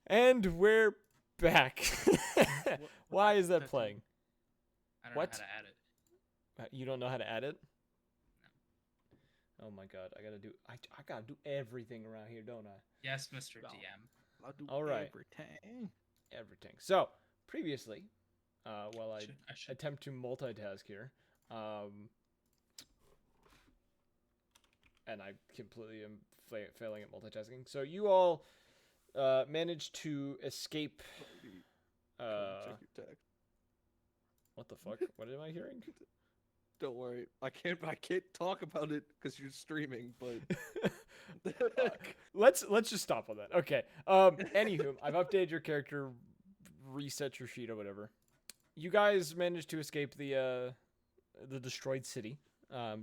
And we're back. Why is that playing? I don't What? know how to add it. You don't know how to add it? No. Oh my god, I gotta do everything around here, don't I? Yes, Mr. No. DM. I'll do All right. everything. Everything. So, previously, while I should. attempt to multitask here, and I completely am failing at multitasking. So you all managed to escape. Come check your text. What the fuck? What am I hearing? Don't worry, I can't talk about it because you're streaming. But let's just stop on that. Okay. Anywho, I've updated your character, reset your sheet or whatever. You guys managed to escape the destroyed city.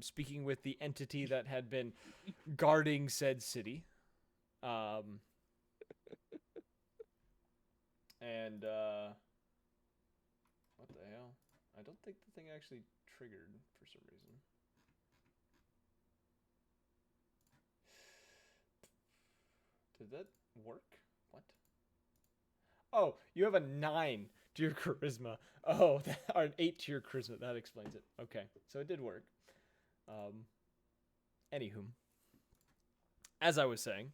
Speaking with the entity that had been guarding said city. And what the hell? I don't think the thing actually triggered for some reason. Did that work? What? Oh, you have a 9 to your charisma. Oh, or an 8 to your charisma. That explains it. Okay, so it did work. Anywho, as I was saying,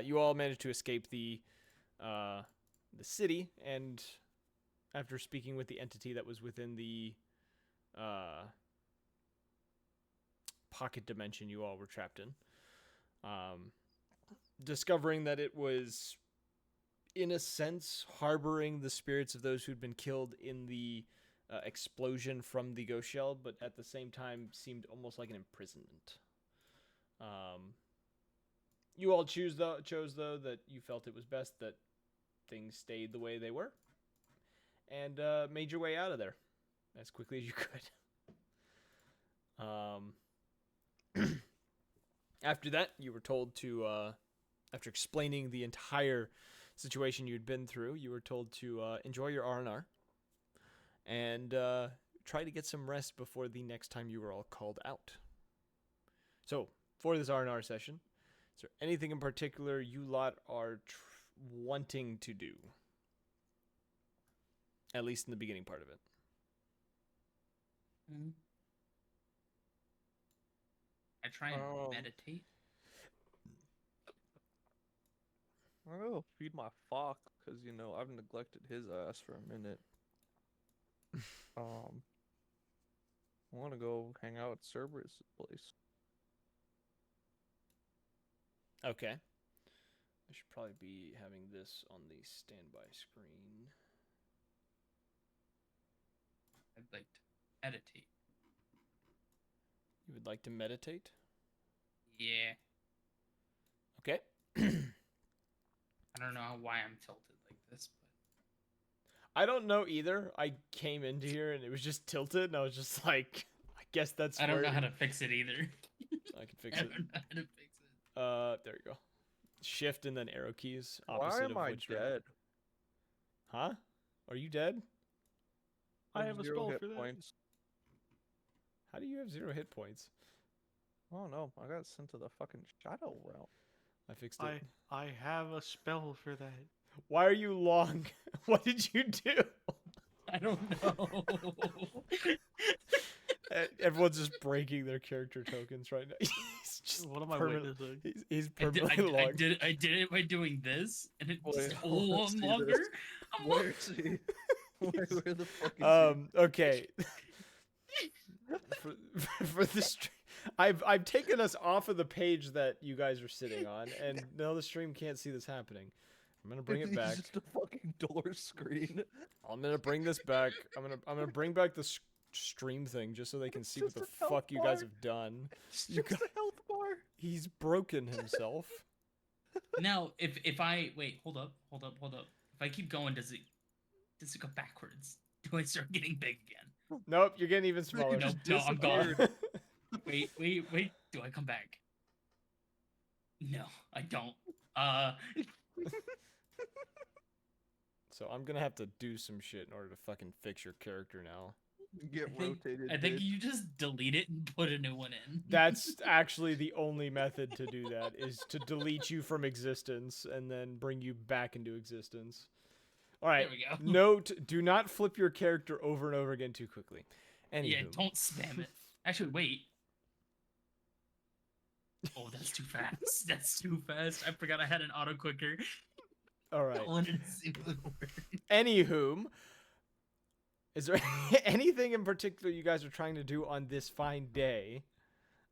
you all managed to escape the city, and after speaking with the entity that was within the pocket dimension you all were trapped in, discovering that it was, in a sense, harboring the spirits of those who'd been killed in the explosion from the ghost shell, but at the same time seemed almost like an imprisonment. You all chose though that you felt it was best that things stayed the way they were, and made your way out of there as quickly as you could. After that, you were told to, after explaining the entire situation you'd been through, you were told to enjoy your R&R and try to get some rest before the next time you were all called out. So, for this R&R session, is there anything in particular you lot are wanting to do? At least in the beginning part of it. I try and meditate. I'm gonna go feed my fox because I've neglected his ass for a minute. I want to go hang out at Cerberus' place. Okay. I should probably be having this on the standby screen. I'd like to meditate. You would like to meditate? Yeah. Okay. I don't know why I'm tilted like this, but I don't know either. I came into here and it was just tilted, and I was just like, I guess that's. I don't know how to fix it either. I can fix I it. don't know how to fix it. There you go. Shift and then arrow keys. Why am I dead? Huh? Are you dead? I have a spell for that. Points. How do you have 0 hit points? Oh no, I got sent to the fucking shadow realm. I fixed it. I have a spell for that. Why are you long? What did you do? I don't know. Everyone's just breaking their character tokens right now. He's just what am I witnessing? He's permanently long. I did it by doing this, and it was a little longer. Where is he? Where the fuck is he? Okay. for the stream, I've taken us off of the page that you guys are sitting on, and now the stream can't see this happening. I'm gonna bring it back. It's just a fucking door screen. I'm gonna bring this back. I'm gonna bring back the stream thing just so they can see what the fuck you guys have done. You got a health bar. He's broken himself. Now, if I wait, hold up. If I keep going, does it go backwards? Do I start getting big again? Nope, you're getting even smaller. No, I'm gone. Wait. Do I come back? No, I don't. So I'm gonna have to do some shit in order to fucking fix your character now. Get rotated. I think bitch. you just delete it and put a new one in. That's actually the only method to do that, is to delete you from existence and then bring you back into existence. All right. There we go. Note: do not flip your character over and over again too quickly. Anywho. Yeah, don't spam it. Actually, wait. Oh, that's too fast. That's too fast. I forgot I had an auto clicker. All right. I wanted to see what it worked. Anywho, is there anything in particular you guys are trying to do on this fine day?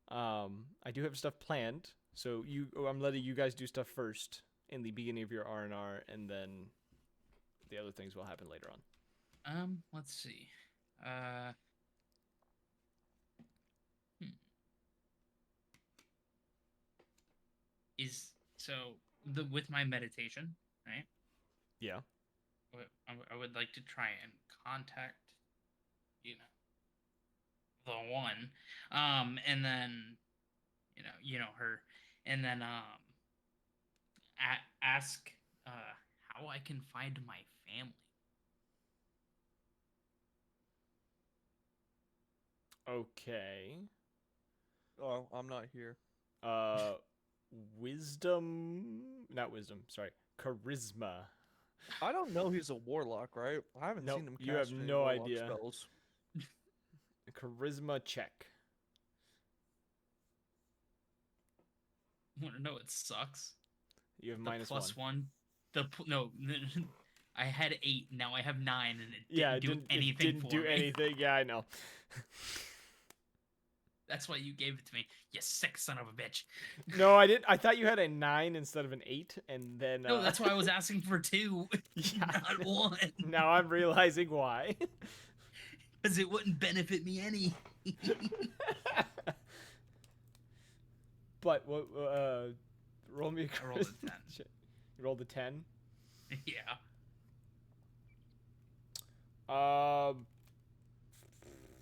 I do have stuff planned, so I'm letting you guys do stuff first in the beginning of your R&R, and then the other things will happen later on. Let's see. Is so with my meditation, right? Yeah. I would like to try and contact, the one, and then, her, and then ask how I can find my family. Okay. Oh, I'm not here. Not wisdom. Sorry, charisma. I don't know he's a warlock, right? I haven't Nope, seen him cast you have any no warlock idea. spells. Charisma check. Want to know what sucks? You have The minus plus one. one. No, I had 8. Now I have 9, and it didn't Yeah, it do didn't, anything it didn't for do me. anything. Yeah, I know. That's why you gave it to me. You sick son of a bitch. No, I didn't. I thought you had a 9 instead of an 8, and then. No, that's why I was asking for 2, Yeah. not 1. Now I'm realizing why. Because it wouldn't benefit me any. But what? Roll me a I rolled a charisma 10. check. You rolled a 10. Yeah.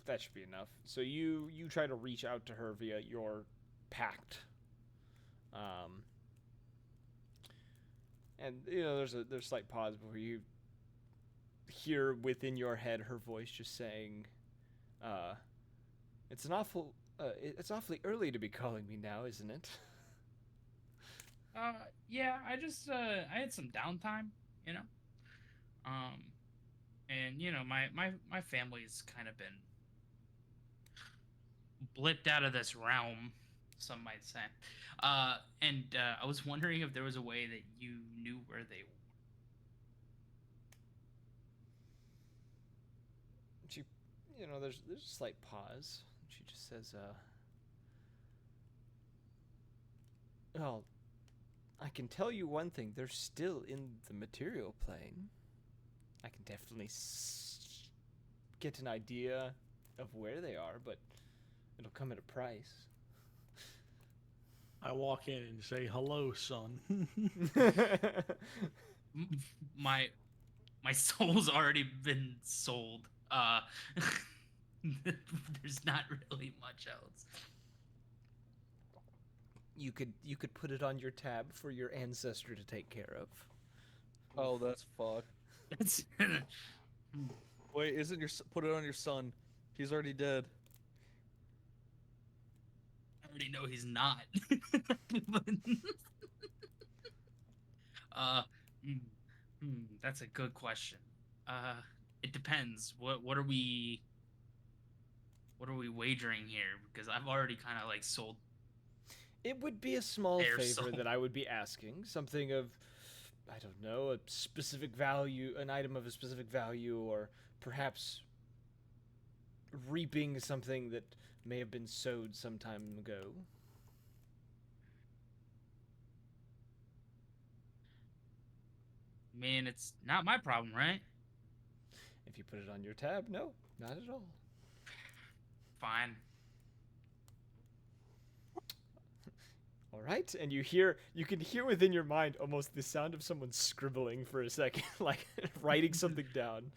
That should be enough. So you try to reach out to her via your pact. And there's a slight pause before you hear within your head her voice just saying, it's awfully early to be calling me now, isn't it? Yeah, I just, I had some downtime, and, my family's kind of been blipped out of this realm, some might say. And I was wondering if there was a way that you knew where they were. She, there's a slight pause. She just says, well, I can tell you one thing. They're still in the material plane. I can definitely get an idea of where they are, but it'll come at a price. I walk in and say, "Hello, son." My soul's already been sold. There's not really much else. You could put it on your tab for your ancestor to take care of. Oh, that's fucked. It's Wait, put it on your son? He's already dead. I already know he's not. That's a good question. It depends. What are we wagering here? Because I've already kind of like sold. It would be a small Their favor soul. that I would be asking. Something of, I don't know, a specific value, an item of a specific value, or perhaps reaping something that may have been sowed some time ago. I mean, it's not my problem, right? If you put it on your tab, no, not at all. Fine. All right, and you can hear within your mind almost the sound of someone scribbling for a second, like writing something down.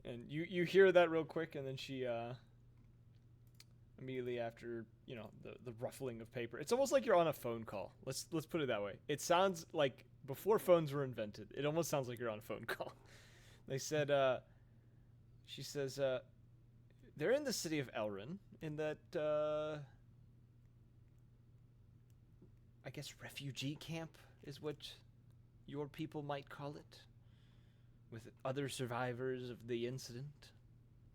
And you hear that real quick, and then she immediately after, the ruffling of paper. It's almost like you're on a phone call. Let's put it that way. It sounds like before phones were invented. It almost sounds like you're on a phone call. They said, she says, they're in the city of Elrin, in that, I guess refugee camp is what your people might call it, with other survivors of the incident.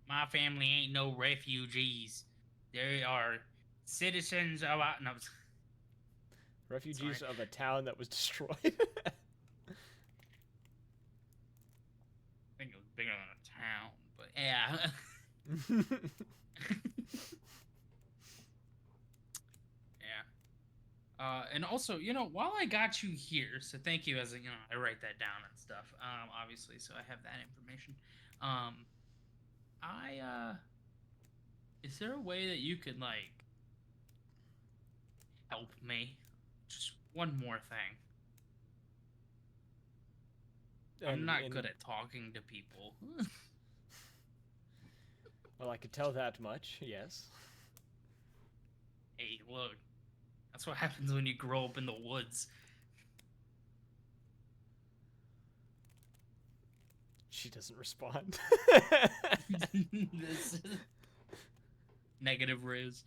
My family ain't no refugees. They are citizens of... No, Refugees Sorry. of a town that was destroyed. I think it was bigger than a town, but yeah. Yeah. And also, while I got you here, so thank you, as I write that down and stuff. Obviously, so I have that information. Is there a way that you could help me? Just one more thing. I'm not good at talking to people. Well, I could tell that much, yes. Hey, look. That's what happens when you grow up in the woods. She doesn't respond. This negative riz.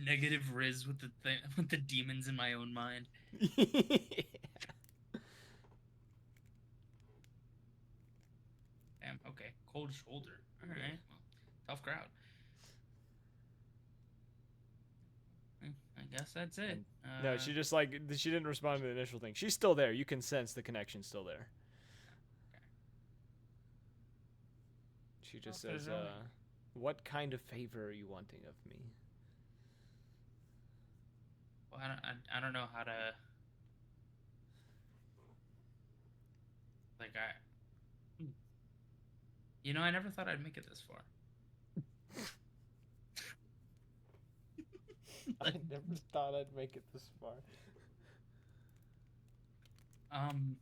Negative riz with the demons in my own mind. Damn, okay. Cold shoulder. Alright. Well, tough crowd. I guess that's it. No, she just she didn't respond to the initial thing. She's still there. You can sense the connection's still there. Okay. She just Okay, says, so- what kind of favor are you wanting of me? Well, I don't know how to... I never thought I'd make it this far. I never thought I'd make it this far. I'm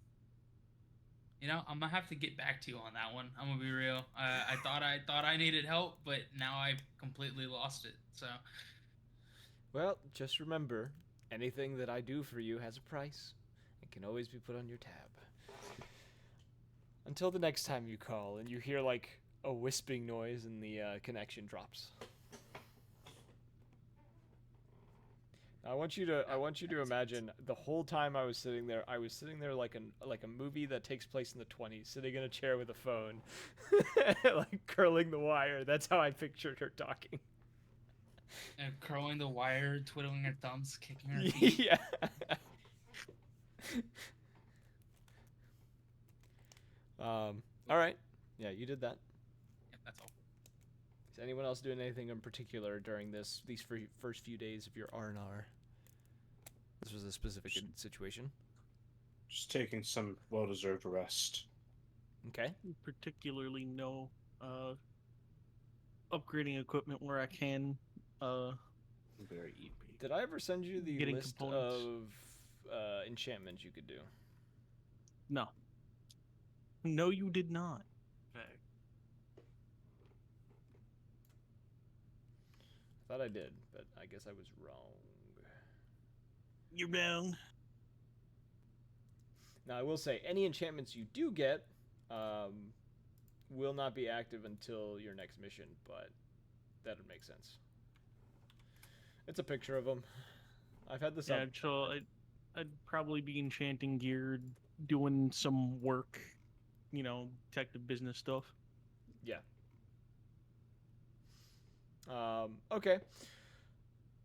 gonna have to get back to you on that one. I'm gonna be real. I thought I needed help, but now I've completely lost it. So, Well, just remember, anything that I do for you has a price. It can always be put on your tab. Until the next time you call and you hear a wisping noise and the connection drops. I want you to imagine the whole time I was sitting there like a movie that takes place in the 20s, sitting in a chair with a phone, curling the wire. That's how I pictured her talking. and curling the wire, twiddling her thumbs, kicking her feet. Yeah. All right. Yeah, you did that. Yep, that's all. Is anyone else doing anything in particular during these first few days of your R&R? This was a specific situation. Just taking some well-deserved rest. Okay. Particularly no upgrading equipment where I can. Very EP. Did I ever send you the Getting list components. of enchantments you could do? No. No, you did not. In fact. I thought I did, but I guess I was wrong. You're down. Now, I will say, any enchantments you do get will not be active until your next mission, but that would make sense. It's a picture of them. I've had this Yeah, up. so I'd probably be enchanting gear, doing some work, detective business stuff. Yeah. Okay.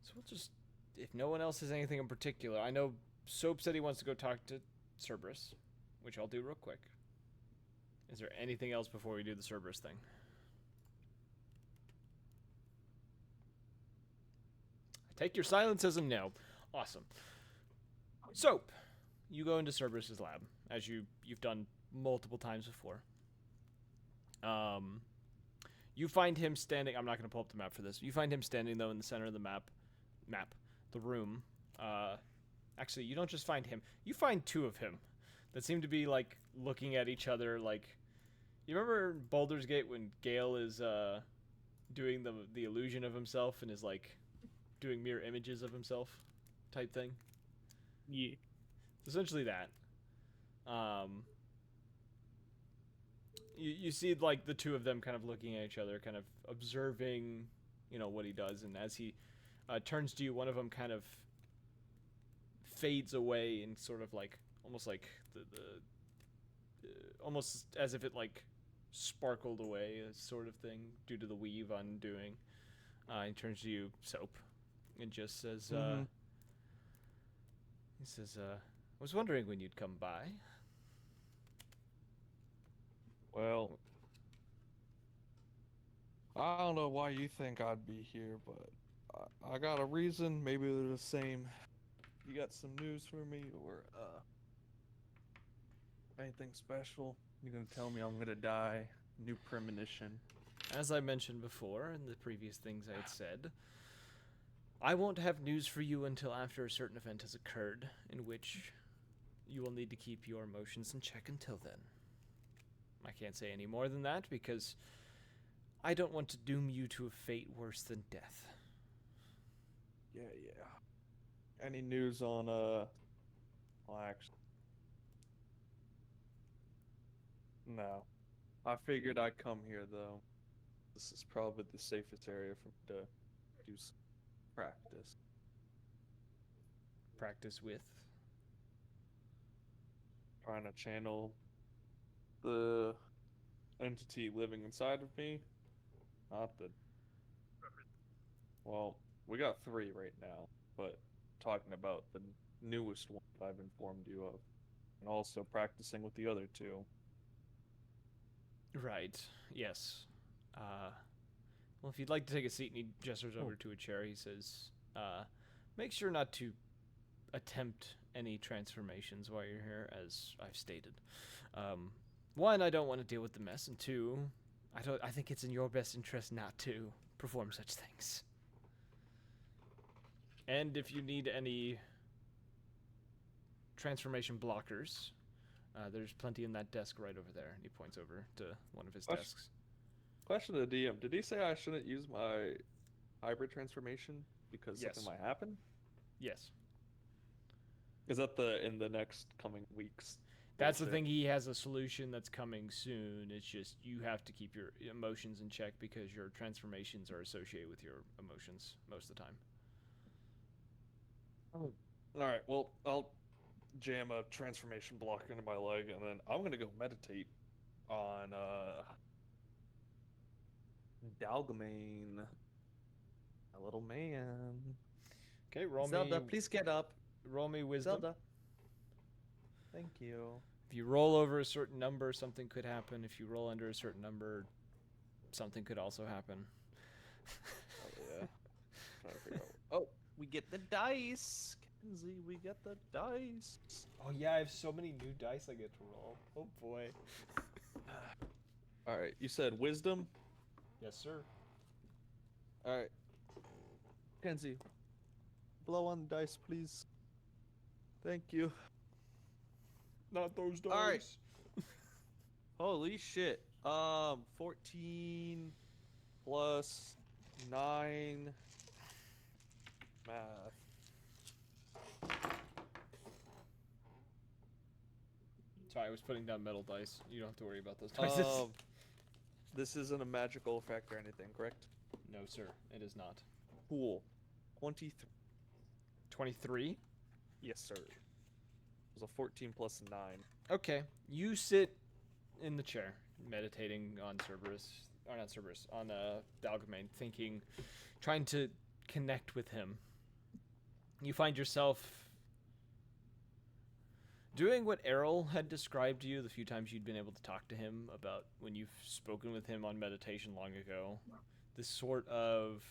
So we'll just... If no one else has anything in particular, I know Soap said he wants to go talk to Cerberus, which I'll do real quick. Is there anything else before we do the Cerberus thing? I take your silence as a no. Awesome. Soap, you go into Cerberus's lab, as you've done multiple times before. You find him standing... I'm not going to pull up the map for this. You find him standing, though, in the center of the the room. Actually, you don't just find him. You find two of him that seem to be, looking at each other, You remember in Baldur's Gate when Gale is, doing the illusion of himself and is, doing mirror images of himself type thing? Yeah. essentially that. You see like the two of them kind of looking at each other, kind of observing, what he does, and as he turns to you, one of them kind of fades away and sort of like almost like the almost as if it like sparkled away, sort of thing, due to the weave undoing. He turns to you, Soap, and just says, he says, I was wondering when you'd come by. Well, I don't know why you think I'd be here, but I got a reason. Maybe they're the same. You got some news for me, or anything special? You gonna tell me I'm gonna die? New premonition. As I mentioned before in the previous things I had said, I won't have news for you until after a certain event has occurred, in which you will need to keep your emotions in check until then. I can't say any more than that because I don't want to doom you to a fate worse than death. Yeah. Any news on well, actually, no. I figured I'd come here though. This is probably the safest area for me to do some practice. Practice with. Trying to channel the entity living inside of me. Not the. Well, we got 3 right now, but talking about the newest one I've informed you of, and also practicing with the other 2. Right, yes. Well, if you'd like to take a seat, and he gestures over to a chair, he says, make sure not to attempt any transformations while you're here, as I've stated. 1, I don't want to deal with the mess, and 2, I think it's in your best interest not to perform such things. And if you need any transformation blockers, there's plenty in that desk right over there. And he points over to one of his desks. Question to the DM: did he say I shouldn't use my hybrid transformation because Yes. something might happen? Yes. Is that in the next coming weeks? That's the bullshit? thing. He has a solution that's coming soon. It's just you have to keep your emotions in check because your transformations are associated with your emotions most of the time. Oh. All right. Well, I'll jam a transformation block into my leg, and then I'm gonna go meditate on Dalgamane, a little man. Okay, roll Zelda, me. please get up. Roll me wisdom. Zelda. Thank you. If you roll over a certain number, something could happen. If you roll under a certain number, something could also happen. Oh yeah. Trying to figure out. Oh, we get the dice, Kenzie. We get the dice. Oh yeah, I have so many new dice I get to roll. Oh boy. All right. You said wisdom. Yes, sir. All right. Kenzie, blow on the dice, please. Thank you. Not those dice. All right. Holy shit. 14 plus 9 math. Sorry, I was putting down metal dice. You don't have to worry about those dice. This isn't a magical effect or anything, correct? No, sir. It is not. Cool. 23. 23? Yes, sir. It was a 14 plus 9. Okay. You sit in the chair, meditating on Cerberus, or not Cerberus, on Dalgamane, thinking, trying to connect with him. You find yourself doing what Errol had described to you the few times you'd been able to talk to him about when you've spoken with him on meditation long ago. This sort of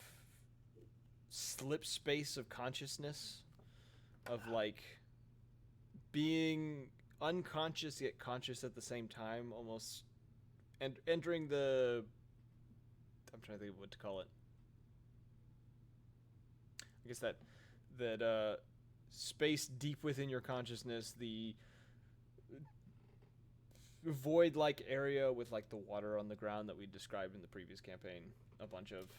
slip space of consciousness, of like being unconscious yet conscious at the same time, almost, and entering the, I'm trying to think of what to call it. I guess that space deep within your consciousness, the void-like area with like the water on the ground that we described in the previous campaign, a bunch of,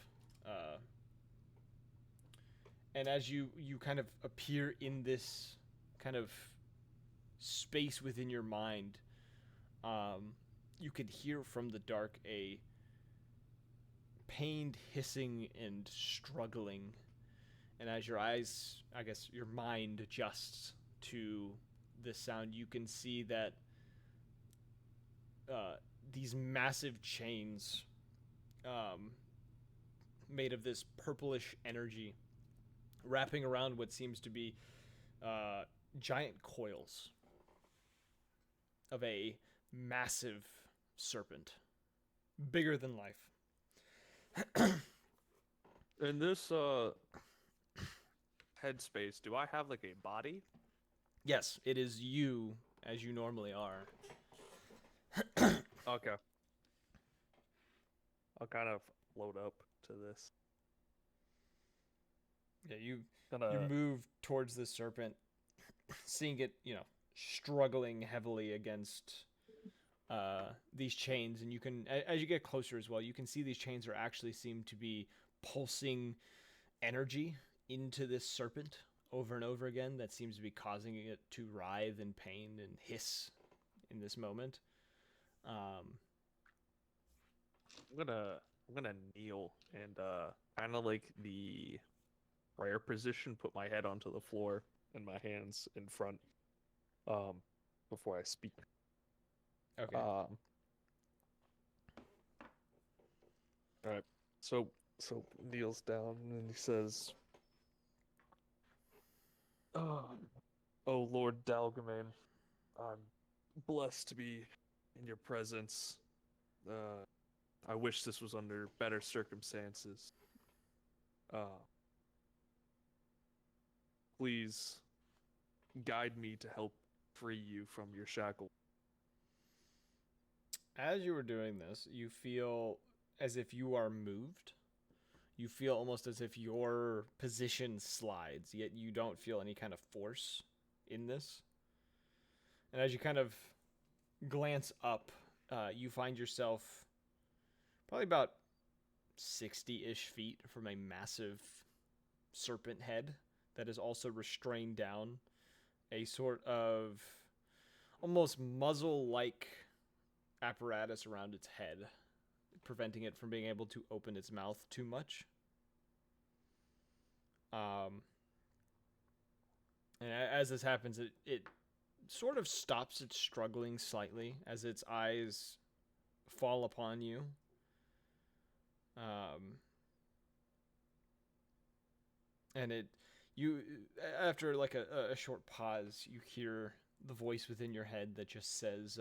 and as you kind of appear in this kind of space within your mind, you could hear from the dark a pained hissing and struggling. And as your eyes, I guess your mind adjusts to this sound, you can see that these massive chains made of this purplish energy wrapping around what seems to be giant coils of a massive serpent, bigger than life. In this headspace, do I have like a body? Yes, it is you as you normally are. Okay. I'll kind of float up to this. Yeah, you Gonna move towards the serpent, seeing it, struggling heavily against these chains, and you can, as you get closer as well, you can see these chains are actually seem to be pulsing energy into this serpent over and over again. That seems to be causing it to writhe in pain and hiss in this moment. I'm gonna kneel and kind of like the prayer position, put my head onto the floor and my hands in front before I speak. Okay. All right. So kneels down and he says, "Oh Lord Dalgamane, I'm blessed to be in your presence. I wish this was under better circumstances. Please guide me to help free you from your shackle." As you were doing this, you feel as if you are moved. You feel almost as if your position slides, yet you don't feel any kind of force in this. And as you kind of glance up, you find yourself probably about 60-ish feet from a massive serpent head that is also restrained down. A sort of almost muzzle-like apparatus around its head, preventing it from being able to open its mouth too much. And as this happens, it sort of stops its struggling slightly as its eyes fall upon you. And after like a short pause, you hear the voice within your head that just says,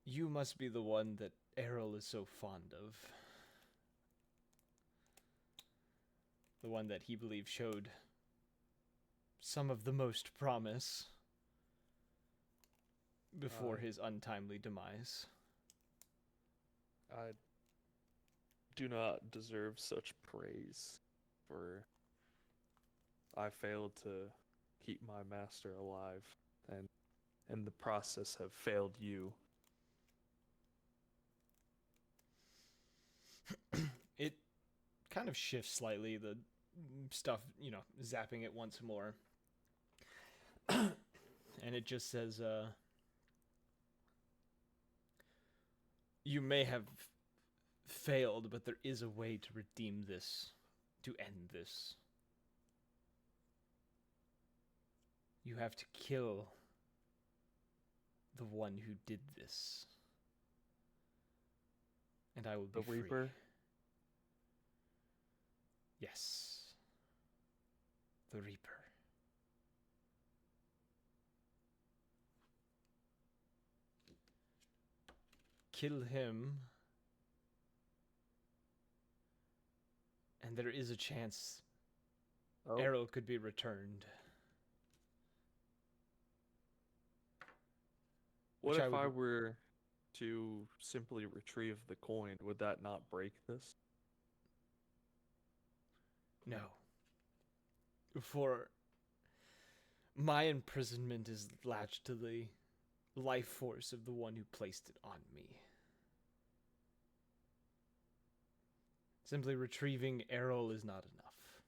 "You must be the one that Errol is so fond of. The one that he believed showed some of the most promise before his untimely demise." I do not deserve such praise, for I failed to keep my master alive, and in the process have failed you. It kind of shifts slightly, the stuff, zapping it once more. And it just says, "You may have failed, but there is a way to redeem this, to end this. You have to kill the one who did this, and I will be The free." Reaper? Yes. The Reaper. Kill him, and there is a chance Oh, Errol could be returned. what which I if I would- were to simply retrieve the coin? Would that not break this? No. For my imprisonment is latched to the life force of the one who placed it on me. Simply retrieving Errol is not enough.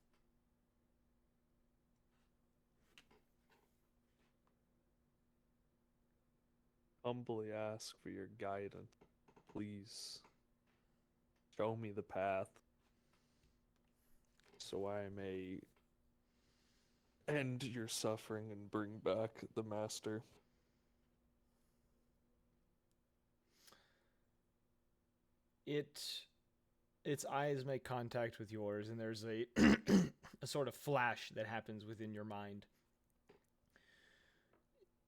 humbly ask for your guidance. Please show me the path so I may end your suffering and bring back the master. Its eyes make contact with yours, and there's a a sort of flash that happens within your mind.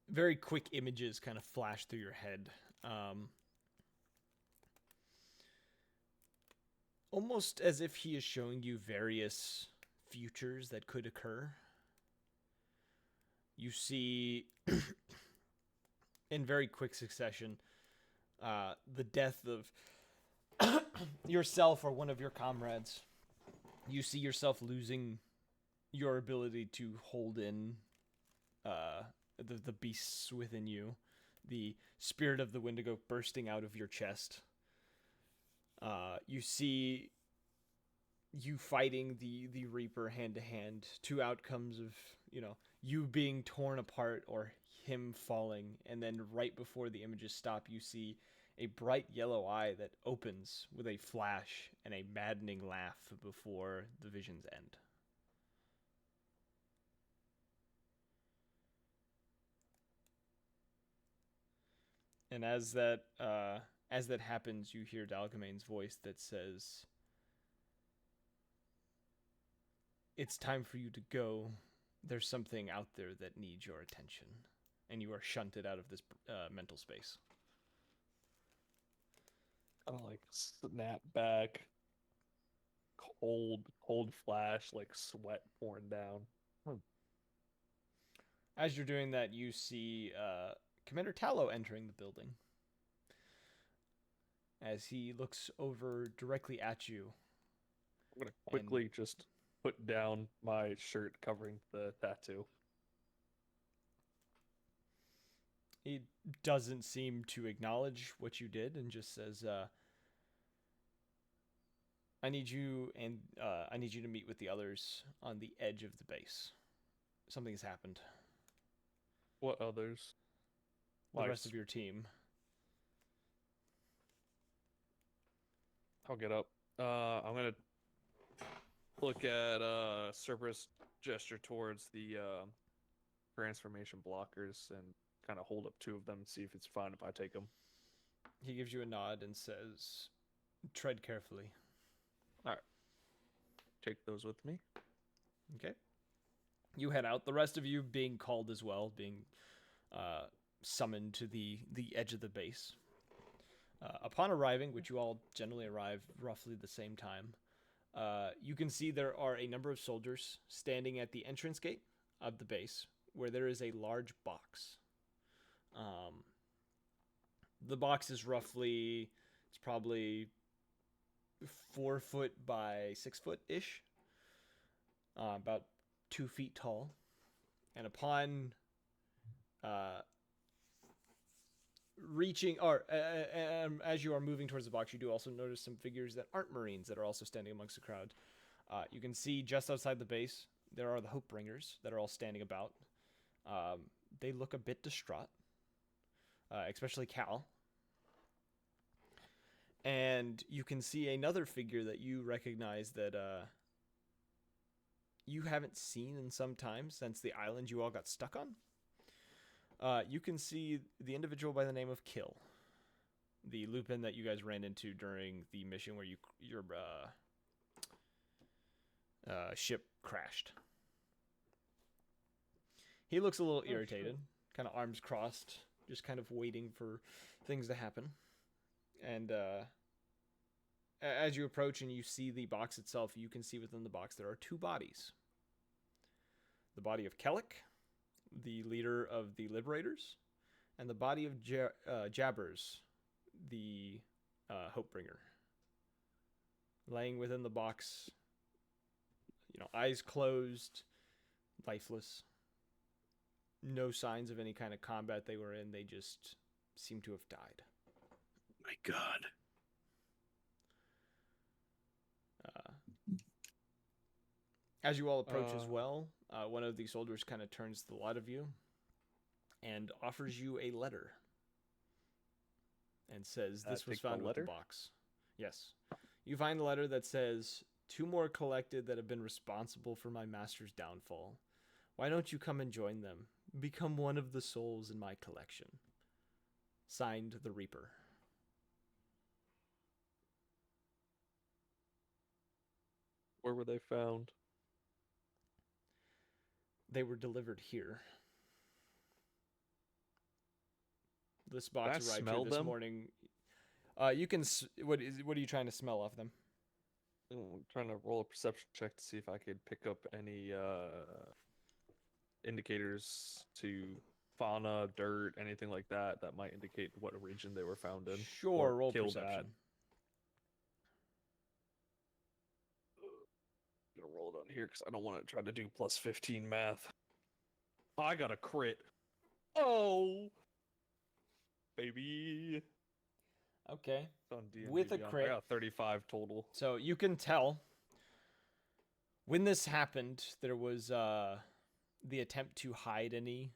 Very quick images kind of flash through your head. Almost as if he is showing you various futures that could occur. You see, in very quick succession, the death of yourself or one of your comrades. You see yourself losing your ability to hold in the beasts within you. The spirit of the Wendigo bursting out of your chest. You see you fighting the Reaper hand to hand. Two outcomes of, you being torn apart or him falling. And then right before the images stop, you see a bright yellow eye that opens with a flash and a maddening laugh before the visions end. And as that happens, you hear Dalgamain's voice that says, "It's time for you to go. There's something out there that needs your attention." And you are shunted out of this mental space. Kind of like snap back, cold flash, like sweat pouring down. As you're doing that, you see Commander Tallow entering the building. As he looks over directly at you. I'm gonna quickly just put down my shirt covering the tattoo. He doesn't seem to acknowledge what you did and just says, I need you to meet with the others on the edge of the base. Something has happened. What others? The rest of your team. I'll get up. I'm gonna look at Cerberus, gesture towards the transformation blockers and kind of hold up two of them and see if it's fine if I take them. He gives you a nod and says, "Tread carefully." All right. Take those with me. Okay. You head out. The rest of you being called as well, being summoned to the edge of the base. Upon arriving, which you all generally arrive roughly the same time, you can see there are a number of soldiers standing at the entrance gate of the base, where there is a large box. The box is roughly, it's probably 4 foot by 6 foot ish, about 2 feet tall, and upon reaching, or as you are moving towards the box, you do also notice some figures that aren't Marines that are also standing amongst the crowd. You can see just outside the base, there are the Hopebringers that are all standing about. They look a bit distraught, especially Cal. And you can see another figure that you recognize that you haven't seen in some time since the island you all got stuck on. You can see the individual by the name of Kill, the Lupin that you guys ran into during the mission where your ship crashed. He looks a little irritated, kind of arms crossed, just kind of waiting for things to happen. And as you approach and you see the box itself, you can see within the box there are 2 bodies. The body of Kellic, the leader of the Liberators, and the body of Jabbers, the Hopebringer. Laying within the box, eyes closed, lifeless. No signs of any kind of combat they were in. They just seem to have died. My God. As you all approach as well, one of the soldiers kind of turns to the lot of you and offers you a letter. and says this was Take the found with the letter? box. Yes. You find a letter that says, "Two more collected that have been responsible for my master's downfall. Why don't you come and join them? Become one of the souls in my collection." Signed, the Reaper. Where were they found? They were delivered here. This Can I box arrived here smell this them? morning. You can. What are you trying to smell off them? I'm trying to roll a perception check to see if I could pick up any indicators to fauna, dirt, anything like that that might indicate what region they were found in. Sure, or roll killed perception. at. I'm gonna roll it on here because I don't want to try to do plus 15 math. I got a crit. Oh, baby. Okay. It's on D&D With a Beyond. crit. I got 35 total. So you can tell when this happened, there was the attempt to hide any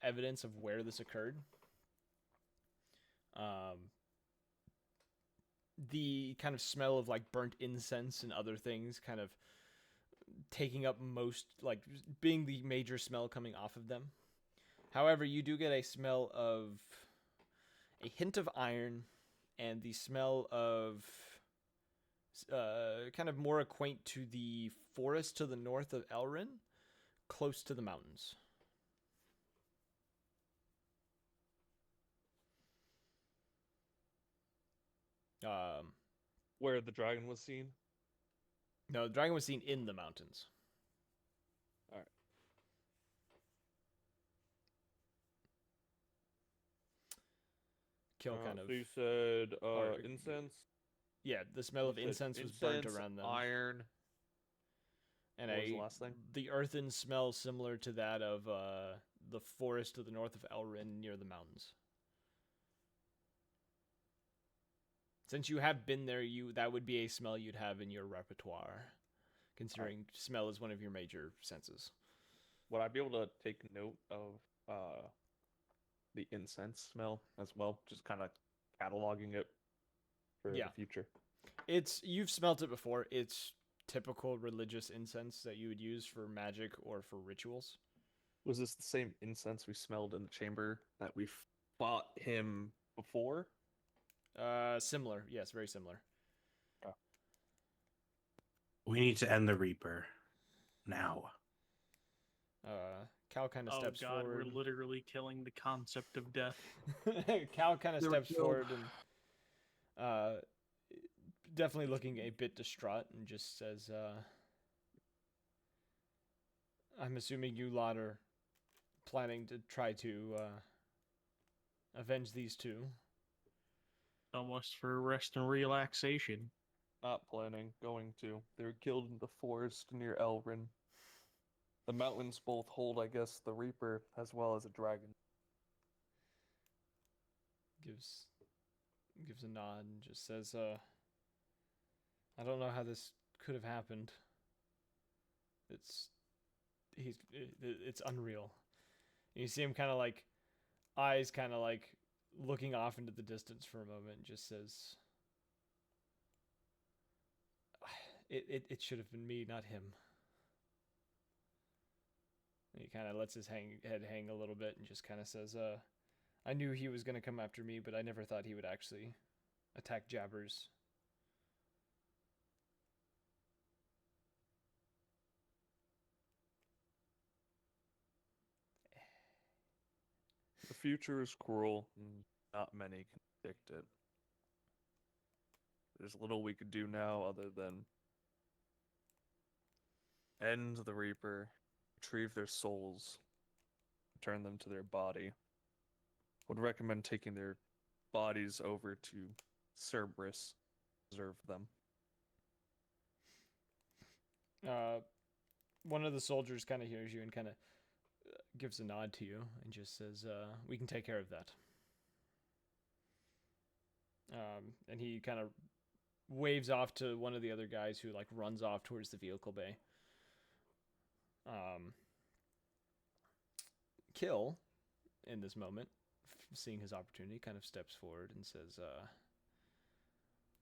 evidence of where this occurred. The kind of smell of like burnt incense and other things kind of taking up most, like being the major smell coming off of them. However, you do get a smell of a hint of iron and the smell of kind of more acquaint to the forest to the north of Elrin, close to the mountains. Where the dragon was seen. No, the dragon was seen in the mountains. All right. Kill kind of. So you said or- incense. Yeah, the smell of You said incense was burnt incense, around them. Iron. And What was the last thing? the earthen smell similar to that of the forest to the north of Elrin near the mountains. Since you have been there, that would be a smell you'd have in your repertoire, considering smell is one of your major senses. Would I be able to take note of the incense smell as well? Just kind of cataloging it for Yeah. the future. You've smelt it before. It's typical religious incense that you would use for magic or for rituals. Was this the same incense we smelled in the chamber that we fought him before? Similar. Yes, very similar. We need to end the Reaper now. Cal kind of Oh steps god, forward. we're literally killing the concept of death. Cal kind of There we steps go. forward and definitely looking a bit distraught and just says, I'm assuming you lot are planning to try to avenge these two. Almost for rest and relaxation. Not planning, going to. They were killed in the forest near Elrin. The mountains both hold, I guess, the Reaper as well as a dragon. Gives a nod and just says, I don't know how this could have happened. It's unreal. And you see him kind of like eyes kind of like looking off into the distance for a moment and just says, it should have been me, not him. And he kind of lets his head hang a little bit and just kind of says, I knew he was going to come after me, but I never thought he would actually attack Jabbers. The future is cruel, and not many can predict it. There's little we could do now other than end the Reaper, retrieve their souls, return them to their body. Would recommend taking their bodies over to Cerberus, preserve them. One of the soldiers kind of hears you and kind of gives a nod to you and just says, we can take care of that. And he kind of waves off to one of the other guys who like runs off towards the vehicle bay. Kill, in this moment, seeing his opportunity, kind of steps forward and says,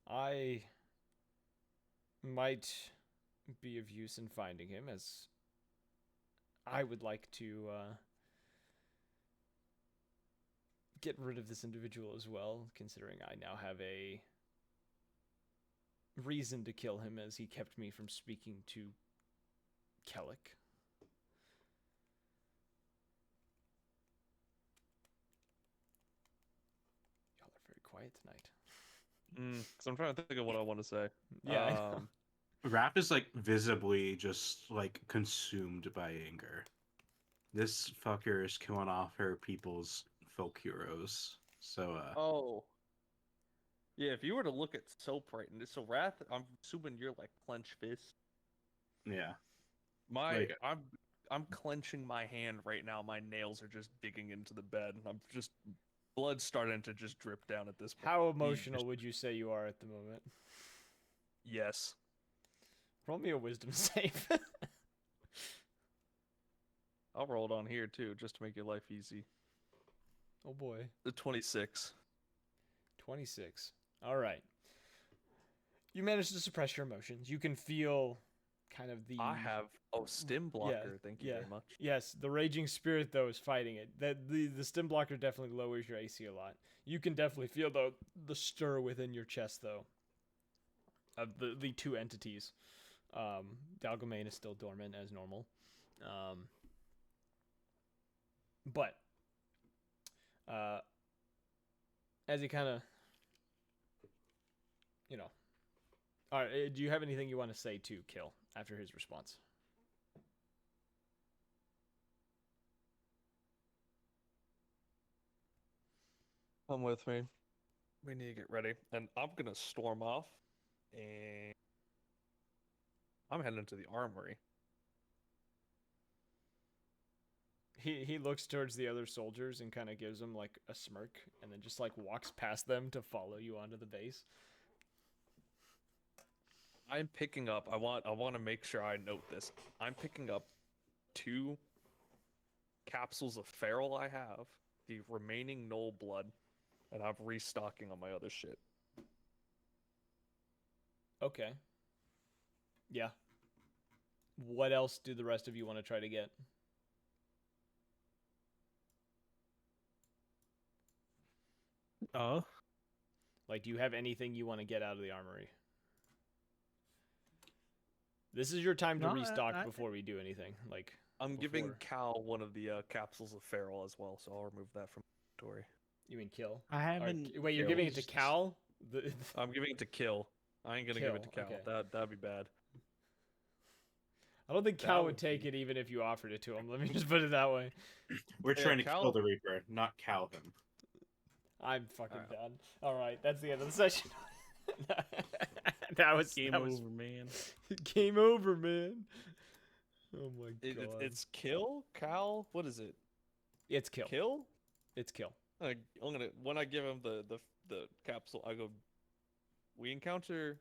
I might be of use in finding him, as I would like to get rid of this individual as well, considering I now have a reason to kill him, as he kept me from speaking to Kellic. Y'all are very quiet tonight. Because I'm trying to think of what I want to say. Yeah, I know. Raph is like visibly just like consumed by anger. This fucker is killing off her people's folk heroes. So Oh. Yeah, if you were to look at Soap right now, so Wrath, I'm assuming you're like clenched fist. yeah. My I'm clenching my hand right now. My nails are just digging into the bed, and I'm just blood starting to just drip down at this point. How emotional would you say you are at the moment? Yes. Roll me a wisdom save. I'll roll it on here too, just to make your life easy. Oh boy. The 26. 26. All right. You managed to suppress your emotions. You can feel kind of the... I have stim blocker. Thank you very much. Yes, the raging spirit though is fighting it. The stim blocker definitely lowers your AC a lot. You can definitely feel the stir within your chest though. Of the two entities. Dalgamain is still dormant as normal. But as he kind of, all right, do you have anything you want to say to Kill after his response? Come with me. We need to get ready. And I'm going to storm off. And I'm heading into the armory. He looks towards the other soldiers and kind of gives them like a smirk, and then just like walks past them to follow you onto the base. I'm picking up. I want to make sure I note this. I'm picking up 2 capsules of feral I have, the remaining Knoll blood, and I'm restocking on my other shit. Okay. Yeah. What else do the rest of you want to try to get? Like, do you have anything you want to get out of the armory? This is your time to restock before we do anything. Like, I'm giving Cal one of the capsules of feral as well, so I'll remove that from inventory. You mean Kill? I haven't. Wait, you're giving it to Cal? I'm giving it to Kill. I ain't gonna give it to Cal. Okay. That'd be bad. I don't think Cal would take it even if you offered it to him. Let me just put it that way. We're trying to kill the Reaper, not cow him. I'm fucking done. All right, that's the end of the session. that was Game over, man. Game over, man. Oh my god. It's Kill, Cal. What is it? It's Kill. Kill. It's Kill. I'm gonna when I give him the capsule, I go. When we encounter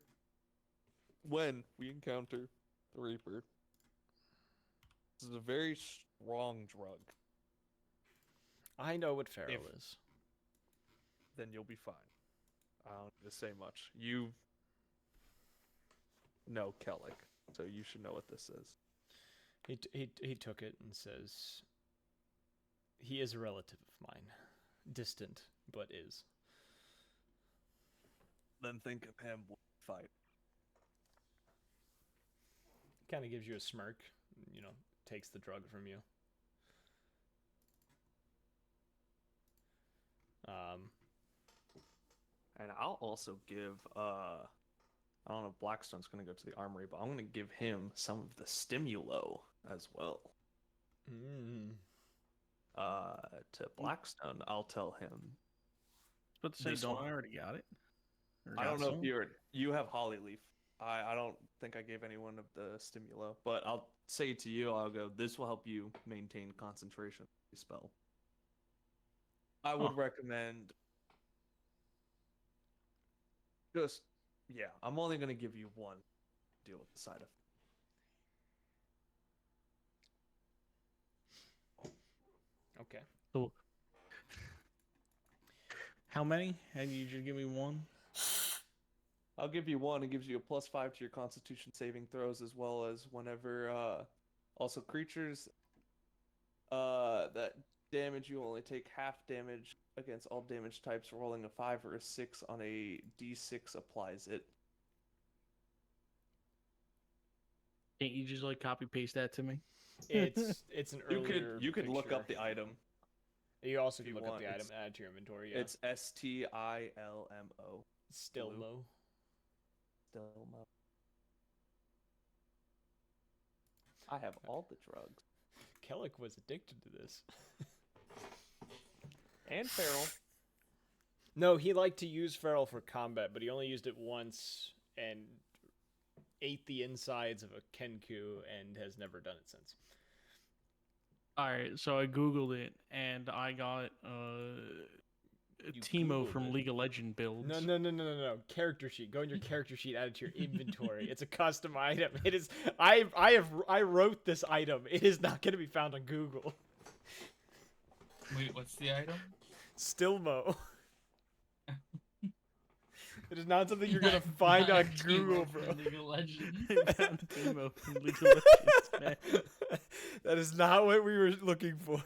the Reaper. This is a very strong drug. I know what feral is. Then you'll be fine. I don't need to say much. You know Kellic, so you should know what this is. He took it and says, he is a relative of mine. Distant, but is. Then think of him when we fight. Kind of gives you a smirk, takes the drug from you. And I'll also give I don't know if Blackstone's gonna go to the armory, but I'm gonna give him some of the stimulo as well. To Blackstone, I'll tell him. But say, don't I already got it? I don't know if you have Hollyleaf. I don't think I gave anyone of the stimulo, but I'll say to you, I'll go, this will help you maintain concentration of the spell. I would recommend I'm only going to give you one to deal with the side effect. Okay. So, How many? And you just give me one. I'll give you one. It gives you a +5 to your Constitution saving throws, as well as whenever also creatures that damage you only take half damage against all damage types. Rolling a 5 or a 6 on a d6 applies it. Can't you just like copy paste that to me? It's an You earlier. could look picture. up the item. You also if can you look up want. the item and add it to your inventory. Yeah. It's STILMO. Still blue. low. Stilmo. I have all the drugs. Kellic was addicted to this. And Feral. No, he liked to use Feral for combat, but he only used it once and ate the insides of a Kenku and has never done it since. All right, so I googled it and I got You Teemo Googled from it? League of Legends builds. No. Character sheet. Go in your character sheet. Add it to your inventory. It's a custom item. It is. I wrote this item. It is not going to be found on Google. Wait, what's the item? Stillmo. It is not something you're gonna find on Google, bro. League of Legends. I found Teemo from League of Legends, man. That is not what we were looking for.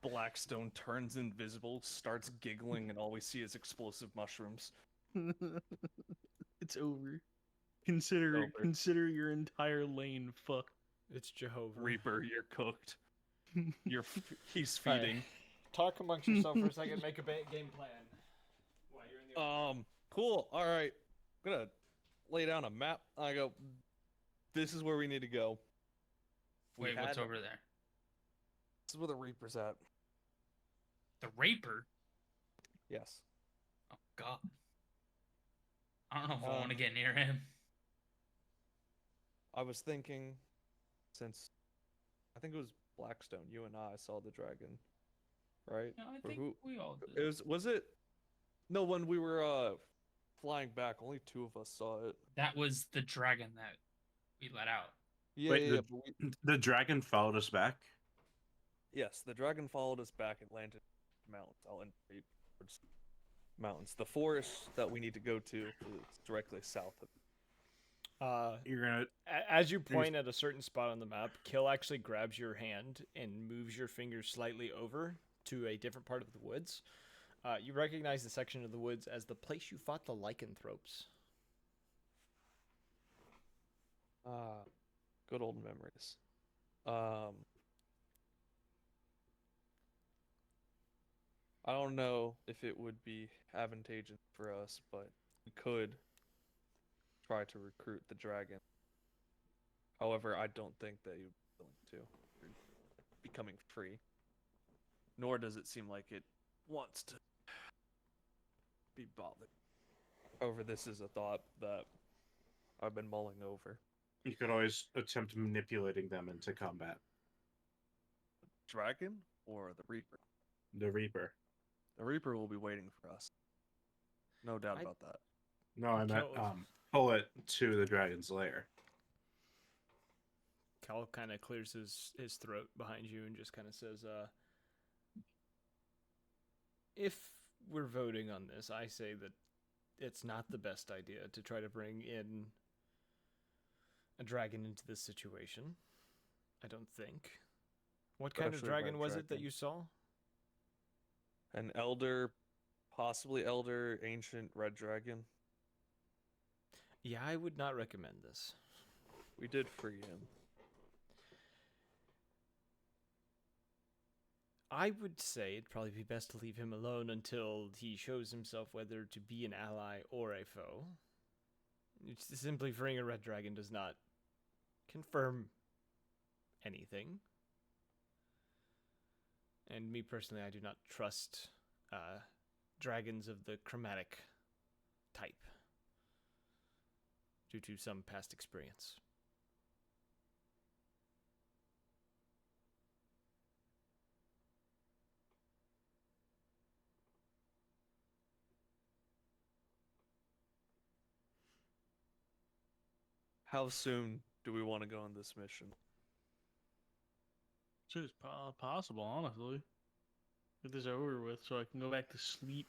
Blackstone turns invisible, starts giggling, and all we see is explosive mushrooms. It's over. Consider your entire lane fucked. It's Jehovah. Reaper, you're cooked. He's Alright. feeding. Talk amongst yourself for a second. Make a game plan. While you're in the Cool. All right. I'm gonna lay down a map. I go. This is where we need to go. We Wait, what's had- over there? This is where the Reaper's at. The Raper? Yes. Oh, God. I don't know if I want to get near him. I was thinking, since I think it was Blackstone, you and I saw the dragon, right? No, I Or think who- we all It did. was it? No, when we were flying back, only 2 of us saw it. That was the dragon that we let out. Yeah, Wait, yeah, but The dragon followed us back. yes, the dragon followed us back and landed in the mountains. I'll indicate towards mountains. The forest that we need to go to is directly south of. You're gonna. As you point at a certain spot on the map, Kill actually grabs your hand and moves your fingers slightly over to a different part of the woods. You recognize the section of the woods as the place you fought the lycanthropes. Good old memories. I don't know if it would be advantageous for us, but we could try to recruit the dragon. However, I don't think that you'd be willing to. You're becoming free. Nor does it seem like it wants to be bothered. However, this is a thought that I've been mulling over. You could always attempt manipulating them into combat. Dragon or the Reaper? The Reaper. The Reaper will be waiting for us. No doubt I- about that. No, I meant Kill- pull it to the dragon's lair. Cal kind of clears his throat behind you and just kind of says, if we're voting on this, I say that it's not the best idea to try to bring in a dragon into this situation. I don't think. What kind of Especially dragon red was it that dragon. you saw? An elder, possibly elder, ancient red dragon. Yeah, I would not recommend this. We did free him. I would say it'd probably be best to leave him alone until he shows himself whether to be an ally or a foe. It's simply freeing a red dragon does not confirm anything. And me personally, I do not trust dragons of the chromatic type due to some past experience. How soon do we want to go on this mission? As soon as possible, honestly. Get this over with so I can go back to sleep.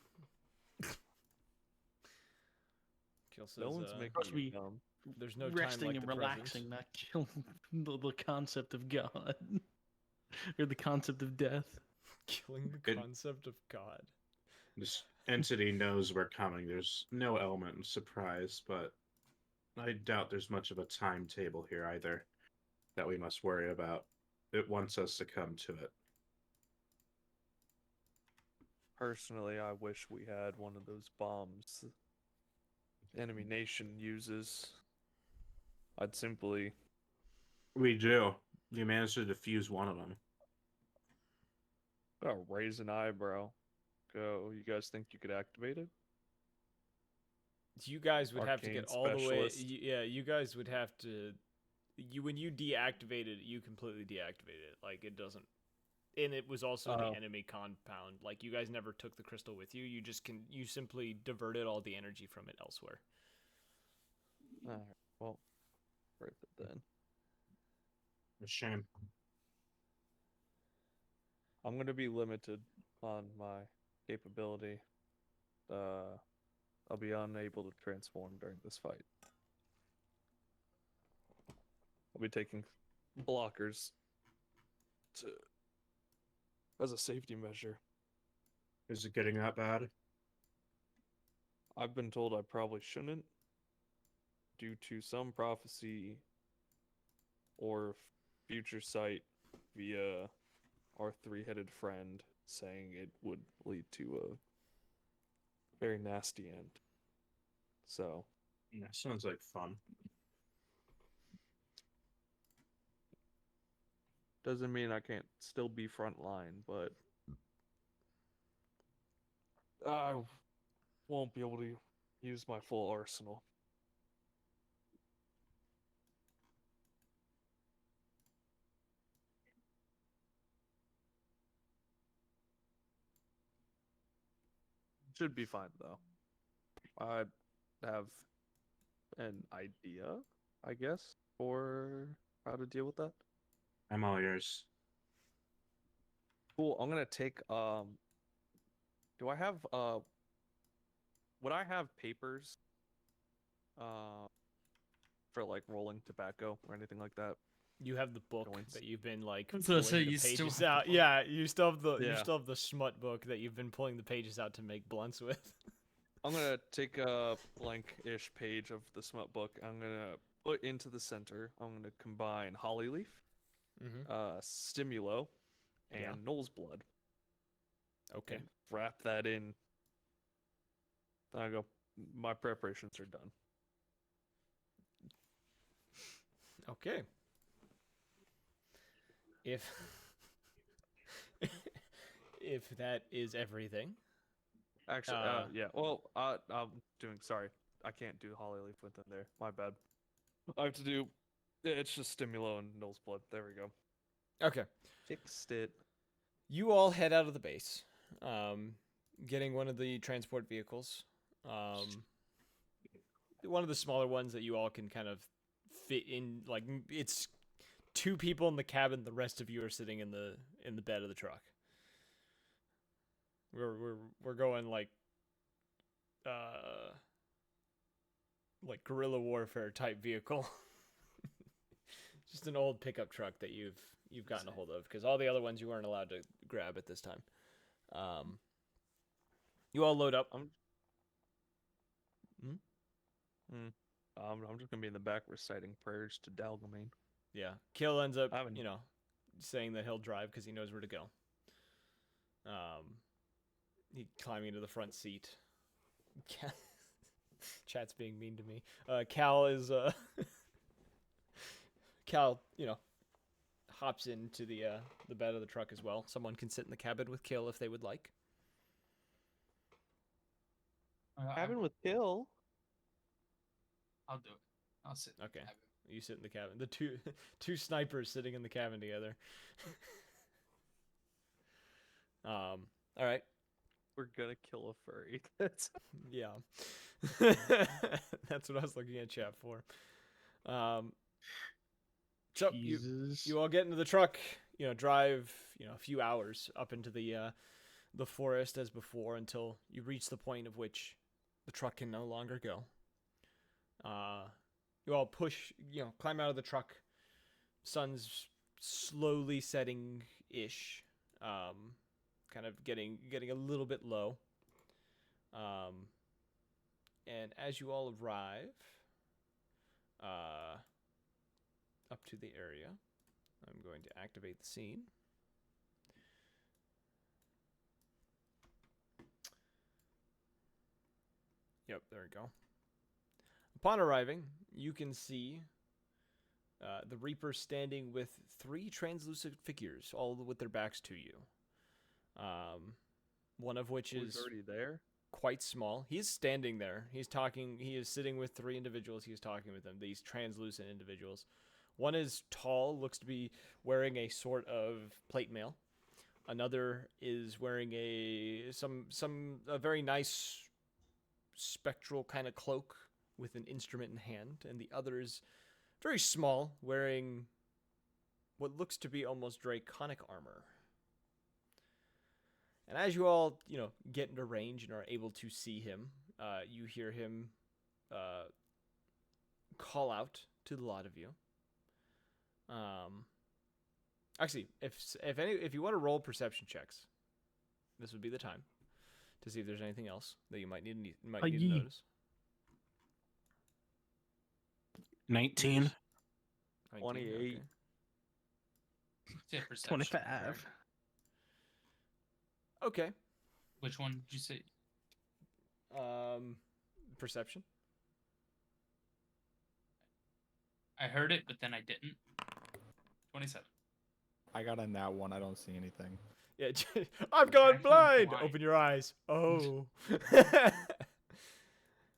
says, No one's making Must you be dumb. there's no time resting like and the present. relaxing, not killing the concept of God or the concept of death. Killing the It- concept of God. This entity knows we're coming. There's no element of surprise, but I doubt there's much of a timetable here either that we must worry about. It wants us to come to it. Personally, I wish we had one of those bombs enemy nation uses. I'd simply We do. We managed to defuse one of them. raise an eyebrow. Go, you guys think you could activate it? You guys would have to Arcane get all the way. specialist. Yeah, you guys would have to. When you deactivate it, you completely deactivate it. Like it doesn't. And it was also in Oh. the enemy compound. Like you guys never took the crystal with you. You simply diverted all the energy from it elsewhere. Alright, well, worth it then. A shame. I'm gonna be limited on my capability. I'll be unable to transform during this fight. I'll be taking blockers to as a safety measure. Is it getting that bad? I've been told I probably shouldn't, due to some prophecy or future sight via our three-headed friend saying it would lead to a very nasty end. So, Yeah, sounds like fun. doesn't mean I can't still be frontline, but I won't be able to use my full arsenal. Should be fine though. I have an idea, I guess, for how to deal with that. I'm all yours. Cool. I'm gonna take do I have would I have papers for like rolling tobacco or anything like that? You have the book Joints. that you've been like I was gonna pulling say, the you still pages have the out. book. Yeah, you still have the Yeah. smut book that you've been pulling the pages out to make blunts with. I'm gonna take a blank-ish page of the smut book. I'm gonna put into the center. I'm gonna combine holly leaf, Mm-hmm. stimulo, and Yeah. Knoll's blood. Okay. And wrap that in. Then I go. My preparations are done. Okay. If if that is everything, Actually, Uh, yeah. Well, I'm doing. Sorry, I can't do holly leaf within there. My bad. I have to do. It's just stimulo and Knoll's blood. There we go. okay. Fixed it. You all head out of the base, getting one of the transport vehicles, one of the smaller ones that you all can kind of fit in. Like it's two people in the cabin. The rest of you are sitting in the bed of the truck. We're going like guerrilla warfare type vehicle. Just an old pickup truck that you've gotten a hold of because all the other ones you weren't allowed to grab at this time. You all load up. I'm just gonna be in the back reciting prayers to Dalgamine. Yeah, Kill ends up I haven't- saying that he'll drive because he knows where to go. He climbing into the front seat. Chat's being mean to me. Cal is Cal, hops into the bed of the truck as well. Someone can sit in the cabin with Kill if they would like. Cabin with Kill. I'll do it. I'll sit. in the Okay. cabin. You sit in the cabin. The two snipers sitting in the cabin together. All right. We're gonna kill a furry. That's Yeah. That's what I was looking at chat for. So Jesus. you all get into the truck, drive, a few hours up into the forest as before until you reach the point of which the truck can no longer go. You all push, climb out of the truck. Sun's slowly setting ish. Kind of getting a little bit low. And as you all arrive up to the area, I'm going to activate the scene. Yep, there we go. Upon arriving, you can see the Reaper standing with 3 translucent figures, all with their backs to you. One of which Who's is already there? quite small. He's standing there. He's talking. He is sitting with 3 individuals. He's talking with them. These translucent individuals. One is tall, looks to be wearing a sort of plate mail. Another is wearing a very nice spectral kind of cloak with an instrument in hand, and the other is very small, wearing what looks to be almost draconic armor. And as you all, get into range and are able to see him, you hear him call out to the lot of you. Actually, if you want to roll perception checks, this would be the time to see if there's anything else that you might need to notice. 19. 28. Okay. Say perception. 25. Okay. Which one did you say? Perception. I heard it, but then I didn't. 27. I got a nat 1. I don't see anything. Yeah, I've gone actually blind. blind. Open your eyes. Oh.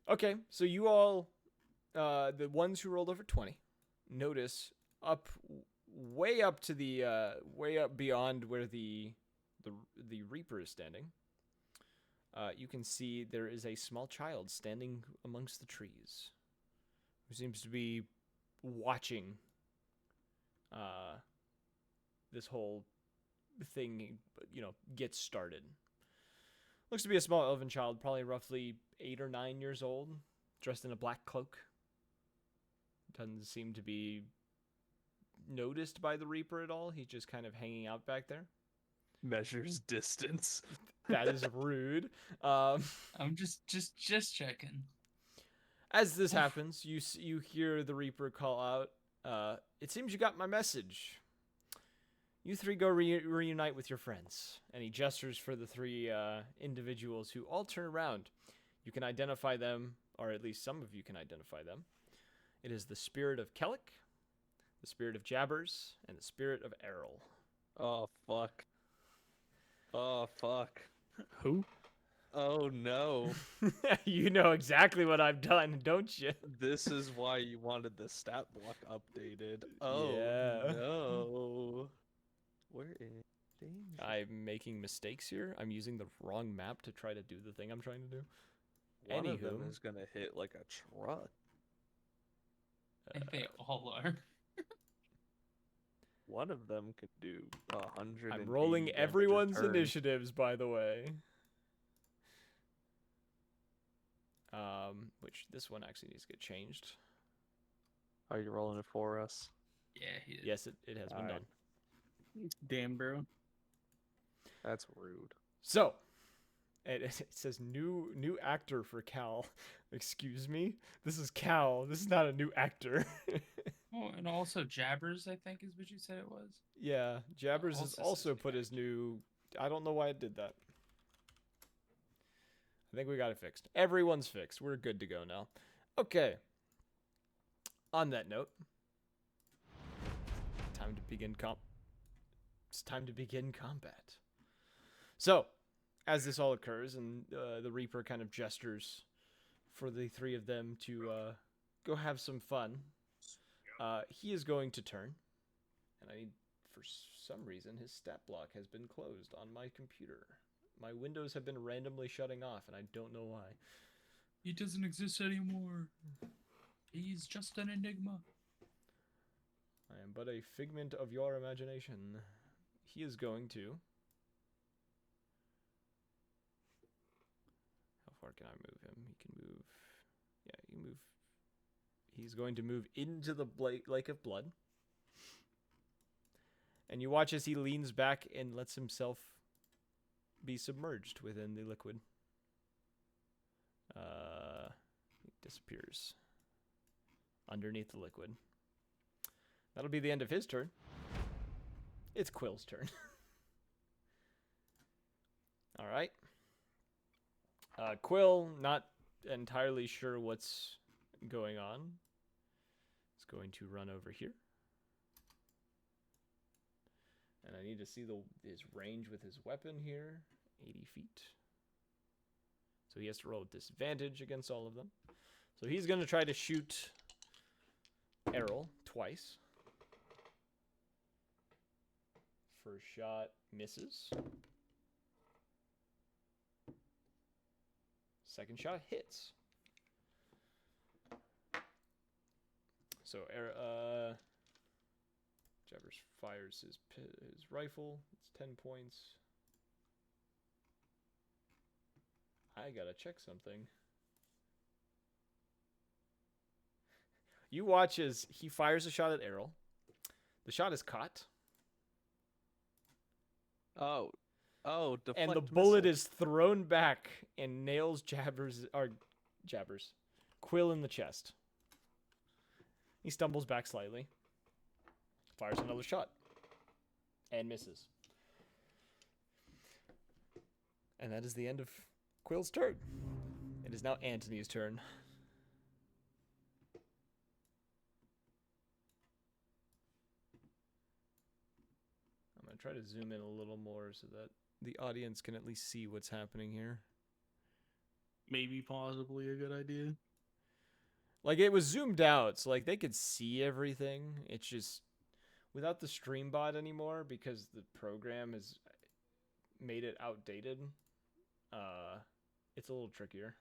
Okay, so you all, the ones who rolled over 20, notice way up to the way up beyond where the Reaper is standing. You can see there is a small child standing amongst the trees, who seems to be watching this whole thing, get started. Looks to be a small elven child, probably roughly 8 or 9 years old, dressed in a black cloak. Doesn't seem to be noticed by the Reaper at all. He's just kind of hanging out back there. Measures distance. That is rude. I'm just checking. As this happens, you hear the Reaper call out, "It seems you got my message. You 3 go reunite with your friends." And he gestures for the 3 individuals who all turn around. You can identify them, or at least some of you can identify them. It is the spirit of Kellic, the spirit of Jabbers, and the spirit of Errol. Oh, fuck. Oh, fuck. Who? Oh, no. You know exactly what I've done, don't you? This is why you wanted the stat block updated. Oh, Yeah. no. We're in danger. I'm making mistakes here. I'm using the wrong map to try to do the thing I'm trying to do. One of them Anywho. is going to hit like a truck. I think they all are. One of them could do 100. I'm rolling everyone's initiatives, by the way. Which this one actually needs to get changed. Are you rolling it for us? Yeah, he did. Yes, it has been Alright. done. Damn, bro. That's rude. So, it says new actor for Cal. Excuse me? This is Cal. This is not a new actor. Oh, and also Jabbers, I think, is what you said it was. Yeah, Jabbers has Also also says put new his new... I don't know why it did that. I think we got it fixed. Everyone's fixed. We're good to go now. Okay. On that note, time to begin it's time to begin combat. So, as this all occurs, and the Reaper kind of gestures for the 3 of them to go have some fun, he is going to turn. And I need, for some reason, his stat block has been closed on my computer. My windows have been randomly shutting off, and I don't know why. He doesn't exist anymore. He's just an enigma. I am but a figment of your imagination. He is going to... How far can I move him? He can move... Yeah, he can move He's going to move into the lake of blood. And you watch as he leans back and lets himself be submerged within the liquid. He disappears underneath the liquid. That'll be the end of his turn. It's Quill's turn. All right. Quill, not entirely sure what's going on. Is going to run over here. And I need to see his range with his weapon here. 80 feet. So he has to roll with disadvantage against all of them. So he's going to try to shoot Errol twice. First shot misses. Second shot hits. So Jeffers fires his rifle. It's 10 points. I gotta check something. You watch as he fires a shot at Errol. The shot is caught. Oh, And the deflect bullet missile. is thrown back and nails Quill in the chest. He stumbles back slightly. Fires another shot. And misses. And that is the end of Quill's turn. It is now Antony's turn. I'm going to try to zoom in a little more so that the audience can at least see what's happening here. Maybe possibly a good idea. Like, it was zoomed out, so like they could see everything. It's just without the stream bot anymore, because the program has made it outdated. It's a little trickier.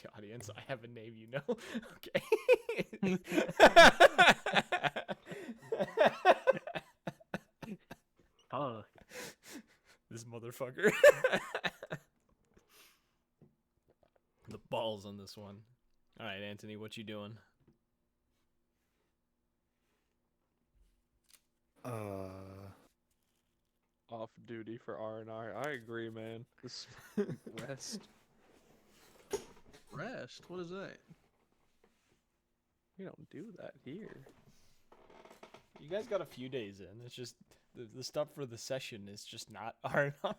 The audience, I have a name, you know. Okay. Oh, This motherfucker. The balls on this one. All right, Anthony, what you doing? Off duty for R&R. I agree, man. This rest. rest. What is that? We don't do that here. You guys got a few days in. It's just the stuff for the session is just not R&R.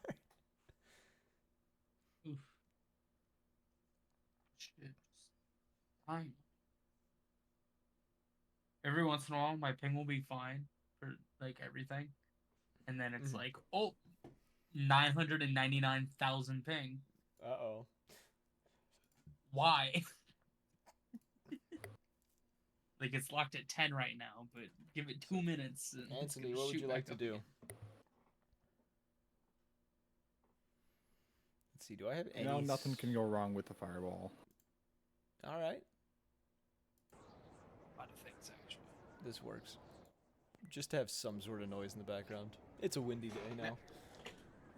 Oof. Shit. Time. Every once in a while, my ping will be fine for like everything, and then it's Mhm. like, oh, 999,000 ping. Uh-oh. Why? Like it's locked at 10 right now, but give it 2 minutes. And it's Anthony, gonna what would shoot you like back to up do? again. Let's see, do I have any... No, nothing can go wrong with the fireball. All right. A lot of things actually. This works. Just have some sort of noise in the background. It's a windy day now.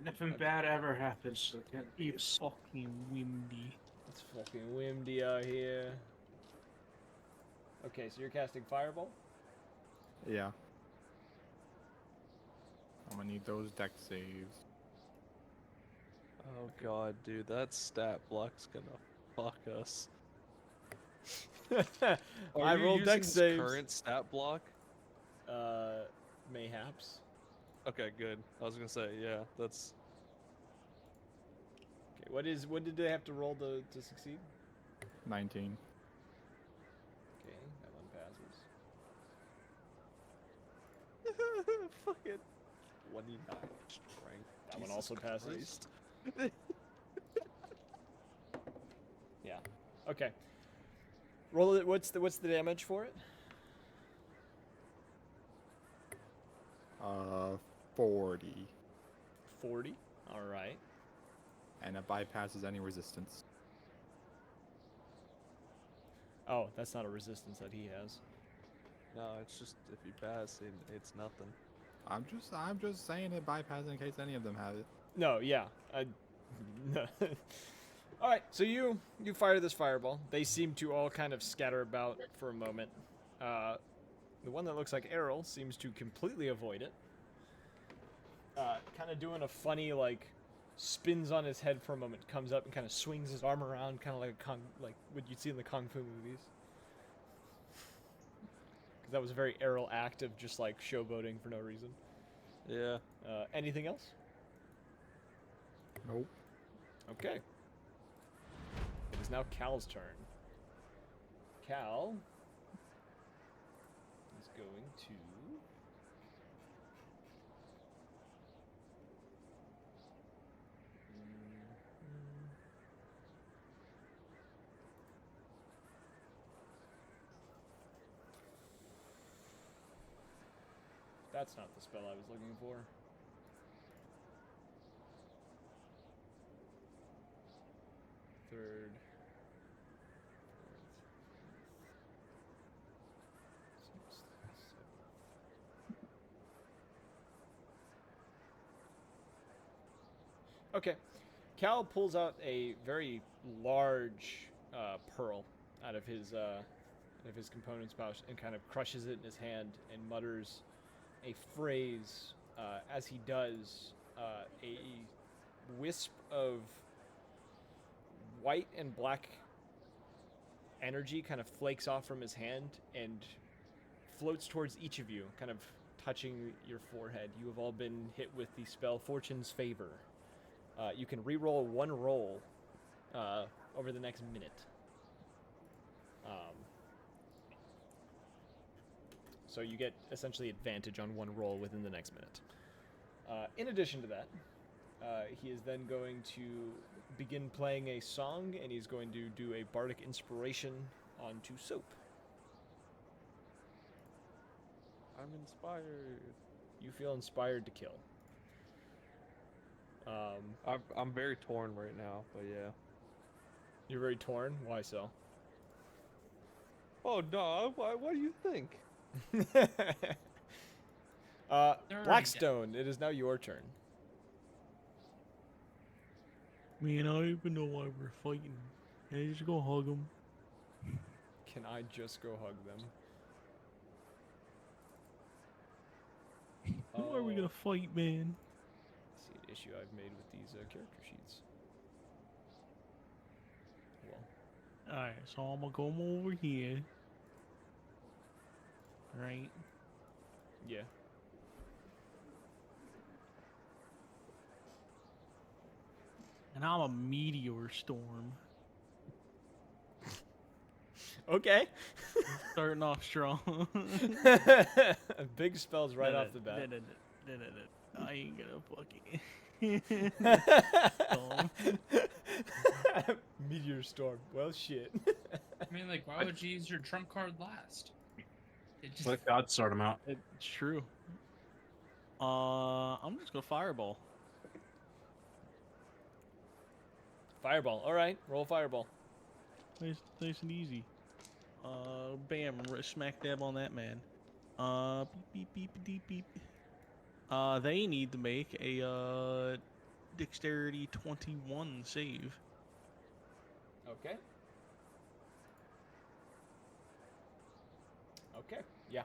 Nothing bad ever happens, so can't be It's fucking windy. It's fucking windy out here. Okay, so you're casting Fireball? Yeah. I'm gonna need those deck saves. Oh god, dude, that stat block's gonna fuck us. I you rolled deck using saves. current stat block? Mayhaps. Okay, good. I was gonna say, yeah, that's Okay, what did they have to roll to succeed? 19. Okay, that one passes. fucking 29 strength. That one Jesus also passes. Christ. Yeah. Okay. Roll it. What's the damage for it? 40. 40. All right. And it bypasses any resistance. Oh, that's not a resistance that he has. No, it's just if you pass, it's nothing. I'm just saying it bypasses in case any of them have it. No, yeah. All right, so you fire this fireball. They seem to all kind of scatter about for a moment. The one that looks like Errol seems to completely avoid it. Kind of doing a funny like spins on his head for a moment, comes up and kind of swings his arm around, kind of like what you'd see in the kung fu movies. Because that was a very Errol act of just like showboating for no reason. Yeah. Anything else? Nope. Okay. It is now Cal's turn. Cal is going to... That's not the spell I was looking for. Third. Okay. Cal pulls out a very large pearl out of his components pouch and kind of crushes it in his hand and mutters a phrase. As he does, a wisp of white and black energy kind of flakes off from his hand and floats towards each of you, kind of touching your forehead. You have all been hit with the spell Fortune's Favor. You can re-roll one roll over the next minute. So you get essentially advantage on one roll within the next minute. In addition to that, he is then going to begin playing a song, and he's going to do a bardic inspiration onto Soap. I'm inspired. You feel inspired to kill. I'm very torn right now, but yeah. You're very torn? Why so? Oh no! What do you think? Blackstone, it is now your turn. Man, I don't even know why we're fighting. Can I just go hug him? Can I just go hug them? Who are we gonna fight, man? See an issue I've made with these character sheets. Well, Alright, so I'm gonna come over here. Right? yeah. And I'm a meteor storm. Okay. Starting off strong. Big spells right off the bat. I ain't gonna fucking. Meteor storm. Well, shit. I mean, like, why would you use your trump card last? It just Let God sort him out. It's true. I'm just gonna fireball. Fireball. All right. Roll fireball. Nice and easy. Bam! Smack dab on that man. Beep beep beep beep beep. They need to make a dexterity 21 save. Okay. Okay. Yeah.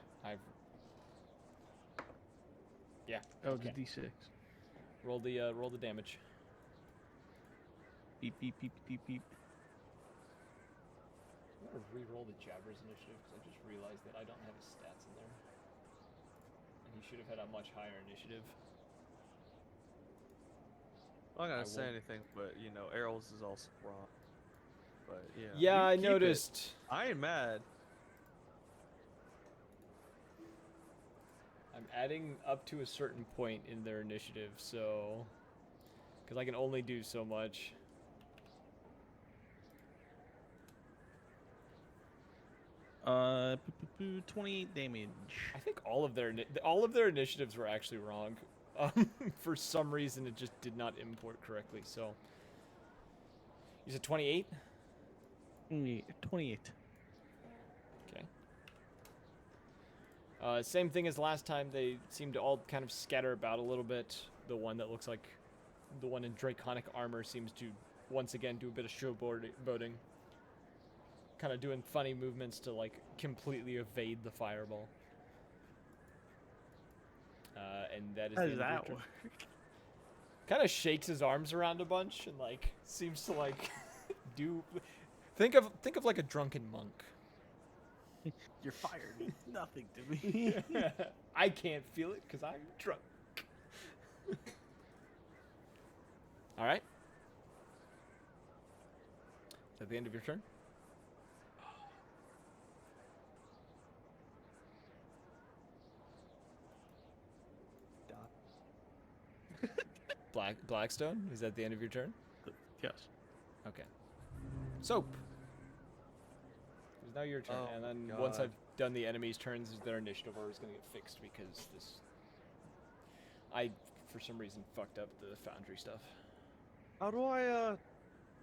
Yeah. Oh, okay. it's a D6. Roll the damage. Beep beep beep beep beep. I'm gonna re-roll the Jabber's initiative because I just realized that I don't have his stats in there, and he should have had a much higher initiative. I'm not I gonna say won't. anything, but you know, Errol's is also wrong. But yeah. Yeah, you I keep it. noticed. I ain't mad. I'm adding up to a certain point in their initiative, so because I can only do so much. Uh, 28 damage. I think all of their initiatives were actually wrong. For some reason, it just did not import correctly. So you said 28. 28. Okay. Same thing as last time. They seem to all kind of scatter about a little bit. The one that looks like the one in draconic armor seems to once again do a bit of showboating. Kind of doing funny movements to like completely evade the fireball. And that is How the does end of your that turn. work? Kind of shakes his arms around a bunch and like seems to like do. Think of like a drunken monk. Your fire means nothing to me. I can't feel it because I'm drunk. All right. Is that the end of your turn? Blackstone? Is that the end of your turn? Yes. Okay. Soap. It's now your turn, Oh and my then once God. I've done the enemy's turns, their initiative order is going to get fixed because I, for some reason, fucked up the foundry stuff. How do I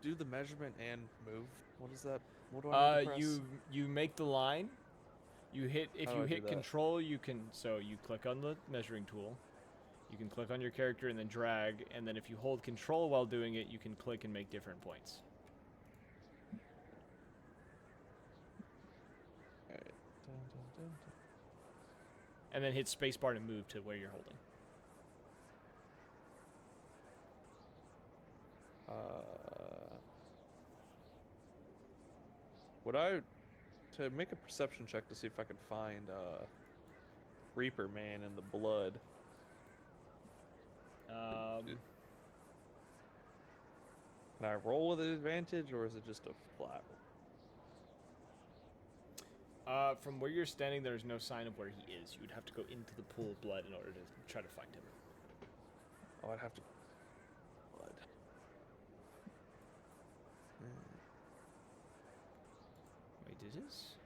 do the measurement and move? What is that? What do I need to press? You make the line. You hit if How do you I do hit that? control, you click on the measuring tool. You can click on your character and then drag, and then if you hold control while doing it, you can click and make different points. Alright. Dun, dun, dun, And then hit spacebar to move to where you're holding. dun. Would I to make a perception check to see if I could find Reaper Man in the blood? Can I roll with an advantage, or is it just a flat roll? From where you're standing, there's no sign of where he is. You would have to go into the pool of blood in order to try to find him. Oh, I'd have to. Blood. Wait, it is?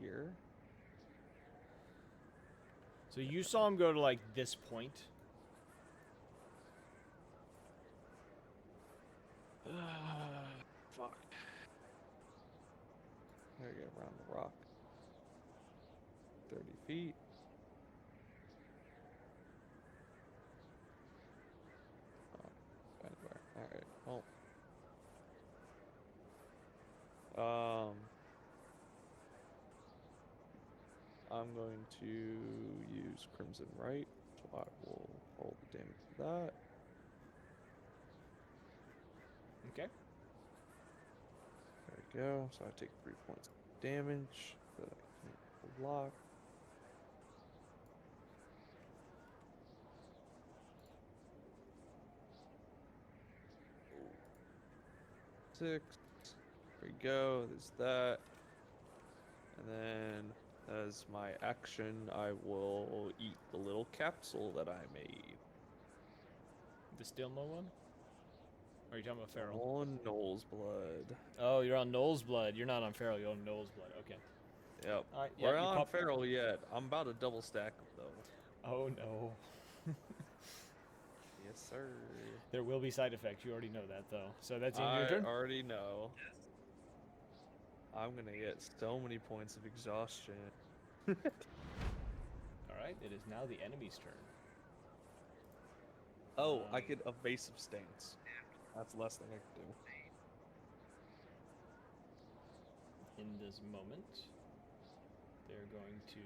Here. So you saw him go to like this point. Fuck. There you go, around the rock. 30 feet. Oh, anywhere. Alright, well. I'm going to use Crimson Right, so I will roll the damage for that. Okay. There we go. So I take 3 points of damage that I can't block. Six. There we go. There's that. And then as my action, I will eat the little capsule that I made. The Stilmo one? Or are you talking about Feral? On Noel's blood. Oh, you're on Noel's blood. You're not on Feral. You're on Noel's blood. Okay. Yep. All right. We're you not on pop- Feral yet. I'm about to double stack them though. Oh no. Yes, sir. There will be side effects. You already know that, though. So that's the end of your I turn. already know. I'm gonna get so many points of exhaustion. All right. It is now the enemy's turn. Oh, I could evasive stance. That's the last thing I could do. In this moment, they're going to.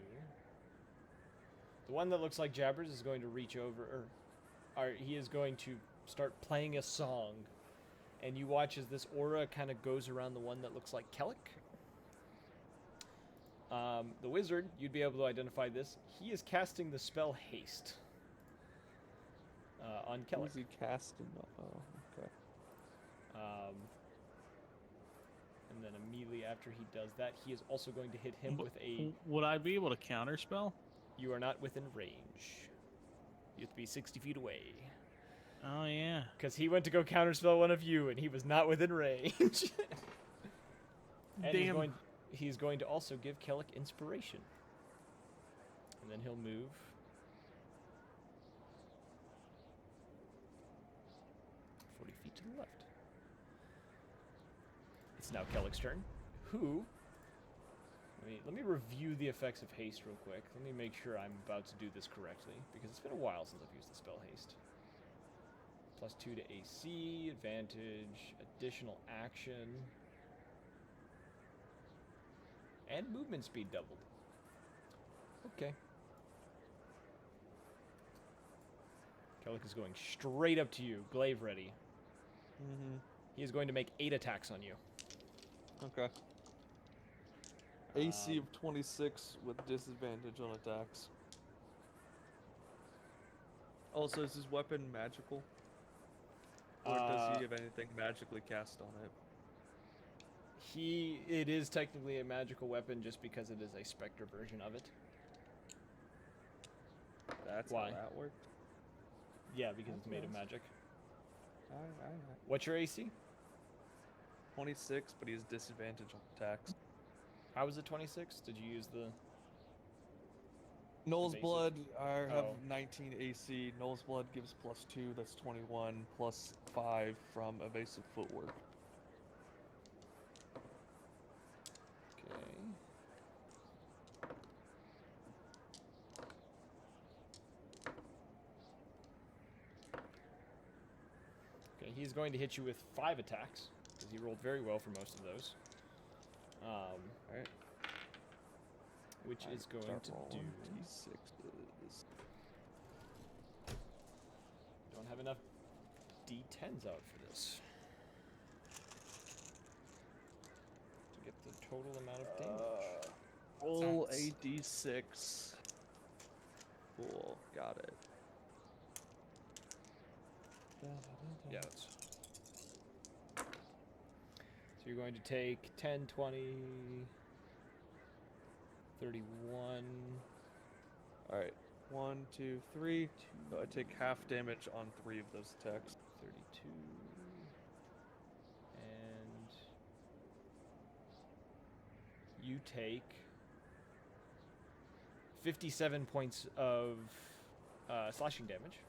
The one that looks like Jabbers is going to reach over, or he is going to start playing a song, and you watch as this aura kind of goes around the one that looks like Kellic. The wizard, you'd be able to identify this. He is casting the spell Haste on Kellic. Who's he casting? Oh, okay. And then immediately after he does that, he is also going to hit him with a... Would I be able to counterspell? You are not within range. You have to be 60 feet away. Oh yeah. Because he went to go counterspell one of you, and he was not within range. And Damn. he's going to also give Kellic inspiration. And then he'll move. Feet to the left. It's now Kellic's turn, who, Let me review the effects of haste real quick. Let me make sure I'm about to do this correctly, because it's been a while since I've used the spell haste. +2 to AC, advantage, additional action, and movement speed doubled. Okay. Kellic is going straight up to you, glaive ready. Mm-hmm. He is going to make 8 attacks on you. Okay. AC Um, of 26 with disadvantage on attacks. Also, is his weapon magical? Or does he have anything magically cast on it? It is technically a magical weapon just because it is a specter version of it. That's Why? how that works. Yeah, because it's That's made of nice. magic. Alright. What's your AC? 26, but he has disadvantage on attacks. How was it 26? Did you use the... Noel's basic? Blood, I have Oh. 19 AC. Noel's Blood gives +2, that's 21, +5 from evasive footwork. Okay. Okay, he's going to hit you with 5 attacks, because he rolled very well for most of those. Alright. Which is going to do... D6s. Don't have enough D10s out for this. To get the total amount of damage. Roll Sounds- a D6. Cool, got it. Yeah, that's... So you're going to take 10, 20, 31... Alright. 1, 2, 3. So I take half damage on 3 of those attacks. 32 and you take 57 points of slashing damage.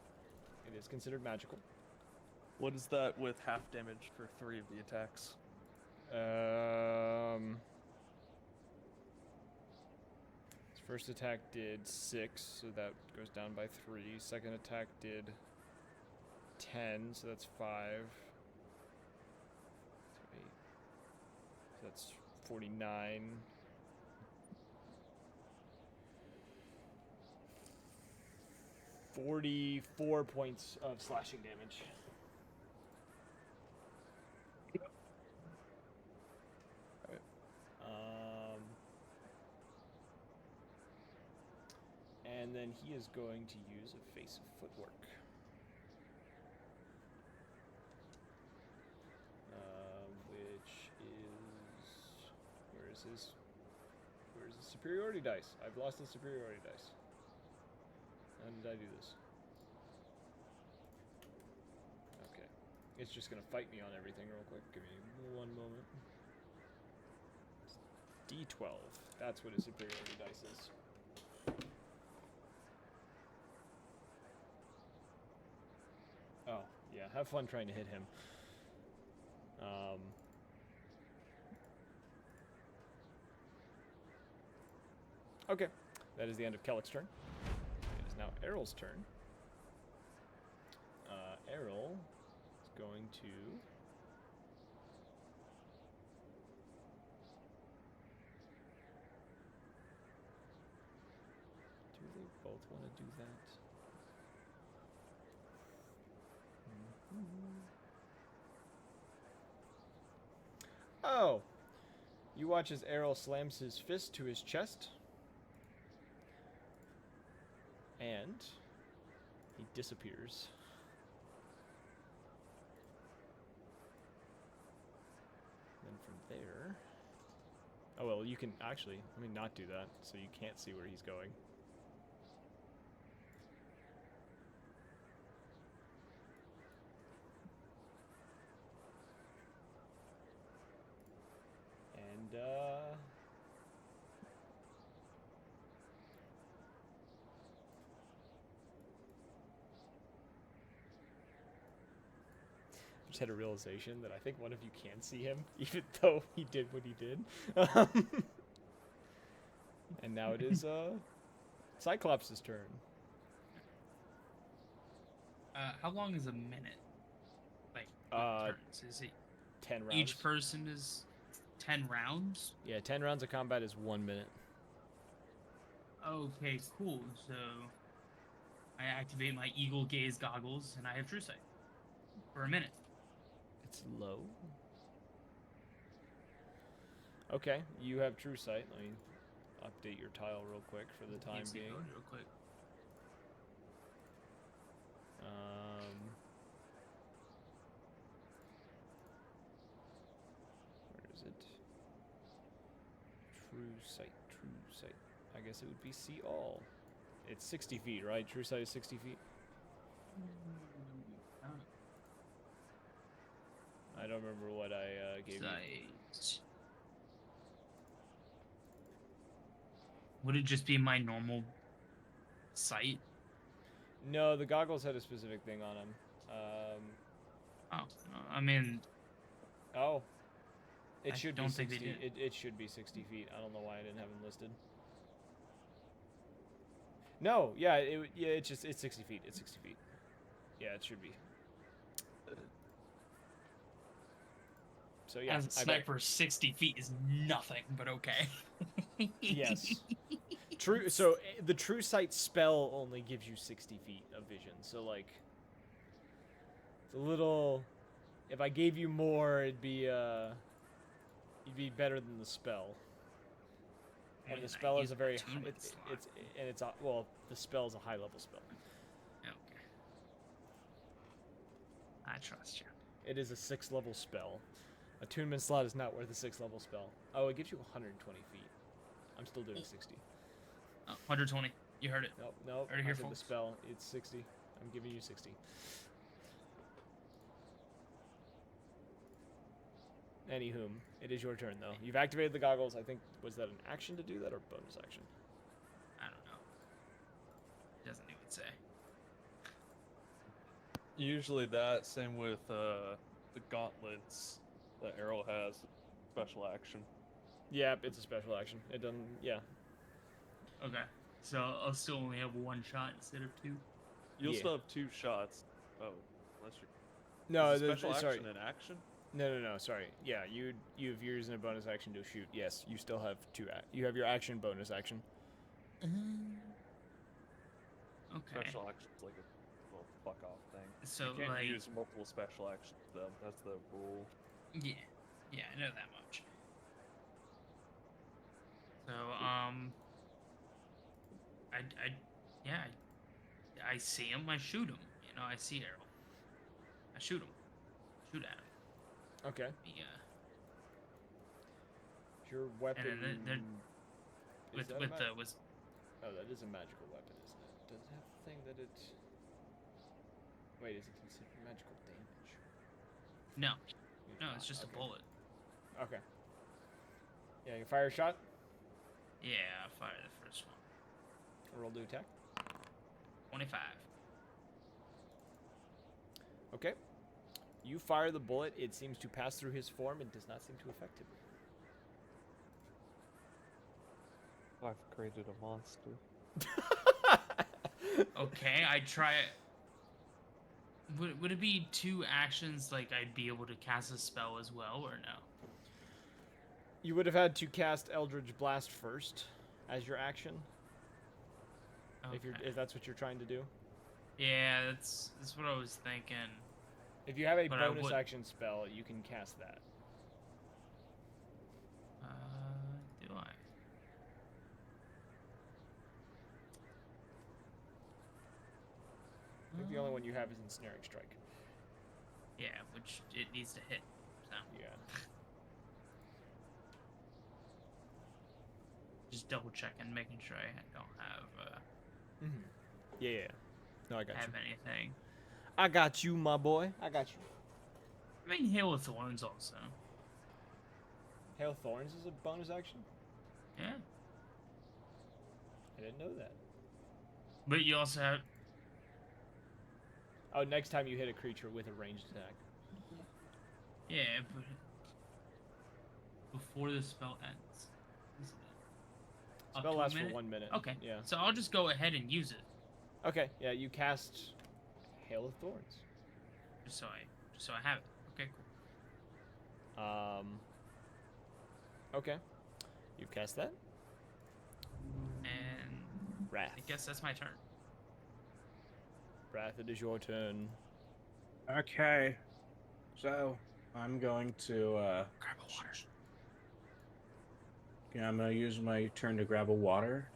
It is considered magical. What is that with half damage for 3 of the attacks? His first attack did 6, so that goes down by 3. Second attack did 10, so that's 5. So 8. So that's 49. $44 points of slashing damage. And then he is going to use a face of footwork. Which is... Where's his superiority dice? I've lost his superiority dice. How did I do this? Okay. It's just gonna fight me on everything real quick. Give me one moment. D12. That's what his superiority dice is. Oh, yeah. Have fun trying to hit him. Okay. That is the end of Kellic's turn. It is now Errol's turn. Errol is going to... Do they both want to do that? Oh! You watch as Errol slams his fist to his chest. And he disappears. Then from there... Oh, well, you can actually... Let me not do that, so you can't see where he's going. And, I just had a realization that I think one of you can see him, even though he did what he did. And now it is Cyclops' turn. How long is a minute? Like, turns? Is it 10 rounds. each person is 10 rounds? Yeah, 10 rounds of combat is 1 minute. Okay, cool. So I activate my eagle gaze goggles and I have true sight for a minute. It's low. Okay, you have true sight. Let me update your tile real quick for the time EMC being. code real quick. Where is it? True sight, true sight. I guess it would be see all. It's 60 feet, right? True sight is 60 feet? I don't remember what I gave you. Sight. Would it just be my normal sight? No, the goggles had a specific thing on them. Oh, I mean, Oh. It I should don't be think they 60. did. It should be 60 feet. I don't know why I didn't have them listed. No, yeah, it's 60 feet. It's 60 feet. Yeah, it should be. So yeah, as a sniper, 60 feet is nothing, but okay. Yes. True. So the true sight spell only gives you 60 feet of vision. So like, it's a little. If I gave you more, it'd be you'd be better than the spell. And the spell is a very well, the spell is a high level spell. Okay. I trust you. It is a 6th level spell. Attunement slot is not worth a 6th level spell. Oh, it gives you 120 feet. I'm still doing 60. 120. You heard it. Nope. Heard it I here, said the folks. spell. It's 60. I'm giving you 60. Anywho, it is your turn though. You've activated the goggles. I think was that an action to do that or bonus action? I don't know. It doesn't even say. Usually that. Same with the gauntlets that Arrow has. Special action. Yeah, it's a special action. It doesn't. Yeah. Okay. So I'll still only have 1 shot instead of 2. You'll Yeah. still have 2 shots. Oh, unless you're. No, is a special sorry. action an action? No. Sorry. Yeah, if you're using a bonus action to shoot, yes, you still have you have your action bonus action. Okay. Special action's like a little fuck off thing. So You can't like, use multiple special actions though. That's the rule. yeah, I know that much. So I see him. I shoot him. You know, I see Errol. I shoot him. Shoot at him. Okay. Yeah. Your weapon. And then is with that a with mag- the was Oh, that is a magical weapon, isn't it? Does it have the thing that it? Wait, is it considered magical damage? no, Not, it's just okay. a bullet. Okay. Yeah, you fire a shot. Yeah, I fire the first one. Roll to attack. 25. Okay. You fire the bullet. It seems to pass through his form and does not seem to affect him. I've created a monster. Okay, I try it. Would it be 2 actions? Like I'd be able to cast a spell as well, or no? You would have had to cast Eldritch Blast first as your action, Okay. if that's what you're trying to do. Yeah, that's what I was thinking. If you have a But I bonus would- action spell, you can cast that. Do I? I think the only one you have is Ensnaring Strike. Yeah, which it needs to hit. So Yeah. just double checking, making sure I don't have Mm-hmm. Yeah. No, I got you. have anything. I got you, my boy. I got you. I mean, Hail of Thorns also. Hail Thorns is a bonus action? Yeah, I didn't know that. but you also have. Oh, next time you hit a creature with a ranged attack. Yeah, but before the spell ends, isn't it? Up Spell to a lasts for minute? 1 minute. Okay. Yeah. So I'll just go ahead and use it, Okay. Yeah. You cast Hail of Thorns. just so I have it. Okay, cool. Okay. You've cast that. And Wrath. I guess that's my turn. Wrath, it is your turn. Okay. So I'm going to Grab a water. yeah, I'm gonna use my turn to grab a water.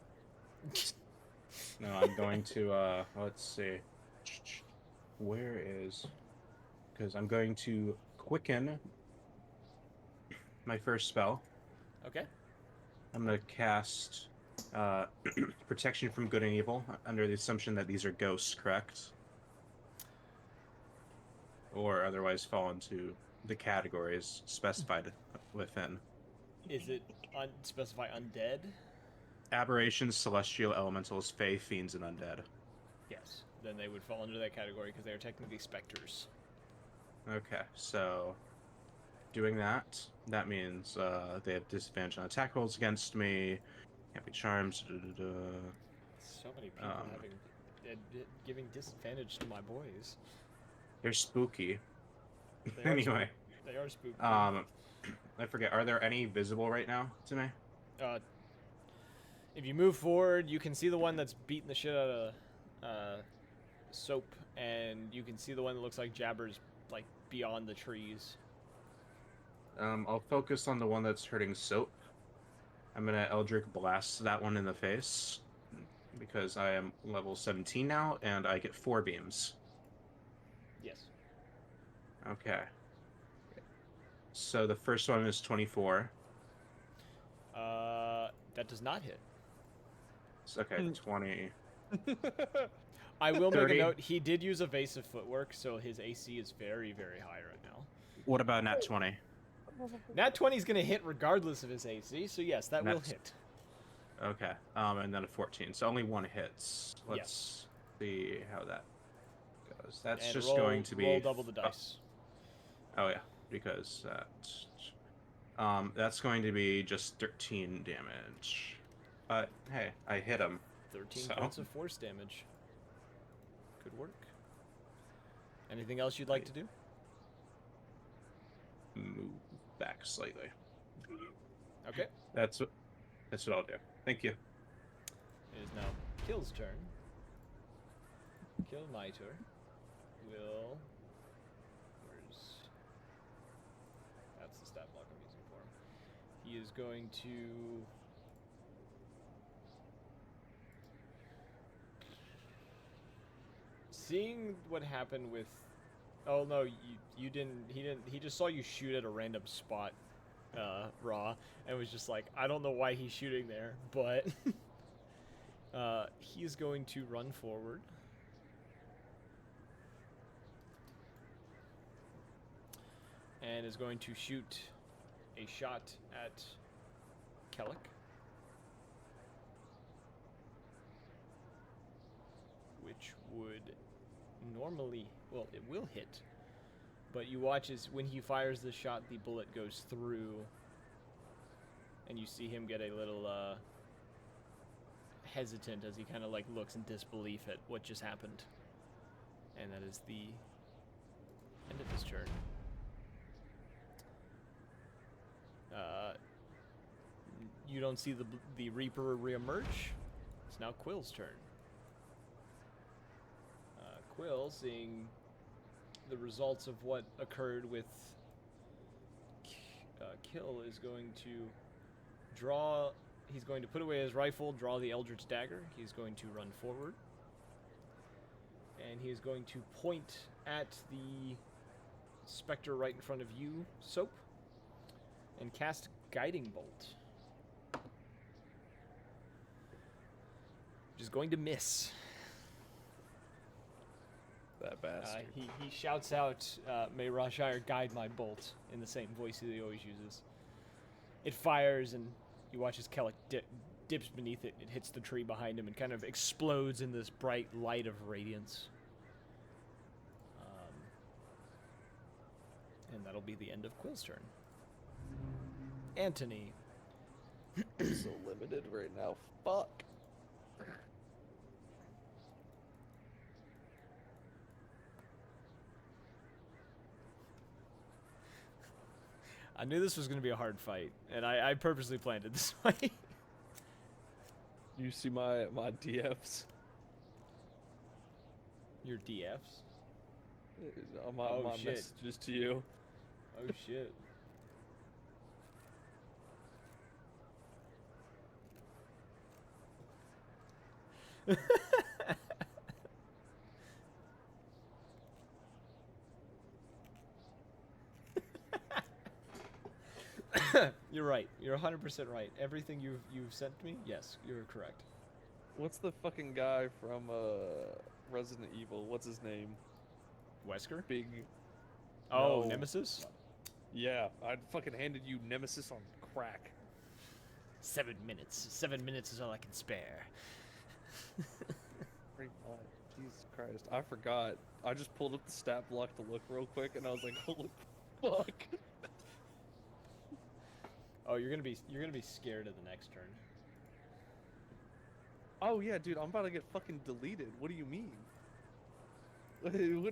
No, I'm going to let's see. Where is, because I'm going to quicken my first spell. Okay. I'm going to cast protection from good and evil under the assumption that these are ghosts, correct? Or otherwise fall into the categories specified within. Is it specify undead? Aberrations, celestial elementals, fae, fiends, and undead. Yes. Then they would fall under that category because they are technically specters. Okay, so doing that means they have disadvantage on attack rolls against me. Can't be charmed. So many people giving disadvantage to my boys. They're spooky. They are Anyway, They are spooky. I forget. Are there any visible right now to me? If you move forward, you can see the one that's beating the shit out of Soap, and you can see the one that looks like Jabber's like beyond the trees. I'll focus on the one that's hurting Soap. I'm gonna Eldritch Blast that one in the face because I am level 17 now, and I get 4 beams. Yes. Okay. So the first one is 24. That does not hit. Okay, 20. I will make 30. a note. He did use evasive footwork, so his AC is very, very high right now. What about nat 20? Nat 20 is going to hit regardless of his AC, so yes, that will hit. Okay, and then a 14. So only one hits. Let's see how that goes. That's And just going to be roll double the dice. Oh yeah, because that's going to be just 13 damage. But hey, I hit him. 13 So? points of force damage. Good work. Anything else you'd like to do? Move back slightly. Okay. That's what I'll do. Thank you. It is now Kill's turn. Kill Mitre will... That's the stat block I'm using for him. He is going to... Seeing what happened with... Oh no, you didn't... He just saw you shoot at a random spot, Raw, and was just like, I don't know why he's shooting there, but... he's going to run forward. And is going to shoot a shot at Kellic. Which would normally, well, it will hit. But you watch as when he fires the shot, the bullet goes through. And you see him get a little hesitant as he kind of like looks in disbelief at what just happened. And that is the end of his turn. You don't see the Reaper reemerge. It's now Quill's turn. Quill, seeing the results of what occurred with Kill, is going to draw. He's going to put away his rifle, draw the Eldritch Dagger. He's going to run forward. And he is going to point at the specter right in front of you, Soap, and cast Guiding Bolt. Which is going to miss. That bastard. He shouts out, may Rashire guide my bolt, in the same voice that he always uses. It fires, and you watch as Kellic dips beneath it. It hits the tree behind him and kind of explodes in this bright light of radiance. And that'll be the end of Quill's turn. Anthony. I'm so limited right now. Fuck. I knew this was going to be a hard fight, and I purposely planned it this way. You see my DFs? Your DFs? My Oh, shit. messages to you. Oh shit. You're right. You're 100% right. Everything you've sent me, yes, you're correct. What's the fucking guy from Resident Evil? What's his name? Wesker? Big. Oh, No. Nemesis? Yeah, I fucking handed you Nemesis on crack. 7 minutes. 7 minutes is all I can spare. Pretty much. Jesus Christ, I forgot. I just pulled up the stat block to look real quick, and I was like, "Holy fuck!" Oh, you're gonna be scared of the next turn. Oh yeah, dude, I'm about to get fucking deleted. What do you mean? What are you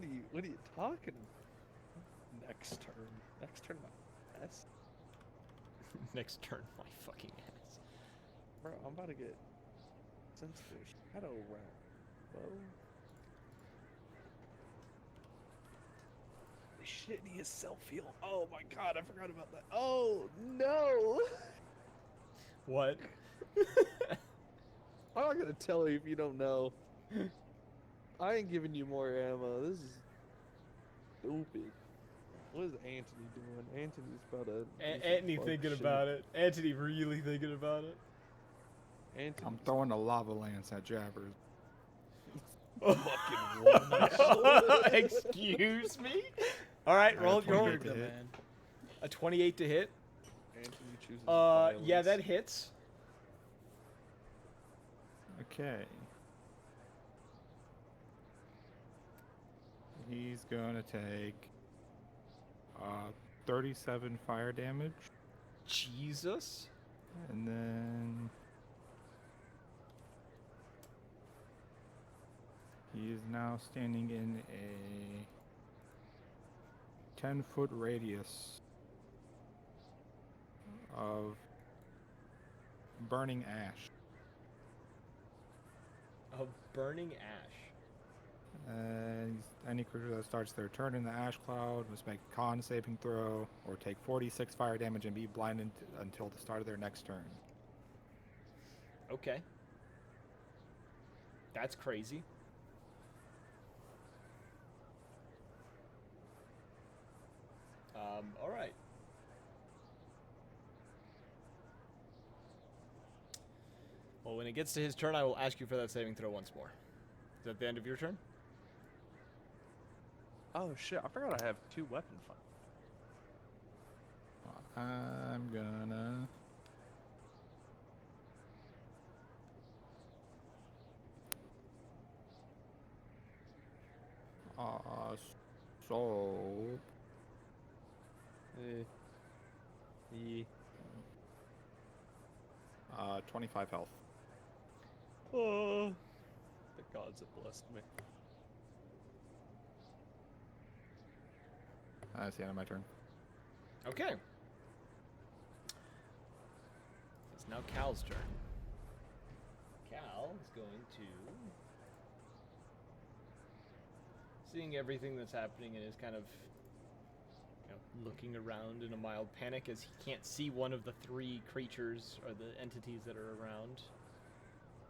talking about? Next turn. Next turn, my ass. Next turn, my fucking ass. Bro, I'm about to get sensitive. Shadow realm, bro. The shittiest self-heal. Oh my god, I forgot about that. Oh no! What? I'm not gonna tell you if you don't know. I ain't giving you more ammo. This is stupid. What is Anthony doing? Anthony's about to. Anthony thinking about it. Anthony really thinking about it. Anthony. I'm throwing a lava lance at Jabbers. fucking one. Excuse me? Alright, roll your 28 to hit. a 28 to hit. Anthony chooses Yeah, violence. that hits. Okay. He's gonna take 37 fire damage, Jesus. and then he is now standing in a 10-foot radius of burning ash. Of burning ash. Any creature that starts their turn in the ash cloud must make a con saving throw or take 46 fire damage and be blinded until the start of their next turn. Okay. That's crazy. Alright. Well, when it gets to his turn, I will ask you for that saving throw once more. Is that the end of your turn? Oh shit! I forgot I have 2 weapon fire. I'm gonna so 25 health. Oh, the gods have blessed me. That's the end of my turn. Okay. It's now Cal's turn. Cal is going to... Seeing everything that's happening and is kind of looking around in a mild panic as he can't see one of the 3 creatures or the entities that are around.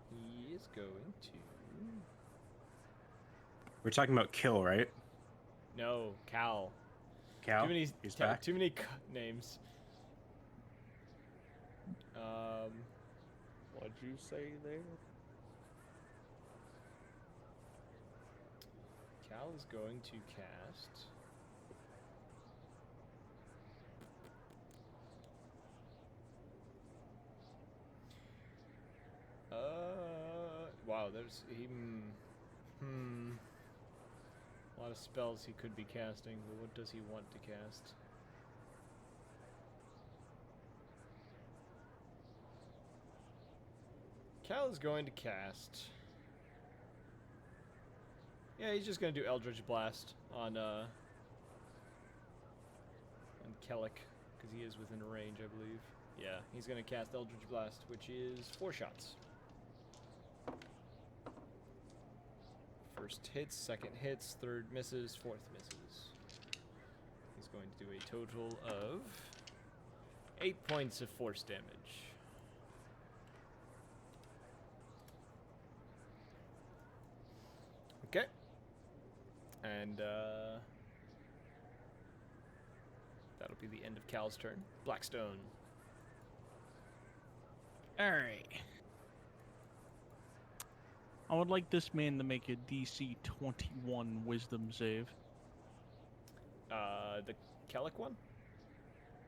He is going to... We're talking about kill, right? No, Cal. Cal? Too many, He's back. too many names. What'd you say there? Cal is going to cast... Wow, there's... A lot of spells he could be casting, but what does he want to cast? Cal is going to cast. Yeah, he's just gonna do Eldritch Blast on Kellic, because he is within range, I believe. Yeah, he's gonna cast Eldritch Blast, which is 4 shots. First hits, second hits, third misses, fourth misses. He's going to do a total of 8 points of force damage. Okay. And that'll be the end of Cal's turn. Blackstone. Alright. I would like this man to make a DC 21 wisdom save. The Kellic one?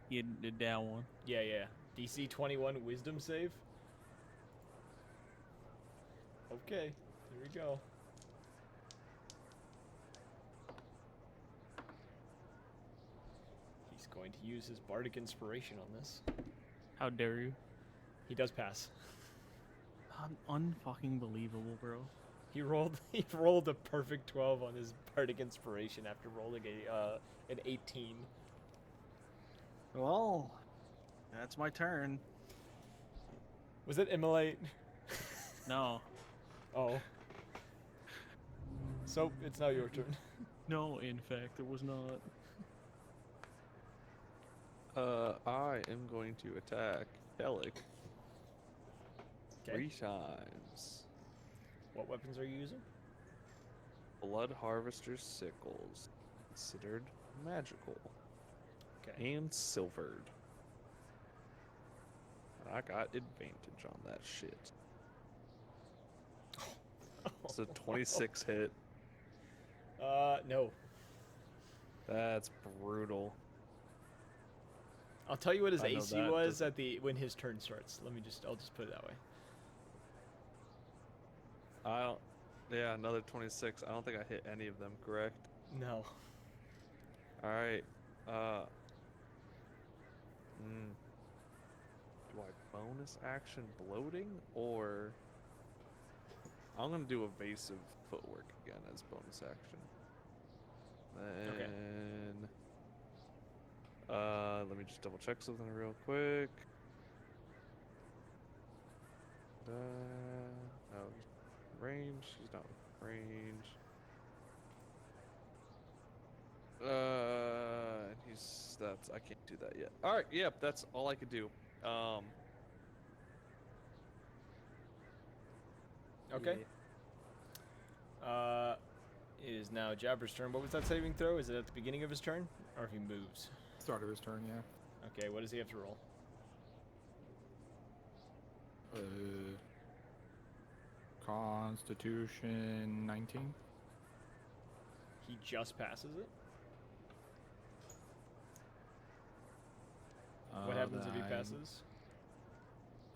You did that one. Yeah, yeah. DC 21 wisdom save? Okay, here we go. He's going to use his bardic inspiration on this. How dare you? He does pass. Unfucking believable, bro. He rolled a perfect 12 on his bardic inspiration after rolling an 18. Well, that's my turn. Was it immolate? No. Oh. So it's now your turn. No, in fact, it was not. I am going to attack Kellic 3 Okay. times. What weapons are you using? Blood Harvester's sickles, considered magical Okay. and silvered. And I got advantage on that shit. It's a 26 hit. No. That's brutal. I'll tell you what his I know AC that was doesn't- when his turn starts. I'll just put it that way. Yeah, another 26. I don't think I hit any of them, correct? No. Alright. Do I bonus action bloating, or I'm gonna do evasive footwork again as bonus action. Okay. Then let me just double check something real quick. No, range. She's not with range. I can't do that yet. All right, yep, that's all I could do. Okay. It is now Jabber's turn. What was that saving throw? Is it at the beginning of his turn, or if he moves? Start of his turn, yeah. Okay. What does he have to roll? Constitution 19. He just passes it. What happens if he Then passes?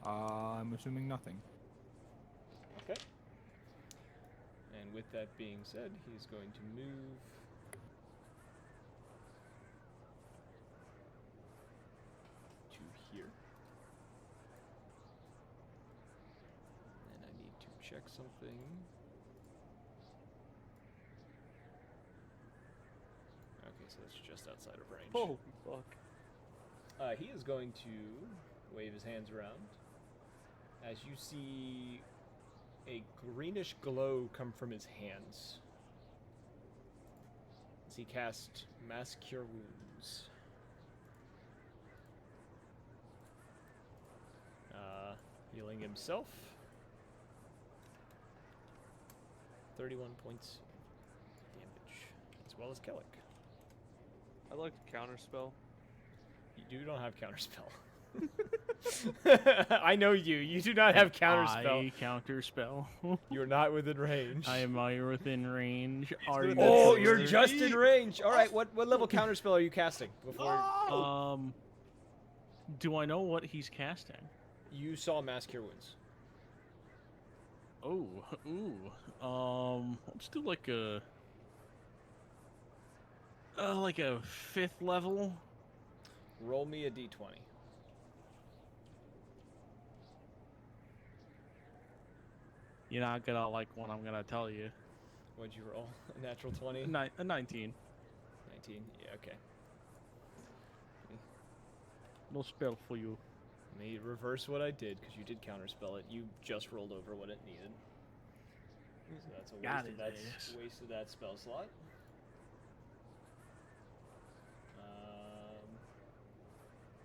I'm assuming nothing. Okay. And with that being said, he's going to move to here. And I need to check something. Okay, so that's just outside of range. Holy fuck. He is going to wave his hands around as you see a greenish glow come from his hands as he casts Mass Cure Wounds. Healing himself. 31 points damage, as well as Kellic. I like to counterspell. You don't have counterspell. I know you. You do not have counterspell. I counterspell. You're not within range. I am within range. Are gonna you Oh, do you're it. just in range. All right. What level counterspell are you casting? Before Do I know what he's casting? you saw Mass Cure Wounds. Oh, let's do like a 5th level. Roll me a d20. You're not gonna like what I'm gonna tell you. What'd you roll? A natural 20? A 19. 19. Yeah, okay. No spell for you. Let me reverse what I did, because you did counterspell it. You just rolled over what it needed. So that's a Got waste of it, that, ass. waste of that spell slot.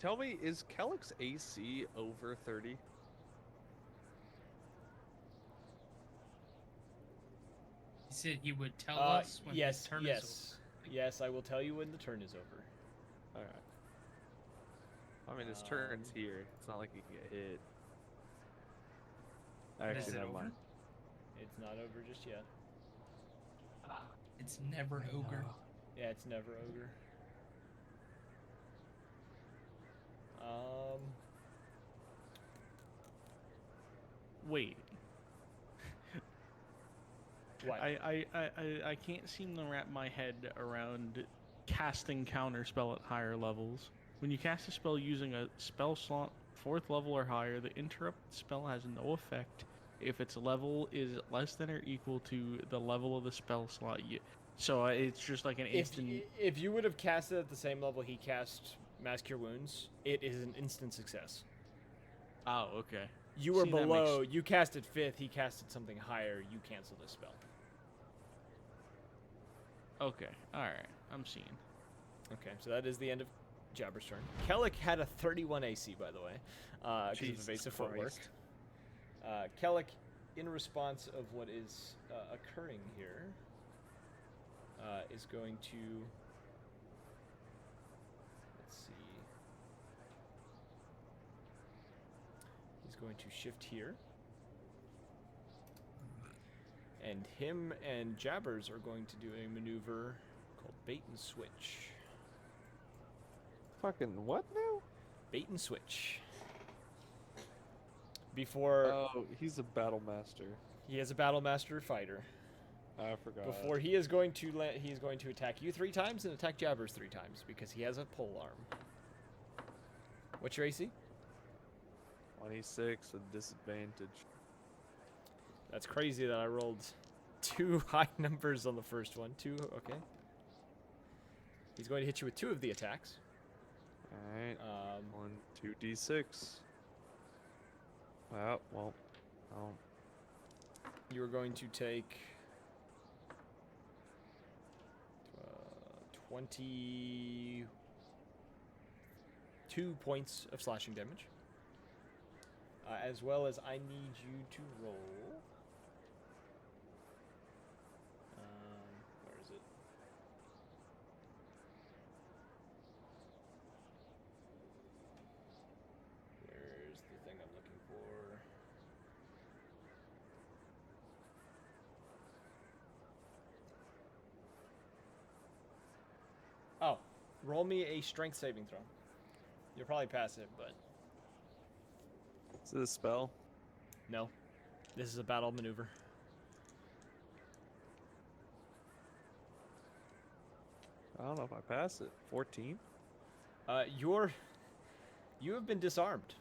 Tell me, is Kellick's AC over 30? He said he would tell Uh, us when yes, his turn yes. is Yes, I will tell you when the turn is over. Alright. I mean, his turn's here. It's not like he can get hit. over. Is Actually, it never over? mind. It's not over just yet. It's never ogre. Yeah, it's never ogre. Wait. What? I can't seem to wrap my head around casting counterspell at higher levels. When you cast a spell using a spell slot 4th level or higher, the interrupt spell has no effect if its level is less than or equal to the level of the spell slot. So it's just like an instant. If you would have cast it at the same level he cast Mass Cure Wounds, it is an instant success. Oh, okay. You were See, that below. makes- You casted 5th. He casted something higher. You cancel the spell. Okay, alright. I'm seeing. Okay, so that is the end of Jabber's turn. Kellick had a 31 AC, by the way, because of Jesus evasive footwork. Christ. Kellick, in response of what is occurring here, is going to. Let's see. He's going to shift here. And him and Jabbers are going to do a maneuver called Bait and Switch. Fucking what now? Bait and Switch. Before Oh, he's a battle master. he has a Battle Master fighter. I forgot. Before he is going to he is going to attack you 3 times and attack Jabbers 3 times because he has a pole arm. What's your AC? 26 with disadvantage. That's crazy that I rolled 2 high numbers on the first one. 2, okay. He's going to hit you with 2 of the attacks. Alright. 1, 2d6. Well, oh. You are going to take 22 points of slashing damage. As well as I need you to roll. Where is it? Where's the thing I'm looking for? Oh, roll me a strength saving throw. You'll probably pass it, but Is this a spell? no. This is a battle maneuver. I don't know if I pass it. 14? You have been disarmed.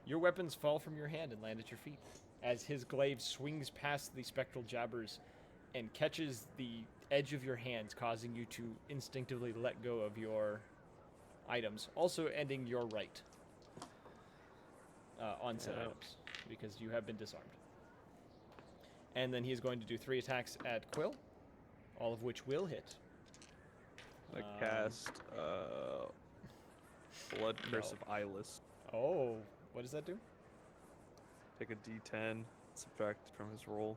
Your weapons fall from your hand and land at your feet as his glaive swings past the spectral Jabbers and catches the edge of your hands, causing you to instinctively let go of your items, also ending your right on said Yeah. items because you have been disarmed. And then he is going to do 3 attacks at Quill, all of which will hit. I cast Blood Curse no. of Eyeless. Oh, what does that do? Take a d10, subtract from his roll.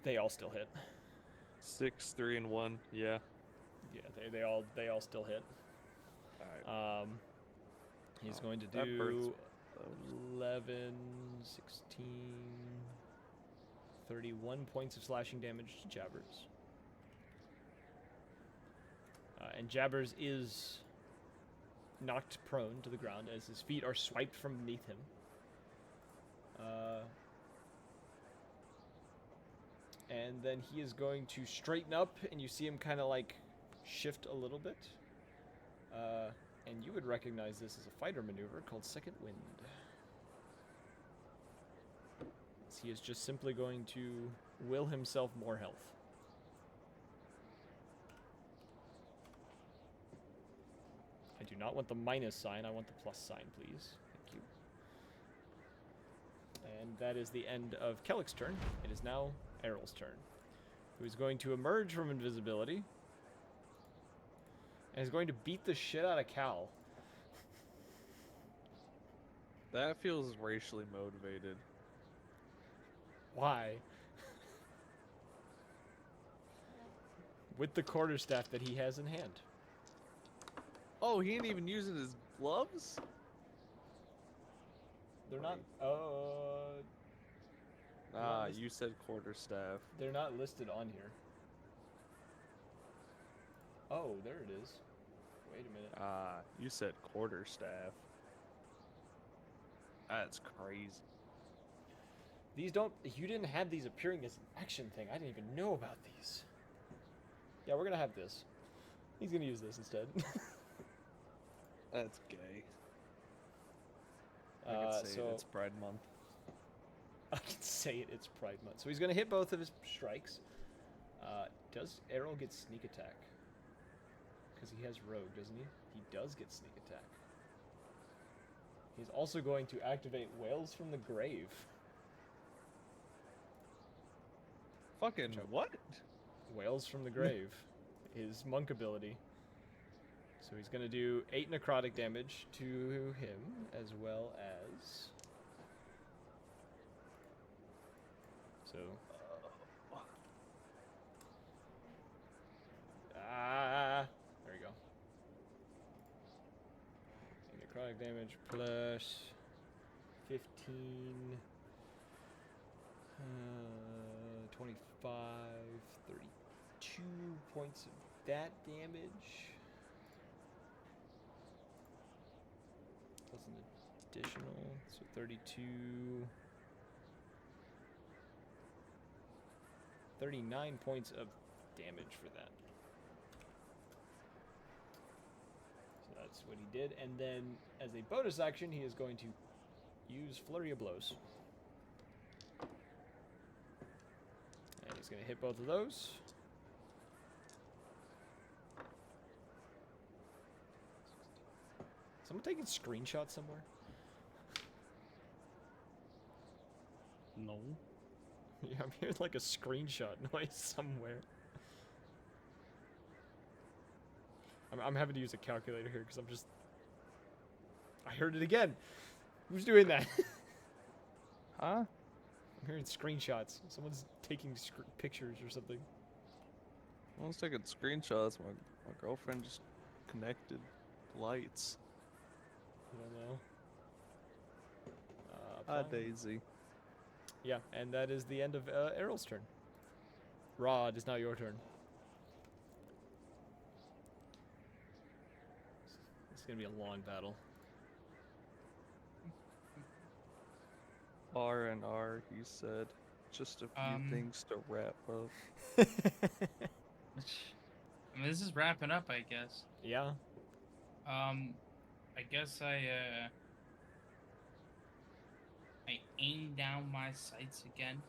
They all still hit. 6, 3, and 1. Yeah. Yeah, they all still hit. Alright. He's Oh, going to that burns do those. 11, 16, 31 points of slashing damage to Jabbers. And Jabbers is knocked prone to the ground as his feet are swiped from beneath him. And then he is going to straighten up, and you see him kind of like shift a little bit. And you would recognize this as a fighter maneuver called Second Wind. As he is just simply going to will himself more health. I do not want the minus sign, I want the plus sign, please. Thank you. And that is the end of Kellick's turn. It is now Errol's turn, who is going to emerge from invisibility and is going to beat the shit out of Cal. That feels racially motivated. Why? With the quarterstaff that he has in hand. Oh, he ain't even using his gloves? They're not. Ah, this- you said quarterstaff. They're not listed on here. Oh, there it is. Wait a minute. Ah, you said quarterstaff. That's crazy. These don't. You didn't have these appearing as an action thing. I didn't even know about these. Yeah, we're gonna have this. He's gonna use this instead. That's gay. I can say so it's Pride Month. I can say it. It's Pride Month. So he's gonna hit both of his strikes. Does Errol get sneak attack? Because he has rogue, doesn't he? He does get sneak attack. He's also going to activate Whales from the Grave. Fucking what? Whales from the Grave. His monk ability. So he's going to do 8 necrotic damage to him, as well as... So... there you go. 8 necrotic damage plus 15... 25, 32 points of that damage. Plus an additional, so 32. 39 points of damage for that. So that's what he did. And then, as a bonus action, he is going to use Flurry of Blows. And he's going to hit both of those. Someone taking screenshots somewhere? No. Yeah, I'm hearing like a screenshot noise somewhere. I'm having to use a calculator here because I'm just... I heard it again. Who's doing that? Huh? I'm hearing screenshots. Someone's taking pictures or something. I was taking screenshots. My girlfriend just connected lights. I don't know. Ah, Fine. Daisy. Yeah, and that is the end of Errol's turn. Rod, it's now your turn. It's gonna be a long battle. R&R, he said. Just a few things to wrap up. I mean, this is wrapping up, I guess. Yeah. I guess I aim down my sights again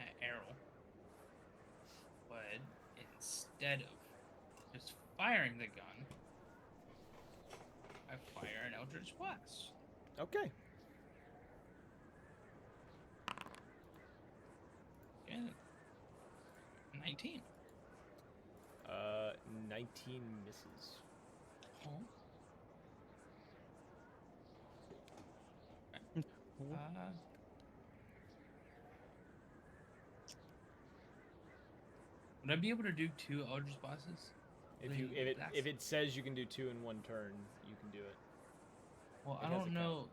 at Errol, but instead of just firing the gun, I fire an Eldritch Blast. Okay. Yeah, 19. 19 misses. Oh. Would I be able to do 2 Eldritch Blasts? If it says you can do 2 in one turn, you can do it. Well, It I has a don't count. know,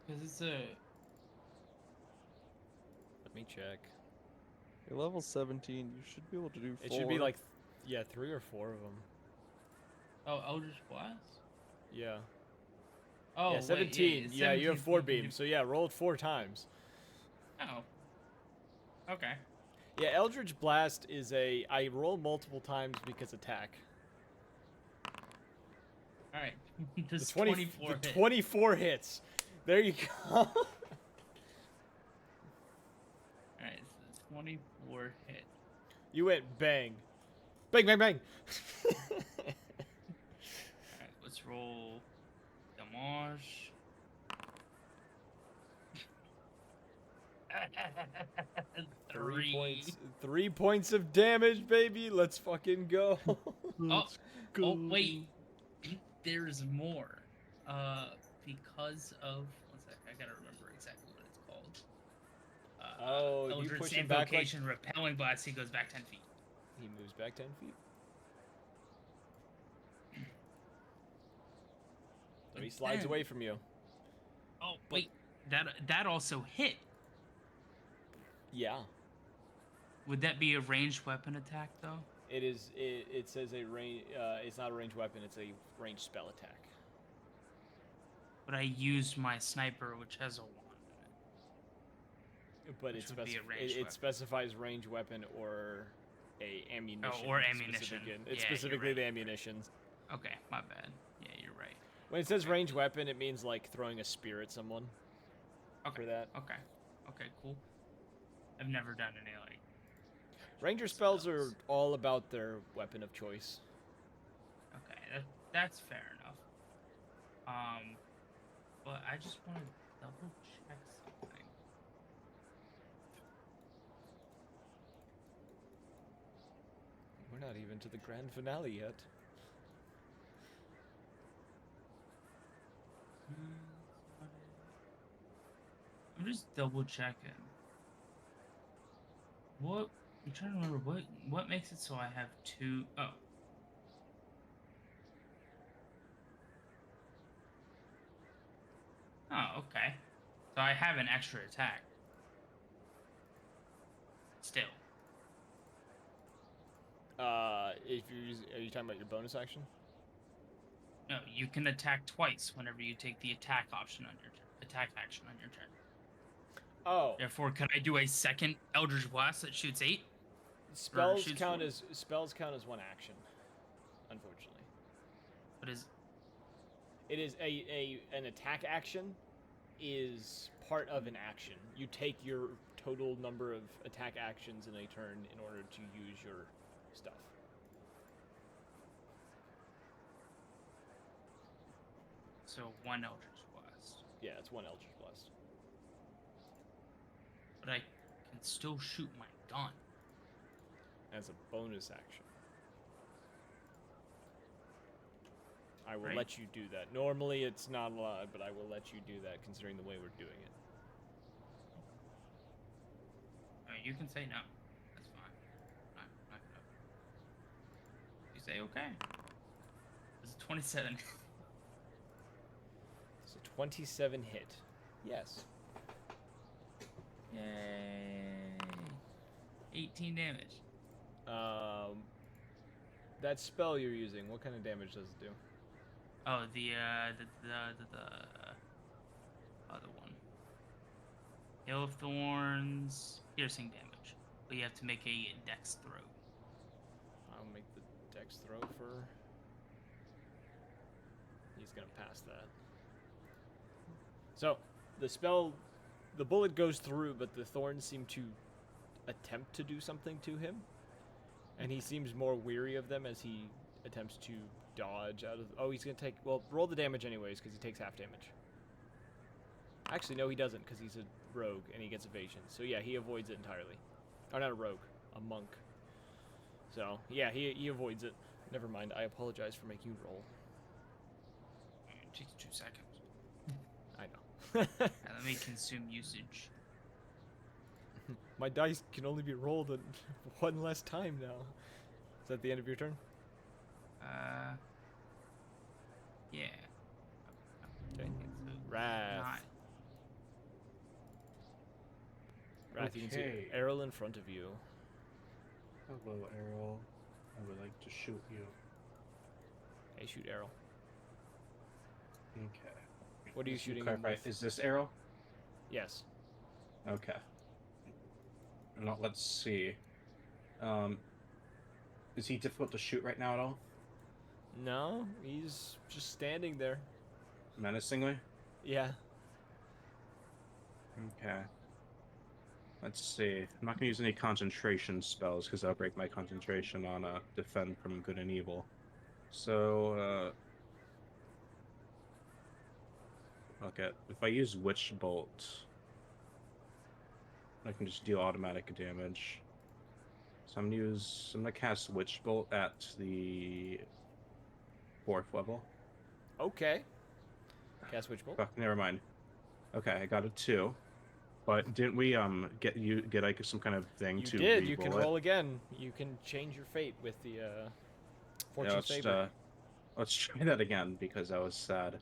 because it's a... Let me check. You're level 17. You should be able to do 4. It should be like, yeah, 3 or 4 of them. Oh, Eldritch Blast? Yeah. Oh, Yeah, wait, 17. it's Yeah, you have 4 you can do- beams. So yeah, roll it 4 times. Oh. Okay. Yeah, Eldritch Blast is I roll multiple times because attack. All right. Does The 20 24 the hit? 24 hits. There you go. All right, so 24 hit. You went bang. Bang, bang, bang. All right, let's roll damage. Three points. 3 points of damage, baby. Let's fucking go. Let's go. Oh wait, there's more. Because of one sec, I gotta remember exactly what it's called. Oh, you Eldritch push him back like- Invocation, Repelling Blast. He goes back 10 feet. He moves back 10 feet. So he slides then- away from you. Oh wait, that also hit. Yeah. Would that be a ranged weapon attack though? It is. It says a range. It's not a ranged weapon. It's a ranged spell attack. But I used my sniper, which has a wand in it. But Which it, would be a ranged it weapon. specifies ranged weapon or a ammunition. or ammunition. It's Yeah, you're specifically right, the you're ammunitions. Okay, my bad. Yeah, you're right. When it says ranged weapon, it means like throwing a spear at someone. Okay. For that. Okay. Okay, cool. I've never done any like. Ranger spells are all about their weapon of choice. Okay, that's fair enough. But I just want to double check something. We're not even to the grand finale yet. I'm just double checking. What? I'm trying to remember what makes it so I have two. Oh. Oh, okay. So I have an extra attack. Still. If are you talking about your bonus action? No, you can attack twice whenever you take the attack option on your turn. Attack action on your turn. Oh, Therefore, can I do a second Eldritch Blast that shoots 8? spells shoots count one. as one action. Unfortunately, What is? it is an attack action is part of an action. You take your total number of attack actions in a turn in order to use your stuff. So one Eldritch Blast, Yeah, it's one Eldritch Blast. but I can still shoot my gun. As a bonus action. I will Right. let you do that. Normally it's not allowed, but I will let you do that considering the way we're doing it. You can say no. That's fine. Not gonna. You say okay. It's 27. So 27 hit. Yes. Yay! 18 damage. That spell you're using, what kind of damage does it do? Oh, the other one. Hail of Thorns, piercing damage. But you have to make a dex throw. I'll make the dex throw for... He's gonna pass that. So, the spell... The bullet goes through, but the thorns seem to attempt to do something to him. And he seems more weary of them as he attempts to dodge out of... Oh, he's gonna take... Well, roll the damage anyways, because he takes half damage. Actually, no, he doesn't, because he's a rogue, and he gets evasion. So yeah, he avoids it entirely. Or not a rogue, a monk. So, yeah, he avoids it. Never mind, I apologize for making you roll. It takes 2 seconds. I know. Let me consume usage. My dice can only be rolled at one less time now. Is that the end of your turn? Yeah. Okay. So Wrath. not- Wrath, you can see Okay. Errol in front of you. Hello, Errol. I would like to shoot you. Hey, shoot Errol. Okay. What are you Just to shooting him clarify, with? is this Errol? Yes. Okay. Now, let's see. Is he difficult to shoot right now at all? No, he's just standing there. Menacingly? Yeah. Okay. Let's see. I'm not gonna use any concentration spells because that'll break my concentration on defend from good and evil. So okay. If I use Witch Bolt, I can just deal automatic damage. So I'm gonna cast Witch Bolt at the 4th level. Okay. Cast Witchbolt. Fuck, never mind. Okay, I got a 2. But didn't we get like some kind of thing You to did. You can re-roll it? roll again. You can change your fate with the Yeah, Fortune's favor. let's try that again because that was sad.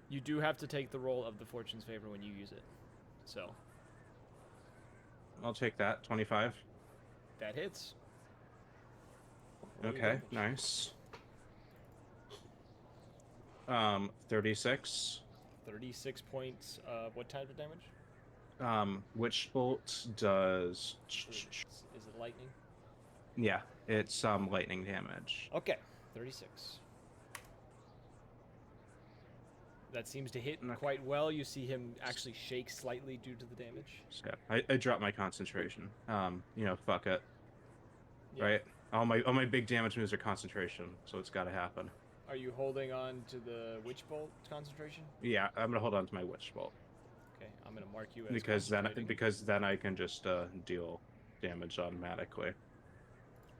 You do have to take the roll of the Fortune's favor when you use it. So I'll take that. 25. that hits. Roll your Okay, damage. nice. 36. 36 points. What type of damage? Witch Bolt does. Is it lightning? Yeah, it's lightning damage. Okay, 36. That seems to hit Okay. quite well. You see him actually shake slightly due to the damage. So I dropped my concentration. Fuck it. Yeah. Right? All my big damage moves are concentration, so it's got to happen. Are you holding on to the Witch Bolt concentration? Yeah, I'm gonna hold on to my Witch Bolt Okay, I'm gonna mark you as because then I can just deal damage automatically.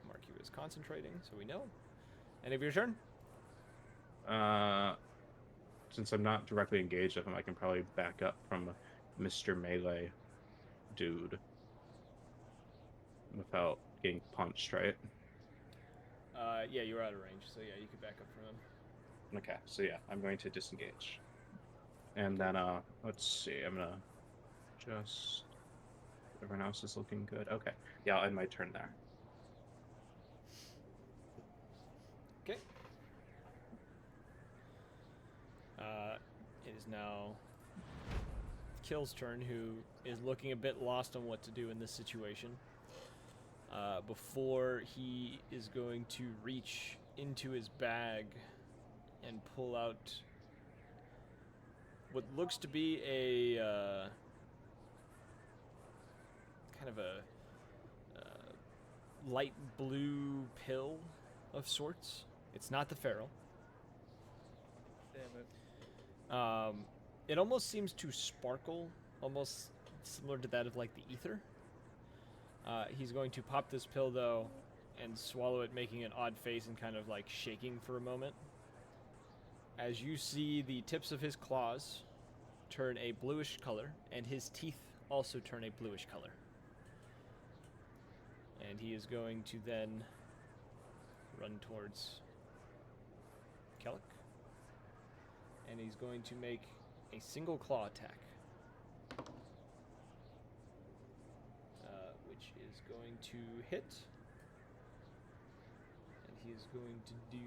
mark you as concentrating, so we know. End of your turn. Since I'm not directly engaged with him, I can probably back up from Mr. Melee dude without getting punched, right? Yeah, you're out of range, so yeah, you could back up from him. Okay, so yeah, I'm going to disengage. And then, let's see, I'm gonna just... Everyone else is looking good. Okay, yeah, I'll end my turn there. Okay. It is now Kill's turn, who is looking a bit lost on what to do in this situation. Before he is going to reach into his bag and pull out what looks to be a kind of a light blue pill of sorts. It's not the ferrule. Damn it. It almost seems to sparkle, almost similar to that of like the ether. He's going to pop this pill though and swallow it, making an odd face and kind of like shaking for a moment. As you see the tips of his claws turn a bluish color and his teeth also turn a bluish color. And he is going to then run towards Kellic. And he's going to make a single claw attack. Which is going to hit. And he is going to do...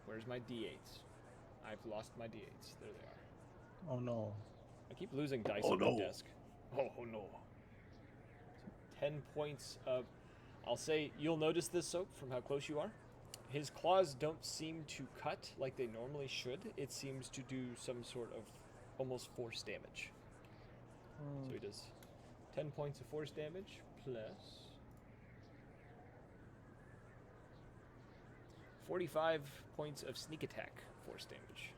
Where's my D8s? I've lost my D8s. There they are. Oh no. I keep losing dice Oh, on no. my desk. Oh no. 10 points of... I'll say, you'll notice this, Soap, from how close you are. His claws don't seem to cut like they normally should. It seems to do some sort of almost force damage. So he does 10 points of force damage plus 45 points of sneak attack force damage.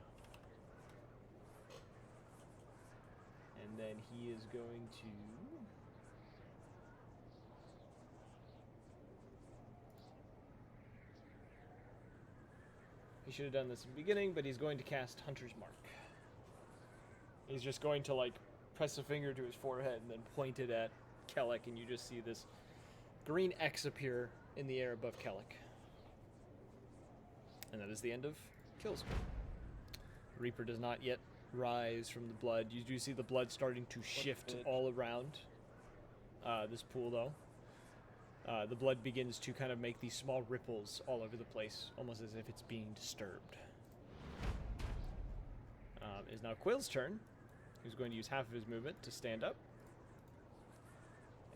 And then he is going to... He should have done this in the beginning, but he's going to cast Hunter's Mark. He's just going to, like, press a finger to his forehead and then point it at Kellic, and you just see this green X appear in the air above Kellic. And that is the end of Kill's turn. Reaper does not yet rise from the blood. You do see the blood starting to shift all around this pool, though. The blood begins to kind of make these small ripples all over the place, almost as if it's being disturbed. It is now Quill's turn, who's going to use half of his movement to stand up.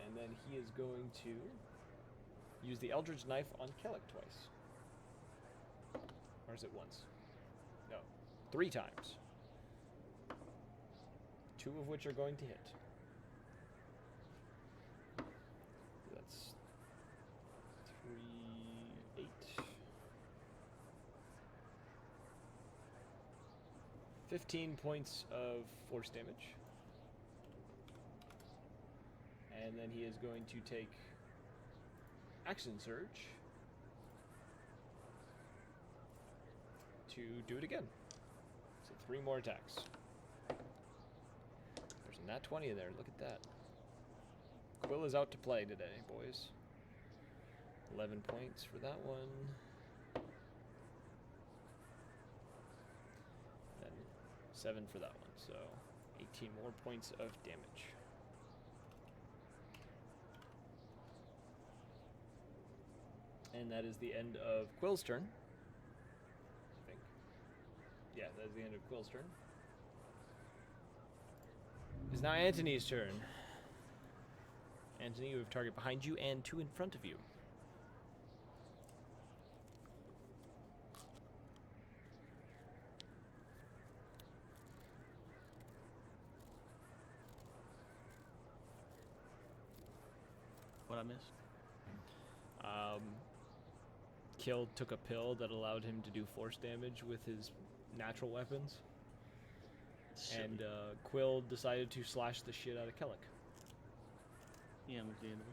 And And then he is going to use the Eldritch Knife on Kellic twice. Or is it once? No. 3 times. 2 of which are going to hit. That's 3, 8. 15 points of force damage. And then he is going to take Action Surge to do it again. So 3 more attacks. There's a nat 20 in there. Look at that. Quill is out to play today, boys. 11 points for that one. Then 7 for that one. So 18 more points of damage. And that is the end of Quill's turn. I think. Yeah, that is the end of Quill's turn. It's now Antony's turn. Antony, you have target behind you and 2 in front of you. What I missed? Kill took a pill that allowed him to do force damage with his natural weapons. Silly. And Quill decided to slash the shit out of Kellic. Yeah, understandable.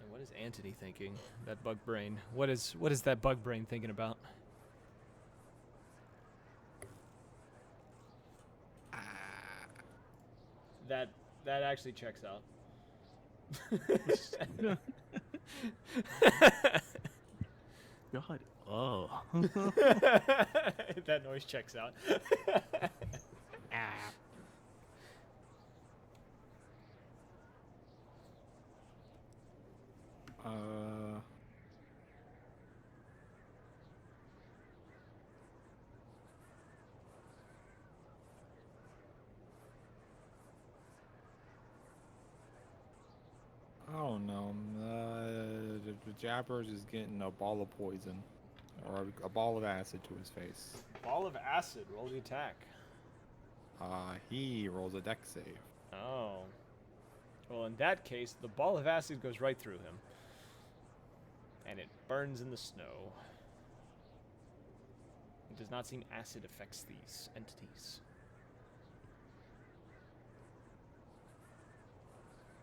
And what is Antony thinking? That bug brain. What is that bug brain thinking about? That actually checks out. God. Oh. That noise checks out. I don't know. The Jabbers is getting a ball of poison, or a ball of acid to his face. Ball of acid. Roll the attack. He rolls a dex save. Oh. Well, in that case, the ball of acid goes right through him. And it burns in the snow. It does not seem acid affects these entities.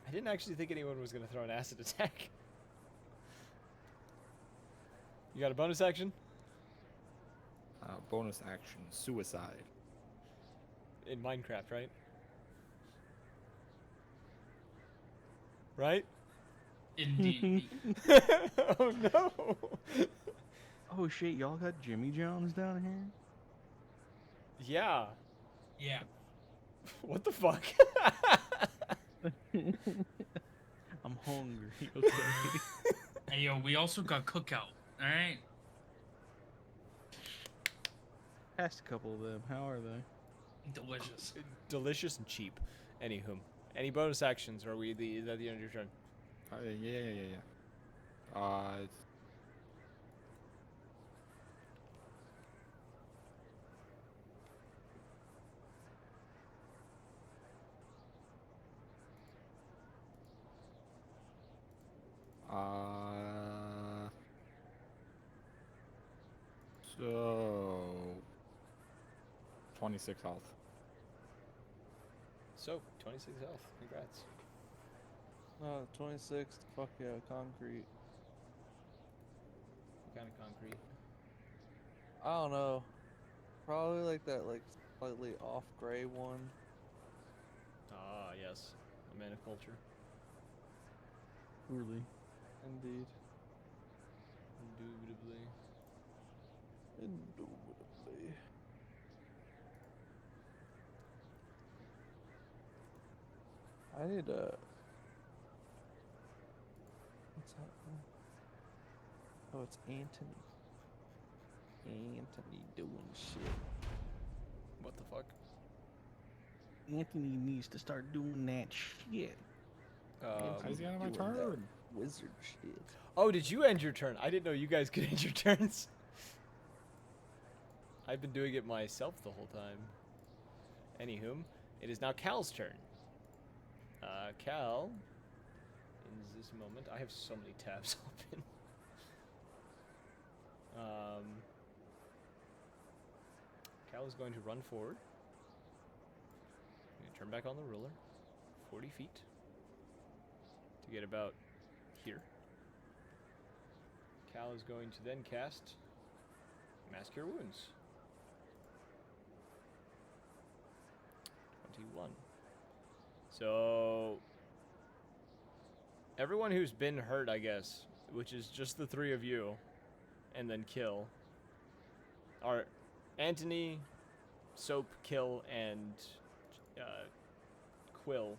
I didn't actually think anyone was going to throw an acid attack. You got a bonus action? Bonus action, suicide. In Minecraft, right? Right? Indeed. Oh no! Oh shit, y'all got Jimmy Jones down here? Yeah. Yeah. What the fuck? I'm hungry. Okay. Hey, yo, we also got Cookout. All right. Passed a couple of them. How are they? Delicious. Delicious and cheap. Anywho, any bonus actions? Or are we is that the end of your turn? Yeah. So 26 health. So, 26 health. Congrats. 26. Fuck yeah, concrete. What kind of concrete? I don't know. Probably like that, like slightly off gray one. Ah, yes. A man of culture. Really? Indeed. Indubitably. Indubitably. I need Oh, it's Anthony. Anthony doing shit. What the fuck? Anthony needs to start doing that shit. How's the end of my doing that turn? Wizard shit. Oh, did you end your turn? I didn't know you guys could end your turns. I've been doing it myself the whole time. Anywho, it is now Cal's turn. Cal, in this moment, I have so many tabs open. Cal is going to run forward. I'm going to turn back on the ruler. 40 feet. To get about here. Cal is going to then cast Mask Cure Wounds. 21. So everyone who's been hurt, I guess, which is just the three of you, and then Kill, are Anthony, Soap, Kill, and Quill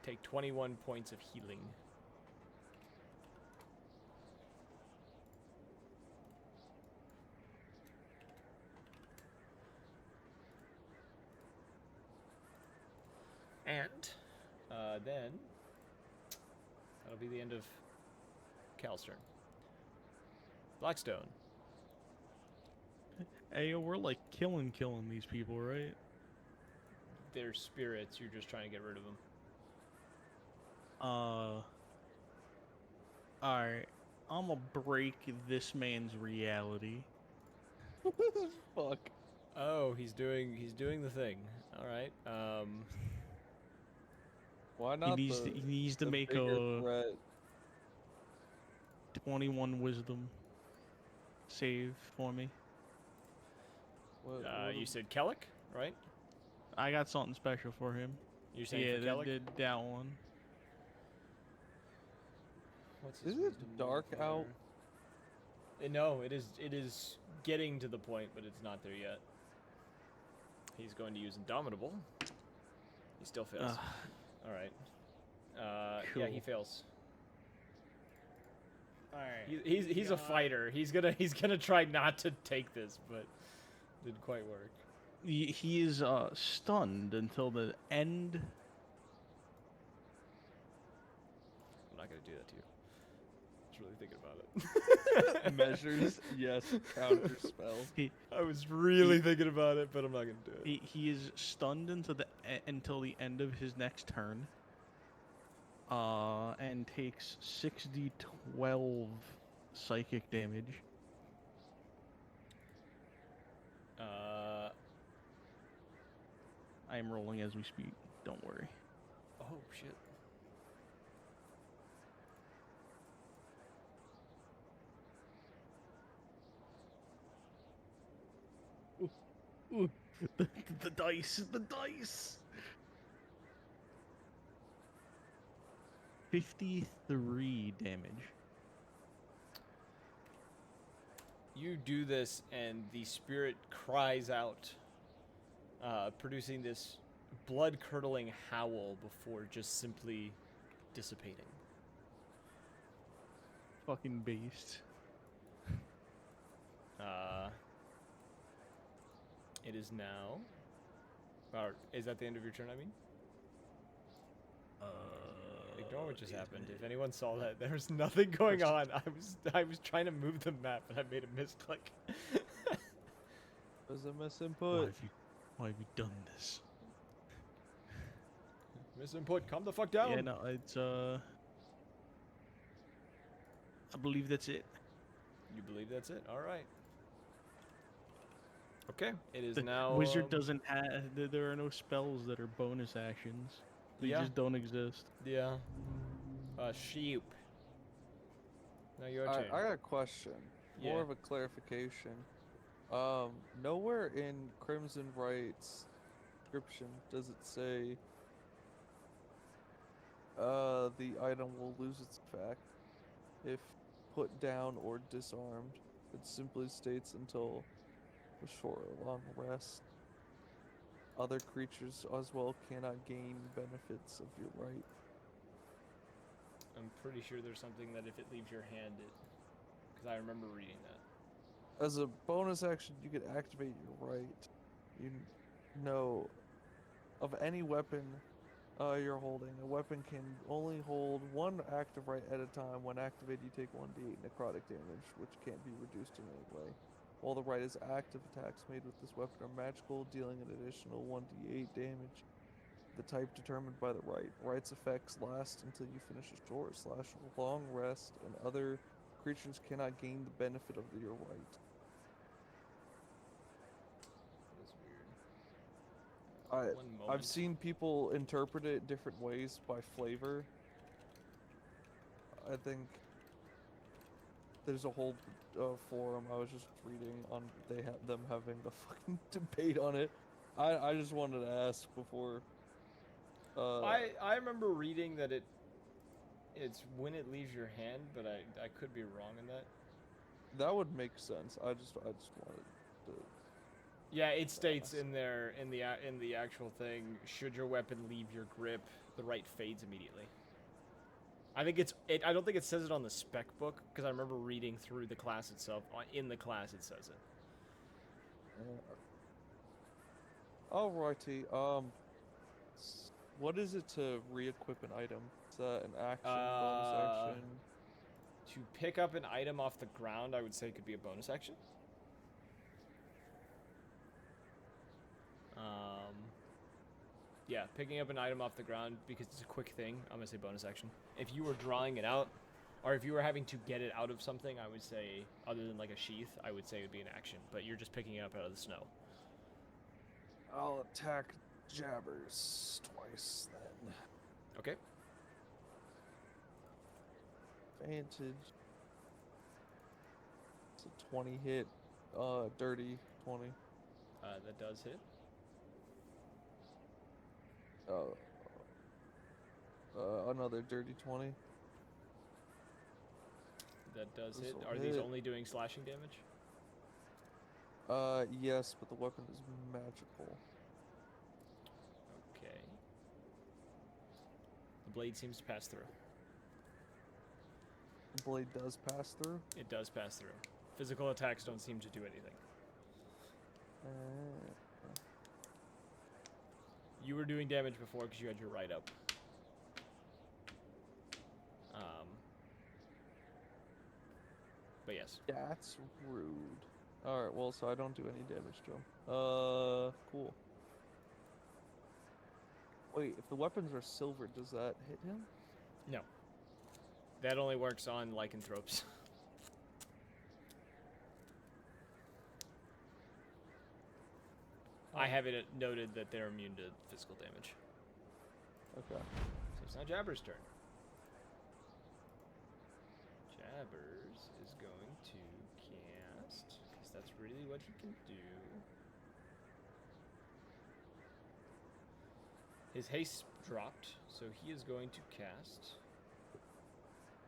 take 21 points of healing. And then that'll be the end of Cal's turn. Blackstone. Hey, yo, we're like killing these people, right? They're spirits. You're just trying to get rid of them. Alright. I'm gonna break this man's reality. Fuck. Oh, he's doing the thing. All right. Why not? He needs to the make bigger a threat? 21 wisdom save for me. What You said Kellic, right? I got something special for him. You're saying Yeah, for Kellic? that one. What's his Is it wisdom dark modifier? out? No, it is getting to the point, but it's not there yet. He's going to use Indomitable. He still fails. All right. Yeah, he Cool. fails. Alright. He's a fighter. He's gonna try not to take this, but didn't quite work. He is stunned until the end. I'm not gonna do that to you. I was really thinking about it. Measures, yes. Counter spell. I was really thinking about it, but I'm not gonna do it. He is stunned until the end of his next turn. And takes 6d12 psychic damage. I am rolling as we speak. Don't worry. Oh shit. Ooh, the dice, the dice. 53 damage. You do this, and the spirit cries out, producing this blood-curdling howl before just simply dissipating. Fucking beast. It is now. Or is that the end of your turn? I mean. Ignore what just happened. If anyone saw that, there was nothing going on. I was trying to move the map and I made a misclick. Was a misinput. Why have you done this? Misinput. Calm the fuck down. Yeah, no, it's I believe that's it. You believe that's it? All right. Okay. It is The now. wizard doesn't have. There are no spells that are bonus actions. They Yeah. just don't exist. Yeah. Sheep. Now your turn. I got a question. Yeah. More of a clarification. Nowhere in Crimson Right's description does it say the item will lose its effect if put down or disarmed. It simply states until a short or long rest. Other creatures as well cannot gain benefits of your right. I'm pretty sure there's something that if it leaves your hand, it because I remember reading that. As a bonus action, you could activate your right. You know, of any weapon you're holding, a weapon can only hold one active right at a time. When activated, you take 1d8 necrotic damage, which can't be reduced in any way. While the right is active, attacks made with this weapon are magical, dealing an additional 1d8 damage. The type determined by the right. Right's effects last until you finish a short / long rest, and other creatures cannot gain the benefit of your right. That is weird. I- One I've moment. seen people interpret it different ways by flavor. I think there's a whole forum I was just reading on them having a fucking debate on it. I just wanted to ask before. I remember reading that it's when it leaves your hand, but I could be wrong in that. That would make sense. I just wanted to. Yeah, it states Ask. in there in the actual thing, should your weapon leave your grip, the right fades immediately. I think I don't think it says it on the spec book because I remember reading through the class itself. In the class, it says it. Alrighty. What is it to re-equip an item? Is that an action, bonus action? To pick up an item off the ground, I would say could be a bonus action. Yeah, picking up an item off the ground because it's a quick thing, I'm gonna say bonus action. If you were drawing it out, or if you were having to get it out of something, I would say, other than like a sheath, I would say it would be an action. But you're just picking it up out of the snow. I'll attack Jabbers twice then. Okay. Advantage. It's a 20 hit. Dirty 20. That does hit. Another dirty 20. That does hit. This'll Are these hit. only doing slashing damage? Yes, but the weapon is magical. Okay. The blade seems to pass through. The blade does pass through. It does pass through. Physical attacks don't seem to do anything. You were doing damage before because you had your right up. But yes. That's rude. Alright, well, so I don't do any damage to him. Cool. Wait, if the weapons are silver, does that hit him? No. That only works on lycanthropes. I have it noted that they're immune to physical damage. Okay. So it's now Jabber's turn. Jabbers is going to cast, because that's really what he can do. His haste dropped, so he is going to cast.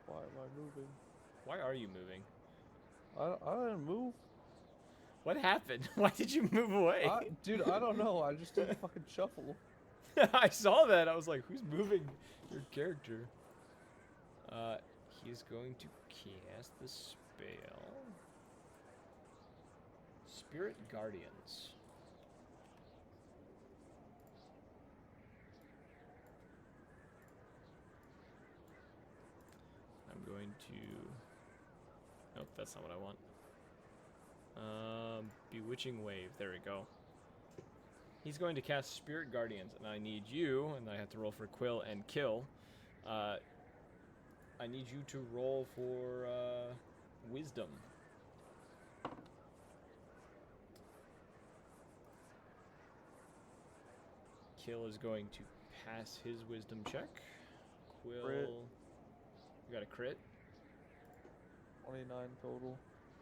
Why am I moving? Why are you moving? I didn't move. What happened? Why did you move away? Dude, I don't know. I just did a fucking shuffle. I saw that. I was like, who's moving your character? He is going to cast the spell. Spirit Guardians. I'm going to... Nope, that's not what I want. Bewitching Wave. There we go. He's going to cast Spirit Guardians, and I need you, and I have to roll for Quill and Kill. I need you to roll for Wisdom. Kill is going to pass his Wisdom check. Quill... Crit. You got a crit? 29 total.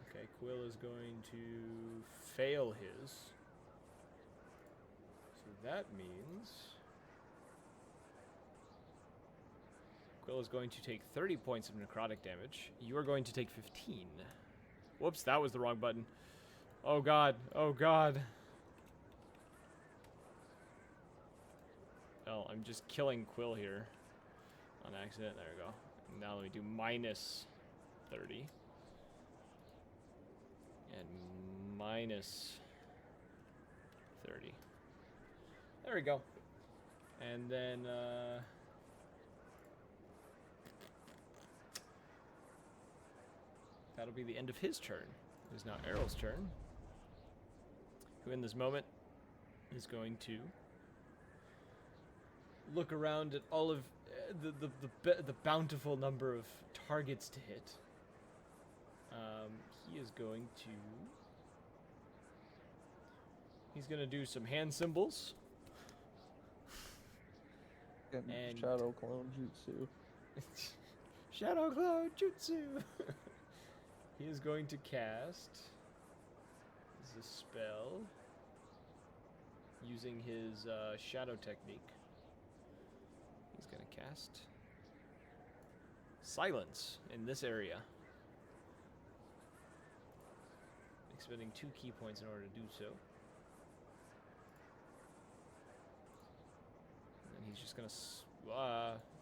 Okay, Quill is going to fail his. So that means Quill is going to take 30 points of necrotic damage. You are going to take 15. Whoops, that was the wrong button. Oh god, oh god. Well, I'm just killing Quill here on accident. There we go. Now let me do minus 30. minus 30. There we go. And then that'll be the end of his turn. It is now Errol's turn, who in this moment is going to look around at all of the bountiful number of targets to hit. He is going to... He's going to do some hand symbols. And Shadow Clone Jutsu. Shadow Clone Jutsu! He is going to cast the spell using his shadow technique. He's going to cast Silence in this area. Expending 2 key points in order to do so. And then he's just going to...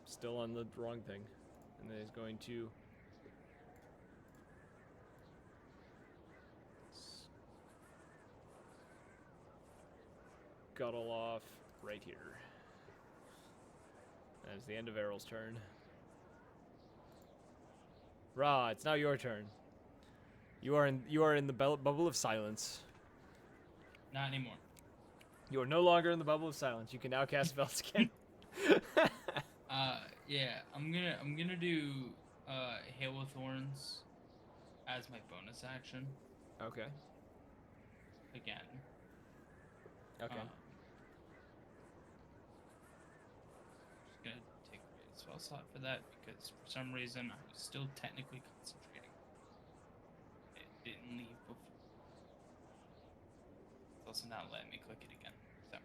still on the wrong thing. And then he's going to... scuttle off right here. That is the end of Errol's turn. Ra, it's now your turn. You are in the bubble of silence. Not anymore. You are no longer in the bubble of silence. You can now cast spells again. Yeah, I'm gonna do Hail of Thorns as my bonus action Okay. again. Okay. Just gonna take a spell slot for that because for some reason I was still technically concentrating. It didn't leave before. It's also not letting me click it again. So,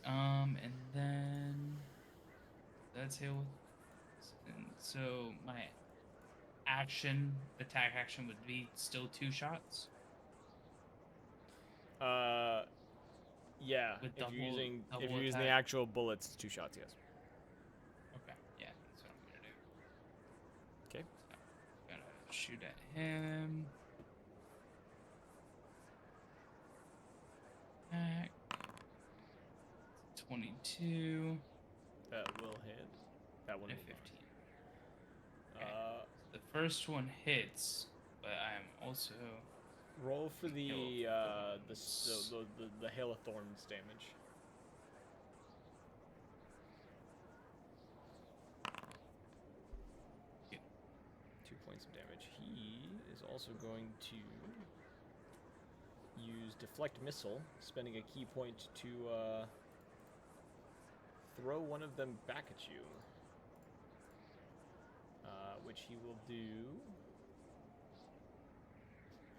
and then that's Hail. And so my attack action would be still 2 shots. Yeah. With If you're using double the attack? actual bullets, it's 2 shots. Yes. Okay, yeah, that's what I'm gonna do. Okay. So, I'm gonna shoot at him. Back. 22 That will hit. That one and will 15. not. Okay. The first one hits, but I am also Roll for the Hail of the Hail of Thorns damage. Yeah. 2 points of damage. He is also going to use Deflect Missile, spending a key point to throw one of them back at you. Which he will do...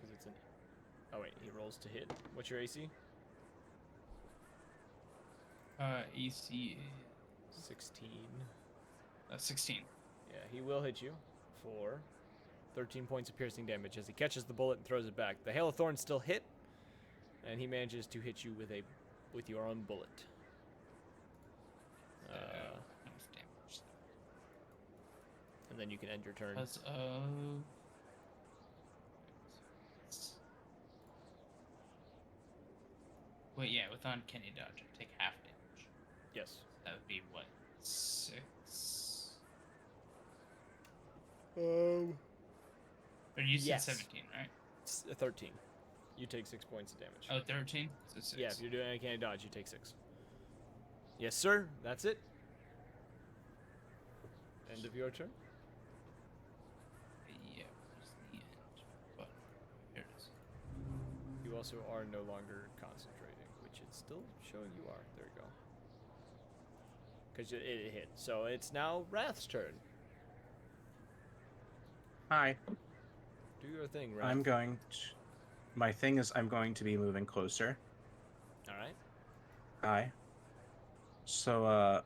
Because it's an... Oh wait, he rolls to hit. What's your AC? AC 16. 16. Yeah, he will hit you for 13 points of piercing damage as he catches the bullet and throws it back. The Hail of Thorns still hit, and he manages to hit you with your own bullet. Enough damage. And then you can end your turn. Because of... Wait, yeah, with uncanny dodge, I take half damage. Yes. That would be what? 6? Or you said Yes. 17, right? 13. You take 6 points of damage. Oh, 13? So 6. Yeah, if you're doing uncanny dodge, you take 6. Yes, sir. That's it. End of your turn. Yeah, where's the end? But here it is. You also are no longer concentrating, which it's still showing you are. There you go. Because it hit. So it's now Wrath's turn. Hi. Do your thing, Wrath. I'm going to... My thing is I'm going to be moving closer. All right. Hi. So,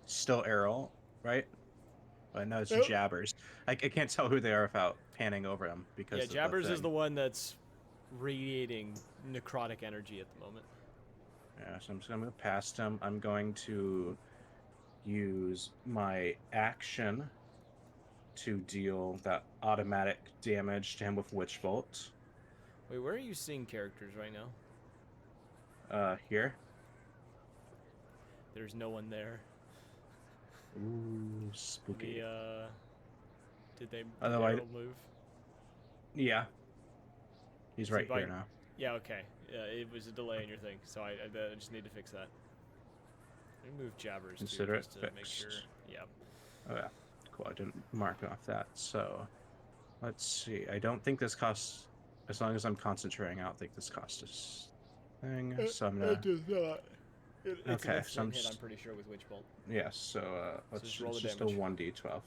still Errol, right? But no, it's Yep. Jabbers. I can't tell who they are without panning over them because Yeah, of Jabbers the is thing. the one that's radiating necrotic energy at the moment. Yeah, so I'm just gonna move past him. I'm going to use my action to deal that automatic damage to him with Witch Bolt. Wait, where are you seeing characters right now? Here. There's no one there. Ooh, spooky. Did Although I- Errol move? Yeah. He's So right by- here now. Yeah, okay. Yeah, it was a delay in your thing, so I just need to fix that. Let me move Jabbers Consider too, it just to make fixed. sure. Yeah. Oh yeah, cool. I didn't mark off that. So, let's see. I don't think this costs. As long as I'm concentrating, I don't think this costs us thing. So I'm gonna. does not. It's an Okay, so I'm instant hit, just- I'm pretty sure, with Witch Bolt. Yes. So let's just roll the just damage. a 1d12.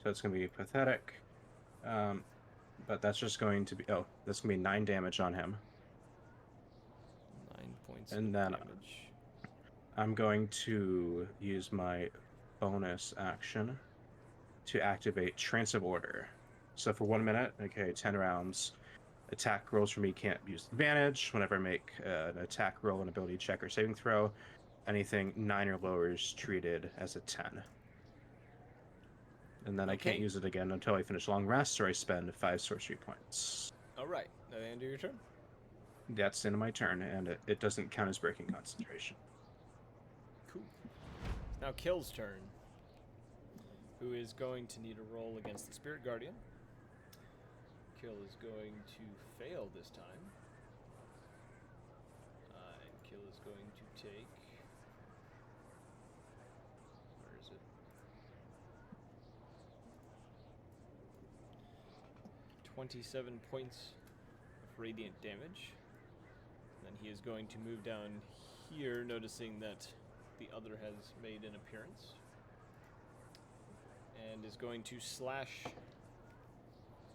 So it's gonna be pathetic. But that's just going to be. Oh, that's gonna be 9 damage on him. 9 points And of then- damage. I'm going to use my bonus action to activate Trance of Order. So for 1 minute, okay, 10 rounds, attack rolls for me can't use advantage. Whenever I make an attack roll, an ability check, or saving throw, anything 9 or lower is treated as a 10. And then I can't Okay. use it again until I finish long rest or I spend 5 sorcery points. Alright, now the end of your turn. That's the end of my turn, and it doesn't count as breaking concentration. Cool. It's now Kill's turn, who is going to need a roll against the Spirit Guardian. Kill is going to fail this time. And Kill is going to take... Where is it? ...27 points of radiant damage. Then he is going to move down here, noticing that the other has made an appearance, and is going to slash.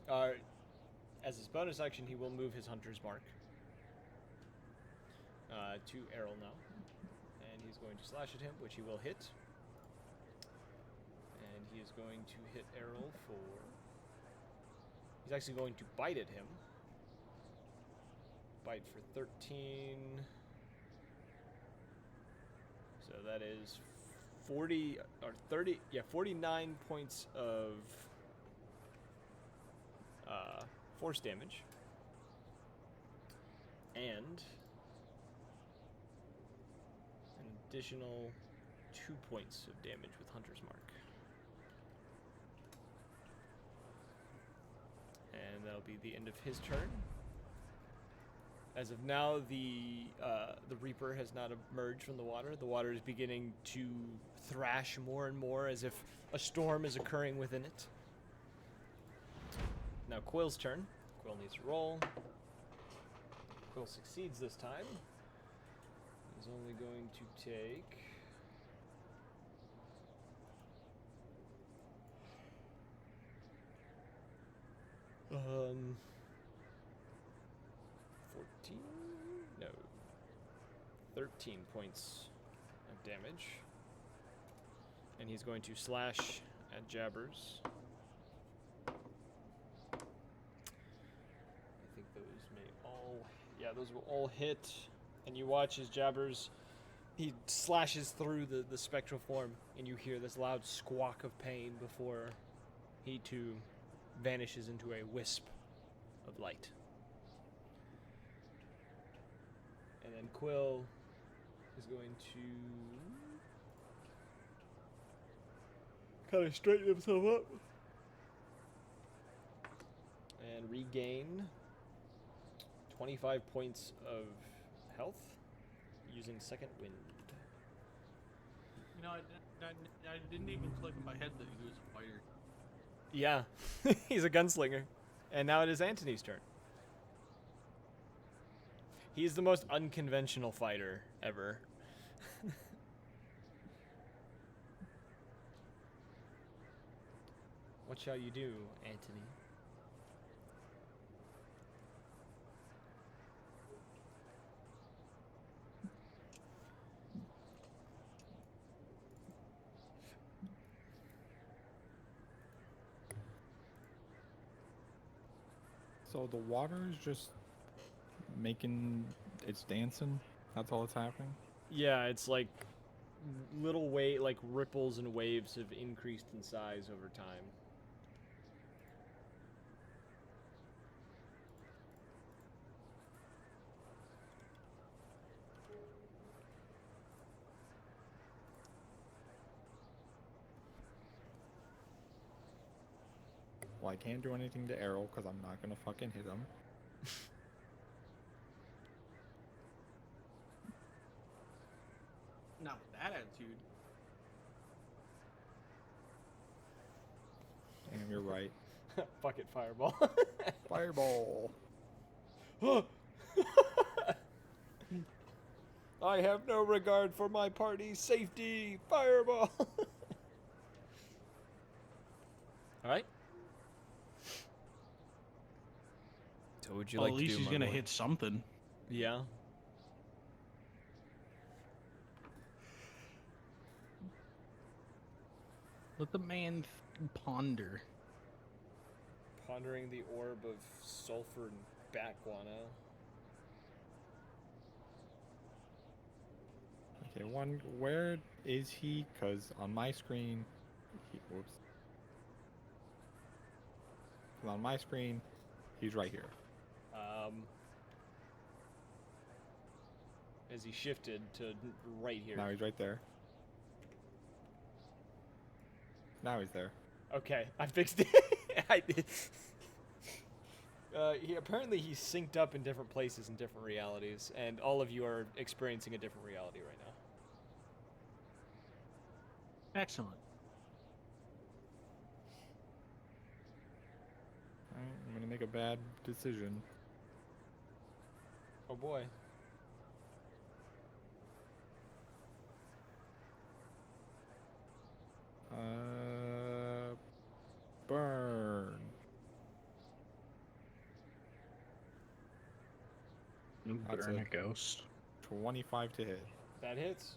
As his bonus action, he will move his Hunter's Mark to Errol now, and he's going to slash at him, which he will hit. And he is going to hit Errol for. He's actually going to bite at him. Bite for 13. So that is 40 or 30, yeah, 49 points of force damage. And an additional 2 points of damage with Hunter's Mark. And that'll be the end of his turn. As of now, the Reaper has not emerged from the water. The water is beginning to thrash more and more as if a storm is occurring within it. Now Quill's turn. Quill needs to roll. Quill succeeds this time. He's only going to take... Um... 14? No. 13 points of damage. And he's going to slash at Jabbers. I think those may all... Yeah, those will all hit. And you watch as Jabbers... He slashes through the spectral form, and you hear this loud squawk of pain before he too vanishes into a wisp of light. And then Quill is going to kind of straighten himself up and regain 25 points of health using Second Wind. You know, I didn't even click in my head that he was a fighter. Yeah, he's a gunslinger. And now it is Antony's turn. He's the most unconventional fighter ever. What shall you do, Antony? So the water is just it's dancing. That's all that's happening. Yeah, it's like little like ripples and waves have increased in size over time. so I can't do anything to Arrow because I'm not gonna fucking hit him. Not with that attitude. Damn, you're right. Fuck it, fireball. Fireball. I have no regard for my party's safety. Fireball. All right. So what would you Well, like at to least do, he's my gonna boy? hit something. Yeah. Let the man ponder. Pondering the orb of sulfur and bat guano. Okay, one. Where is he? Because on my screen, whoops. 'Cause on my screen, he's right here. As he shifted to right here. Now he's right there. Now he's there. Okay, I fixed it. I did. Apparently he's synced up in different places in different realities, and all of you are experiencing a different reality right now. Excellent. Alright, I'm gonna make a bad decision. Oh boy. Burn. That's Burn a- a ghost. 25 to hit. That hits.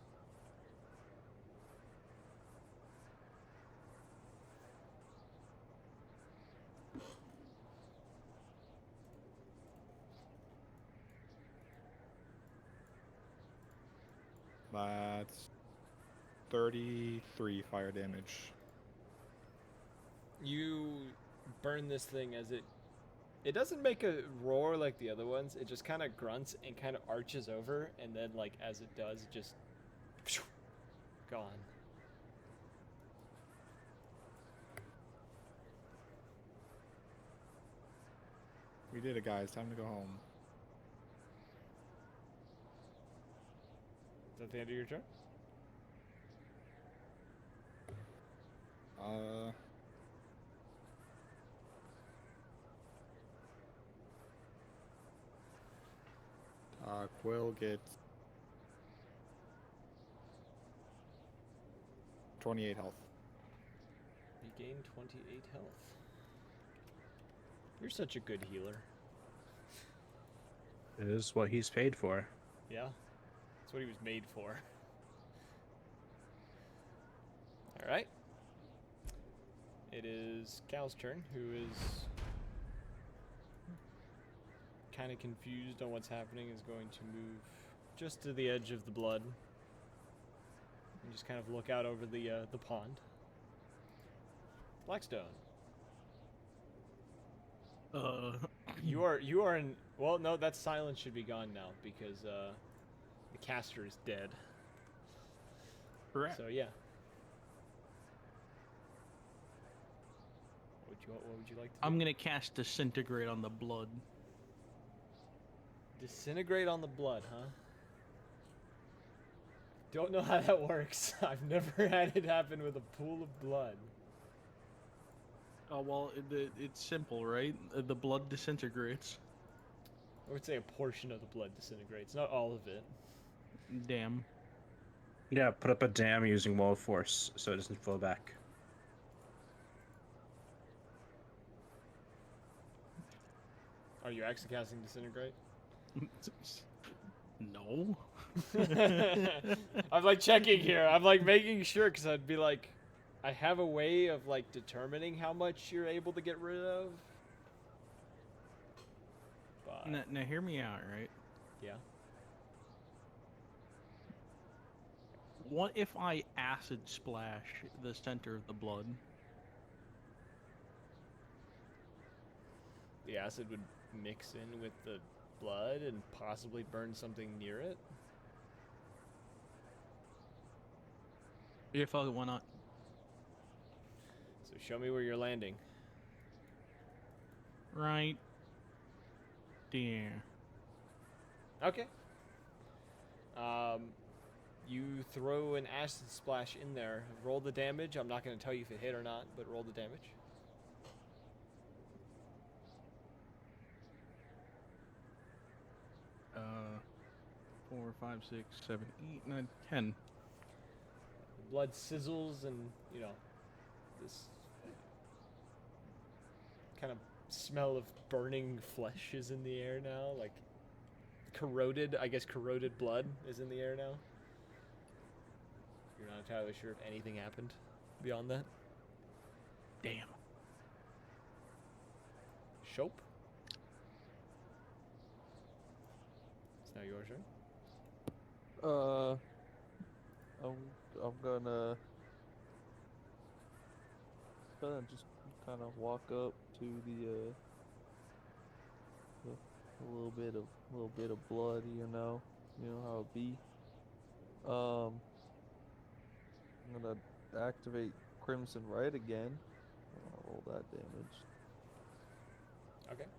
That's 33 fire damage. You burn this thing as it doesn't make a roar like the other ones. It just kind of grunts and kind of arches over, and then like as it does, it just gone. We did it, guys. Time to go home. Is that the end of your turn? Quill gets 28 health. You gain 28 health. You're such a good healer. It is what he's paid for. Yeah. That's what he was made for. Alright. It is Cal's turn, who is kind of confused on what's happening, is going to move just to the edge of the blood. And just kind of look out over the pond. Blackstone. You are in. Well, no, that silence should be gone now because the caster is dead. Correct. So yeah. What would you like to do? I'm gonna cast Disintegrate on the blood. Disintegrate on the blood, huh? Don't know how that works. I've never had it happen with a pool of blood. Oh well, it's simple, right? The blood disintegrates. I would say a portion of the blood disintegrates, not all of it. Damn. Yeah, put up a dam using wall force so it doesn't flow back. Are you actually casting disintegrate? No. I'm like checking here. I'm like making sure because I'd be like, I have a way of like determining how much you're able to get rid of. But Now hear me out, right? yeah. What if I acid splash the center of the blood? The acid would mix in with the blood and possibly burn something near it. Yeah, fuck it, why not? So show me where you're landing. right there. Okay. You throw an acid splash in there. Roll the damage. I'm not going to tell you if it hit or not, but roll the damage. Uh, 4, 5, 6, 7, 8, 9, 10. The blood sizzles, and this kind of smell of burning flesh is in the air now. Like corroded blood is in the air now. You're not entirely sure if anything happened beyond that. Damn. Shope. It's now your turn. I'm gonna just kind of walk up to the little bit of blood, you know how it be. I'm gonna activate Crimson Right again. I'll roll that damage. Okay.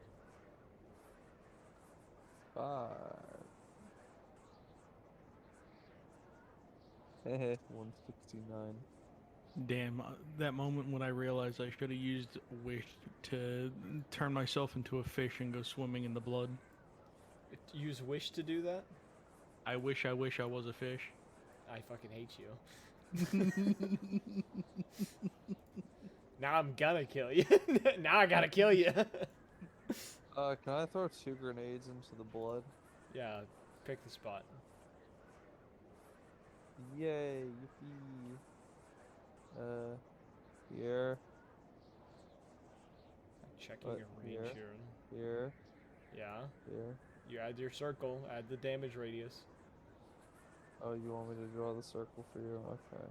5. 169. Damn, that moment when I realized I should have used Wish to turn myself into a fish and go swimming in the blood. Use wish to do that? I wish I was a fish. I fucking hate you. Now I'm gonna kill you. Now I gotta kill you. Can I throw 2 grenades into the blood? Yeah, pick the spot. Yay, yippee. Here, Checking your range here. here. here, Yeah. here. You add your circle, add the damage radius. Oh, you want me to draw the circle for you? Okay.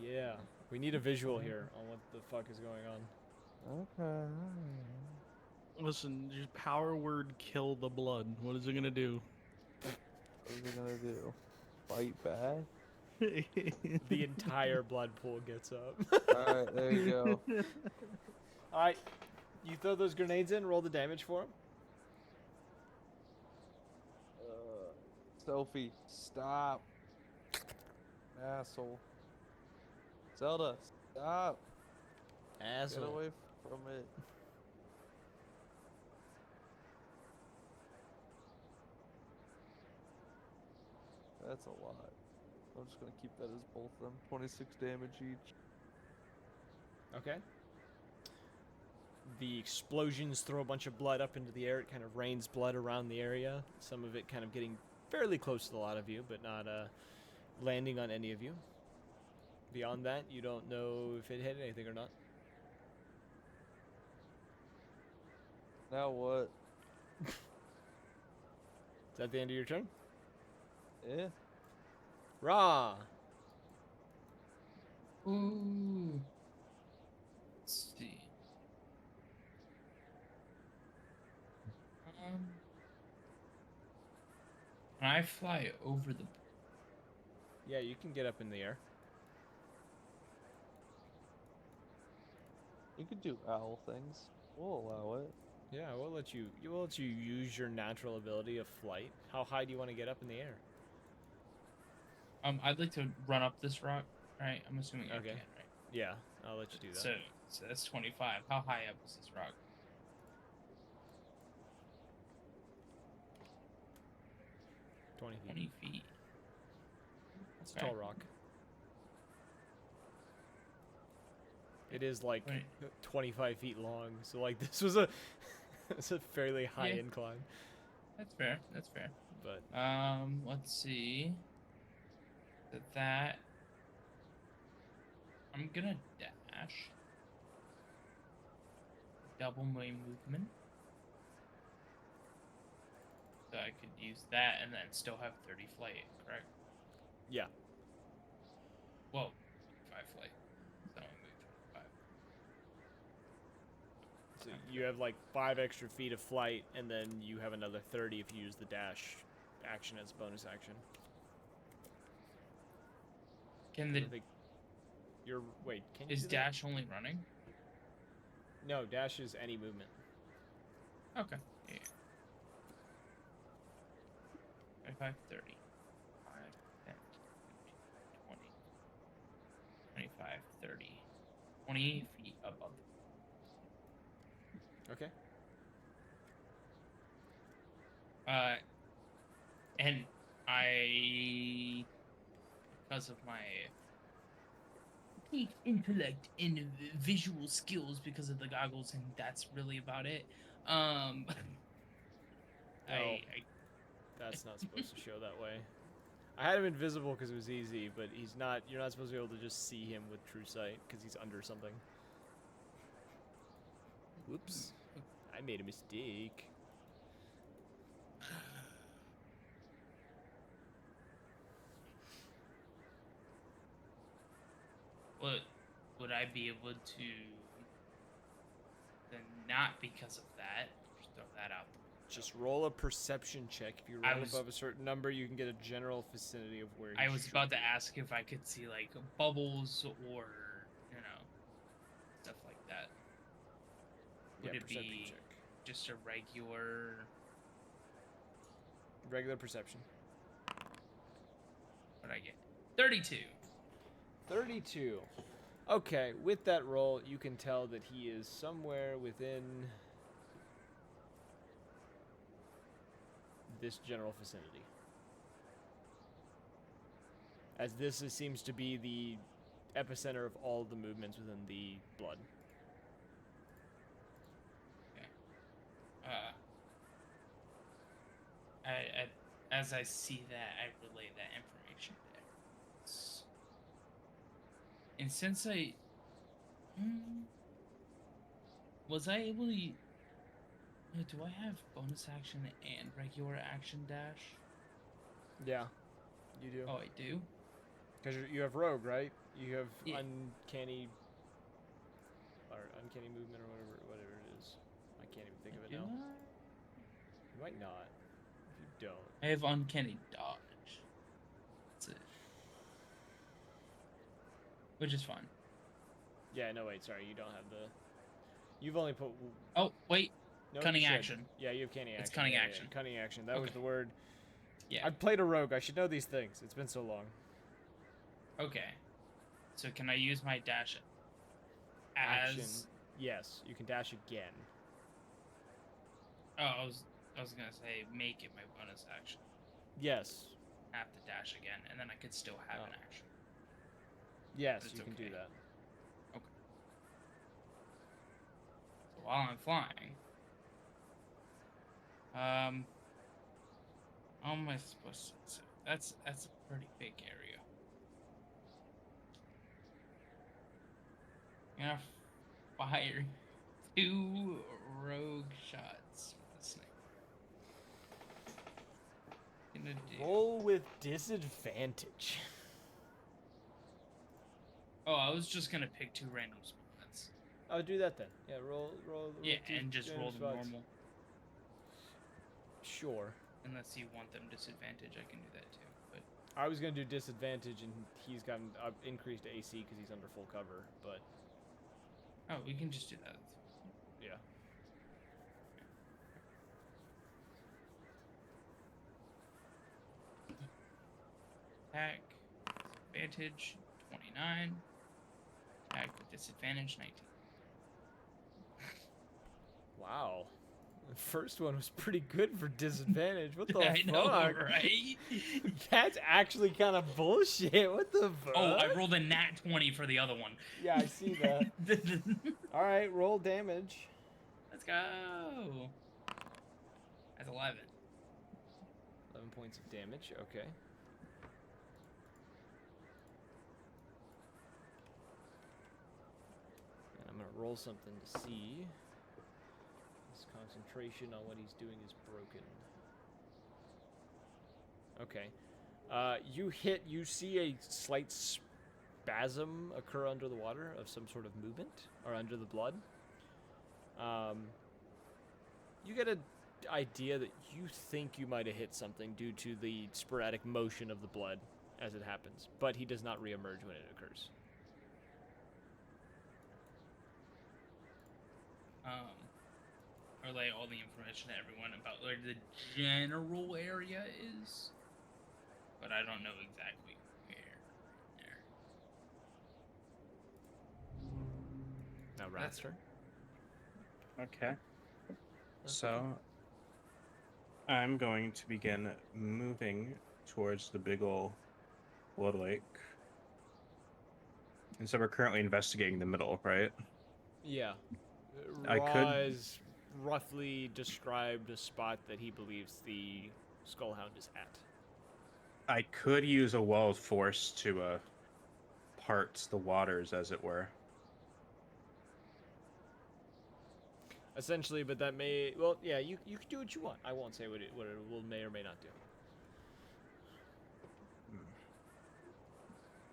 Yeah. We need a visual here on what the fuck is going on. Okay. Listen, just power word kill the blood. What is it gonna do? What is it gonna do? Fight back? The entire blood pool gets up. Alright, there you go. Alright. You throw those grenades in, roll the damage for them. Sophie, stop. Asshole. Zelda, stop. Asshole. Get away from it. That's a lot. I'm just gonna keep that as both of them. 26 damage each. Okay. The explosions throw a bunch of blood up into the air. It kind of rains blood around the area. Some of it kind of getting fairly close to a lot of you, but not landing on any of you. Beyond that, you don't know if it hit anything or not. Now what? Is that the end of your turn? Yeah. Rah! Ooh. Let's see. Can I fly over the? Yeah, you can get up in the air. You could do owl things. We'll allow it. Yeah, we'll let you use your natural ability of flight. How high do you want to get up in the air? I'd like to run up this rock. Right, I'm assuming I Okay. can, right? Yeah, I'll let you do that. So that's 25. How high up is this rock? 20 feet. 20 feet. It's a tall rock. It is like Right. 25 feet long, so like this was a it's a fairly high Yeah. incline. That's fair. That's fair. But Let's see. That I'm gonna dash. Double my movement. So I could use that and then still have 30 flight, correct? yeah, Well, 5 flight. So I move 5. so you have like 5 extra feet of flight, and then you have another 30 if you use the dash action as a bonus action. Can I the don't think can you is do that? dash only running? No, dash is any movement. Okay. Yeah. 25, 30. 5, 10, 20, 25, 30. 20 feet above. Okay. And I, because of my peak intellect and visual skills, because of the goggles, and that's really about it. Oh, I that's not supposed to show that way. I had him invisible because it was easy, but he's not. You're not supposed to be able to just see him with true sight because he's under something. Whoops. I made a mistake. would I be able to then not because of that? Just throw that out. Just roll a perception check. If you I roll was- above a certain number, you can get a general vicinity of where. I he was should about to be. ask if I could see like bubbles or stuff like that. Yeah, Would it perception be check. just a regular? Regular perception. What I get? 32. 32. Okay, with that roll, you can tell that he is somewhere within this general vicinity. As this seems to be the epicenter of all the movements within the blood. As I see that, I relay that information back. And since was I able to? Do I have bonus action and regular action dash? Yeah, you do. Oh, I do. Because you have rogue, right? You have Yeah. uncanny movement or whatever it is. I can't even think of it Do now. not? You might not. If you don't. I have uncanny dodge. That's it. Which is fine. Yeah, no, wait, sorry, you don't have the. You've only put. Oh, wait. No, Cunning you should. action. Yeah, you have canny action. It's cunning Yeah, action. Cunning action. That was Okay. the word. Yeah. I've played a rogue. I should know these things. It's been so long. Okay. So can I use my dash Action. as? Yes, you can dash again. Oh, I was gonna say make it my bonus action. Yes. Have to dash again, and then I could still have an action. Yes, But it's you can do okay. that. So while I'm flying, how am I supposed to? So that's a pretty big area. I'm gonna fire 2 rogue shots with the sniper. Gonna do. Roll with disadvantage. Oh, I was just gonna pick 2 random spots. Oh, do that then. Yeah, roll. Yeah, two and just roll random them spots. normal. Sure. Unless you want them disadvantage, I can do that too. But I was gonna do disadvantage, and he's gotten increased AC because he's under full cover. But oh, we can just do that. yeah. Attack, advantage, 29. Attack with disadvantage, 19. Wow. The first one was pretty good for disadvantage. What the I fuck? know, right? That's actually kind of bullshit. What the fuck? Oh, I rolled a nat 20 for the other one. Yeah, I see that. All right, roll damage. Let's go. That's 11. 11 points of damage. Okay. And I'm gonna roll something to see. His concentration on what he's doing is broken. Okay. You see a slight spasm occur under the water of some sort of movement, or under the blood. You get an idea that you think you might have hit something due to the sporadic motion of the blood as it happens, but he does not reemerge when it occurs. relay all the information to everyone about where the general area is, but I don't know exactly where. There. Now, That's Raptor. Okay. So I'm going to begin moving towards the big ol' blood lake. And so we're currently investigating the middle, right? Yeah. I Ra could- has roughly described a spot that he believes the Skullhound is at. I could use a wall of force to part the waters, as it were. Essentially, but that may... Well, yeah, you can do what you want. I won't say what it will may or may not do.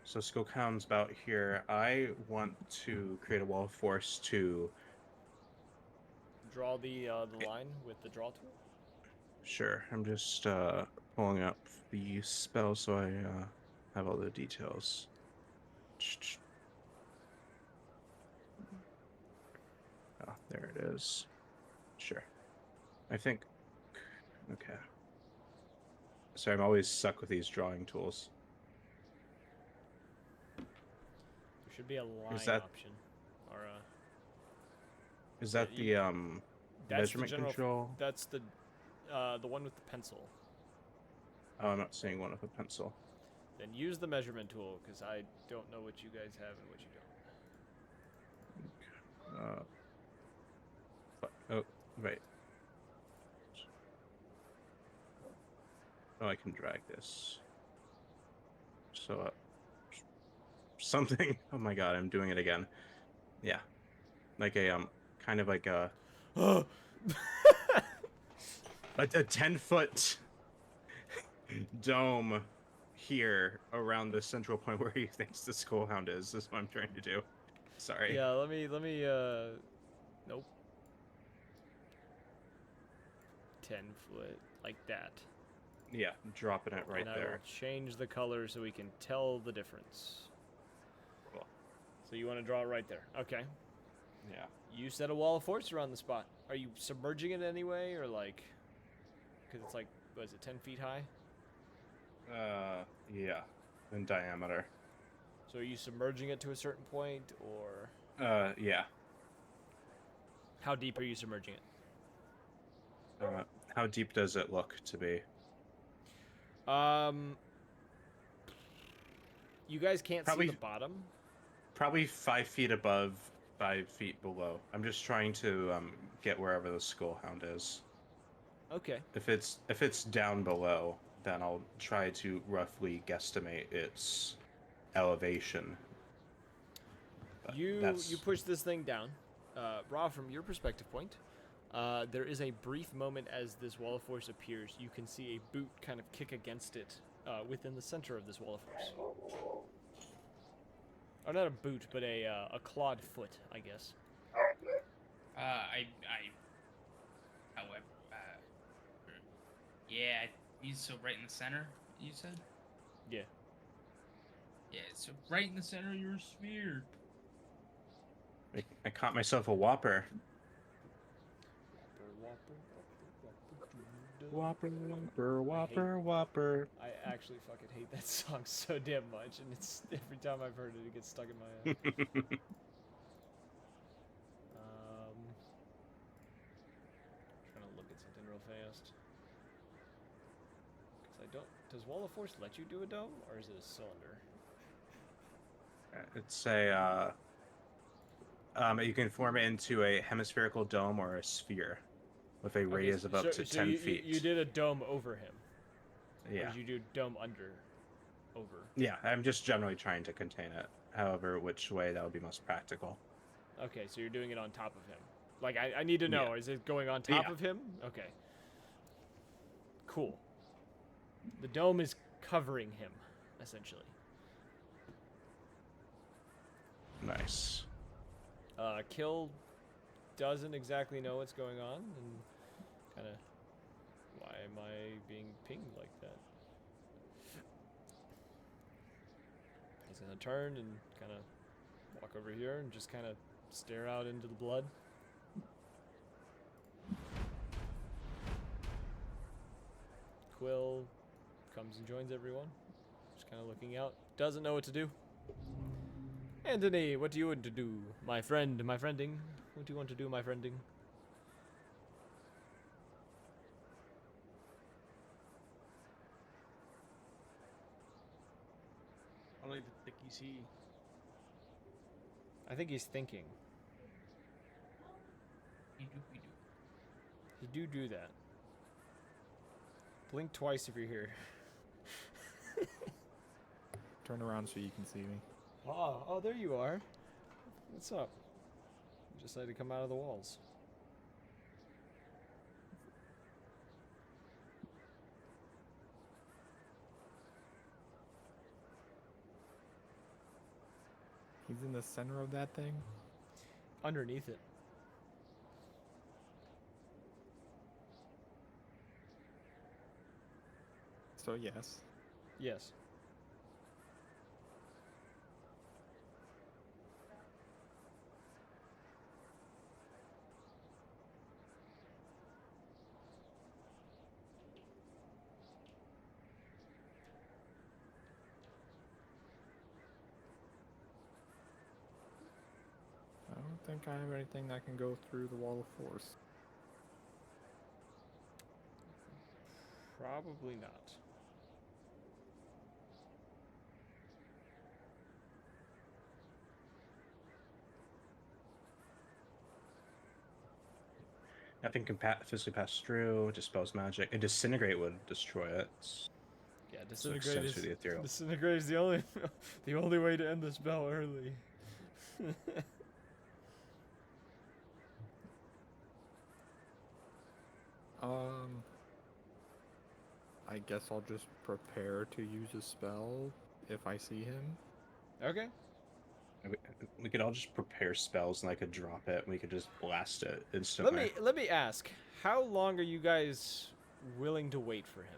So Skullhound's about here. I want to create a wall of force to... Draw the line with the draw tool. Sure, I'm just pulling up the spell so I have all the details. Oh, there it is. Sure. I think... Okay. Sorry, I'm always stuck with these drawing tools. There should be a line that- option. Or Is that you- the that's measurement the general, control? That's the one with the pencil. Oh, I'm not seeing one with a pencil. Then use the measurement tool, because I don't know what you guys have and what you don't. Oh, wait. Oh, I can drag this. So, something. Oh my god, I'm doing it again. Yeah, like a kind of like a 10-foot dome here around the central point where he thinks the Skullhound is what I'm trying to do. Sorry. Yeah, let me nope. 10 foot, like that. Yeah, dropping it right and I there. will change the color so we can tell the difference. Cool. So you want to draw it right there. Okay. Yeah. You set a wall of force around the spot. Are you submerging it anyway, or like... Because it's like, what is it, 10 feet high? Yeah, in diameter. So are you submerging it to a certain point, or... Yeah. How deep are you submerging it? How deep does it look to be? You guys can't Probably- see the bottom. Probably 5 feet above, 5 feet below. I'm just trying to get wherever the Skullhound is. Okay. If it's down below, then I'll try to roughly guesstimate its elevation. But You that's- push this thing down. Ra, from your perspective point, there is a brief moment as this wall of force appears. You can see a boot kind of kick against it within the center of this wall of force. Or not a boot, but a clawed foot, I guess. However, yeah, he's so right in the center, you said? Yeah. Yeah, so right in the center of your sphere. I caught myself a whopper. Whopper, whopper, whopper, whopper. I actually fucking hate that song so damn much, and it's every time I've heard it, it gets stuck in my head. Trying to look at something real fast. Cause I don't. Does Wall of Force let you do a dome, or is it a cylinder? It's you can form it into a hemispherical dome or a sphere with a Okay, radius of up to 10 you, feet. You did a dome over him. Or Yeah. did you do dome over? Yeah, I'm just generally trying to contain it. However, which way that would be most practical. Okay, so you're doing it on top of him. Like, I need to know, Yeah. is it going on top Yeah. of him? Okay. Cool. The dome is covering him, essentially. Nice. Kill doesn't exactly know what's going on, and kind of, why am I being pinged like that? He's gonna turn and kind of walk over here and just kind of stare out into the blood. Quill comes and joins everyone. Just kind of looking out. Doesn't know what to do. Anthony, what do you want to do? My friend, my friending. What do you want to do, my friending? I don't even think he's he. I think he's thinking. You do. You do that. Blink twice if you're here. Turn around so you can see me. Oh, there you are. What's up? You decided to come out of the walls. He's in the center of that thing. Underneath it. So yes. Yes. I don't think I have anything that can go through the wall of force. Probably not. Nothing can physically pass through, dispels magic, and disintegrate would destroy it. Yeah, So disintegrate extends is through the ethereal. disintegrate is the only way to end the spell early. I guess I'll just prepare to use a spell if I see him. Okay. We could all just prepare spells, and I could drop it, and we could just blast it instantly. Let me ask, how long are you guys willing to wait for him?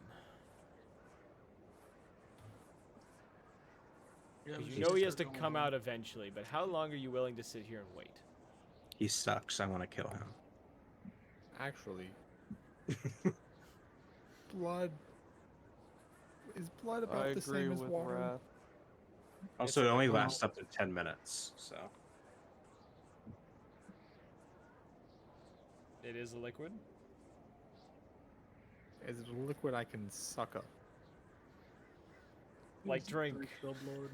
Yeah, 'Cause we you should know he start has to going come on. out eventually, but how long are you willing to sit here and wait? He sucks. I want to kill him. Actually, blood. Is blood I about the agree same as with water? Wrath. Also, It's it only like- lasts up to 10 minutes, so. It is a liquid. Is it a liquid I can suck up? Like Just drink. the blood.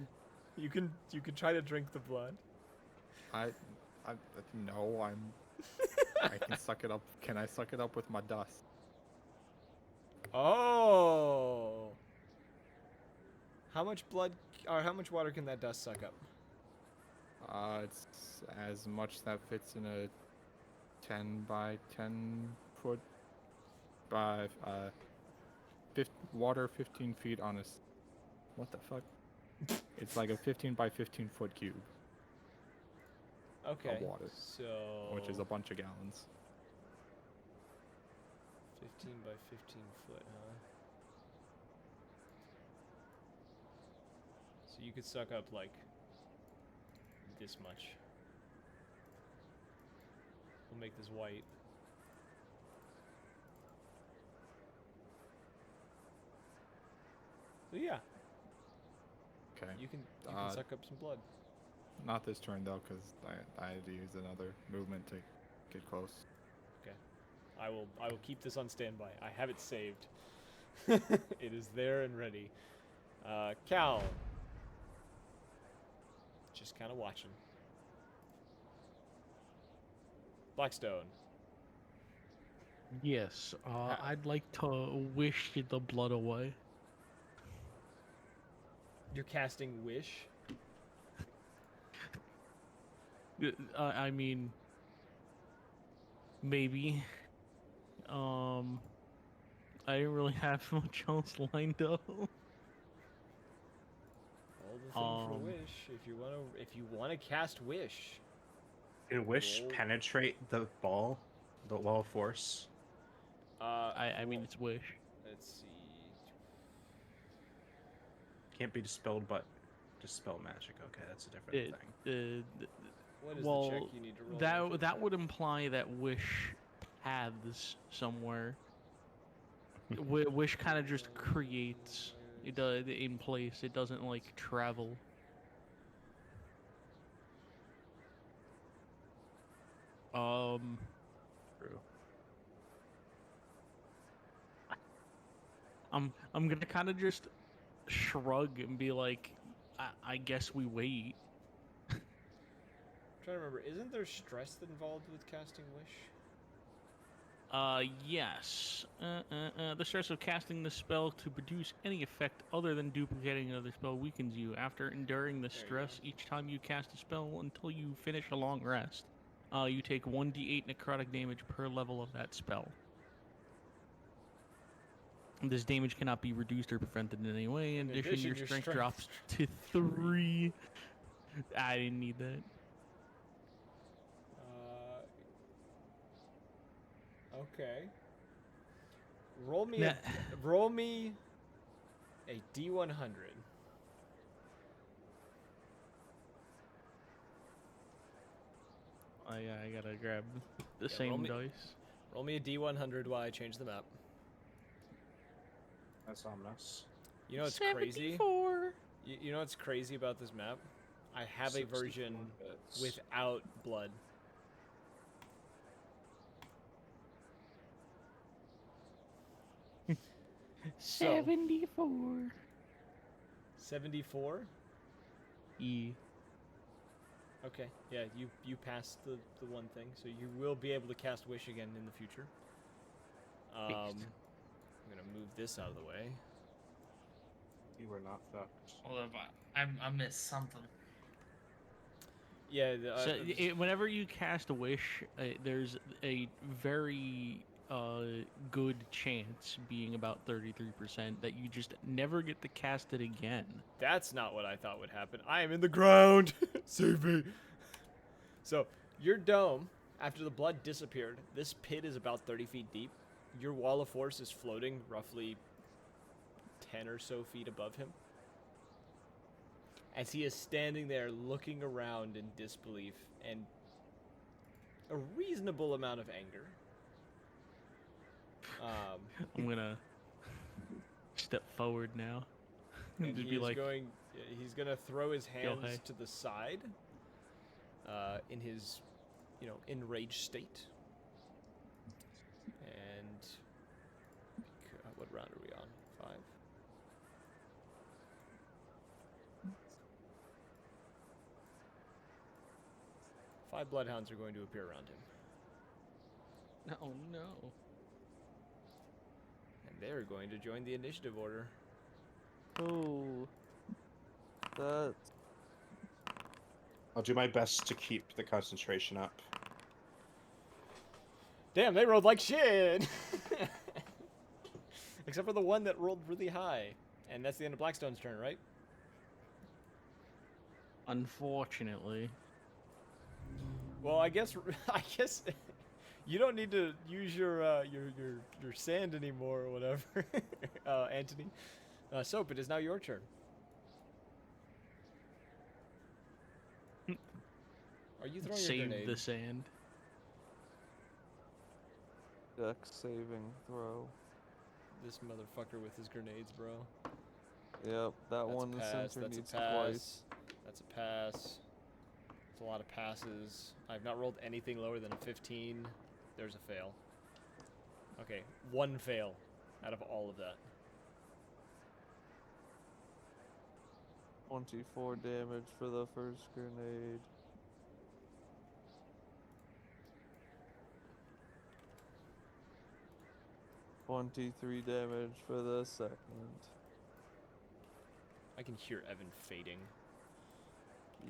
You can try to drink the blood. I no, I can suck it up. Can I suck it up with my dust? Oh. How much blood or how much water can that dust suck up? It's as much that fits in a 10 by 10 foot by water 15 feet on a what the fuck? It's like a 15 by 15 foot cube Okay. of water, So which is a bunch of gallons. 15 by 15 foot, huh? So you could suck up like this much. We'll make this white. So yeah, Okay. you can Uh, suck up some blood. Not this turn though, because I had to use another movement to get close. I will keep this on standby. I have it saved. It is there and ready. Cal. Just kind of watching. Blackstone. Yes, I'd like to wish the blood away. You're casting Wish. I mean, maybe. I didn't really have much else lined up. All the thing for Um, Wish. If you wanna cast Wish. Can Wish Roll. penetrate the wall of force? I mean, it's wish. Let's see. Can't be dispelled, but dispel magic. Okay, that's a different thing. What is Well, the check you need to roll? that would imply that wish paths somewhere. Wish kind of just creates it does in place. It doesn't like travel. True. I'm gonna kind of just shrug and be like, I guess we wait. I'm trying to remember, isn't there stress involved with casting Wish? Yes. The stress of casting the spell to produce any effect other than duplicating another spell weakens you. After enduring the There you stress each time you cast a spell until you finish a long rest, you take 1d8 necrotic damage per level of that spell. This damage cannot be reduced or prevented in any way. In addition, your strength drops to 3. I didn't need that. Okay. Roll me Nah. roll me a D100. I gotta grab the Yeah, same dice. Roll me a D100 while I change the map. That's ominous. You know what's crazy? You know what's crazy about this map? I have a version 64 bits. without blood. So, 74. 74? E. Okay, yeah, you passed the one thing, so you will be able to cast Wish again in the future. I'm gonna move this out of the way. You were not fucked. Hold up, I missed something. Yeah, So whenever you cast a wish, there's a very good chance, being about 33%, that you just never get to cast it again. that's not what I thought would happen. I am in the ground. Save me. So, your dome, after the blood disappeared, this pit is about 30 feet deep. Your wall of force is floating roughly 10 or so feet above him. As he is standing there looking around in disbelief and a reasonable amount of anger. I'm gonna step forward now. And Just he be is like, he's gonna throw his Yo, hands hey. to the side, in his, enraged state. And what round are we on? 5. Five bloodhounds are going to appear around him, oh no. and they're going to join the initiative order. Oh, that's I'll do my best to keep the concentration up. Damn, they rolled like shit. Except for the one that rolled really high, and that's the end of Blackstone's turn, right? Unfortunately. Well, I guess you don't need to use your sand anymore or whatever, Anthony. Soap, it is now your turn. Are you throwing your Save grenade? the sand. dex saving throw. This motherfucker with his grenades, bro. Yep, that That's one a the pass. sentry That's needs a pass. twice. That's a pass. That's a lot of passes. I've not rolled anything lower than a 15. There's a fail. Okay, one fail out of all of that. 24 damage for the first grenade. $23 damage for the second. I can hear Evan fading.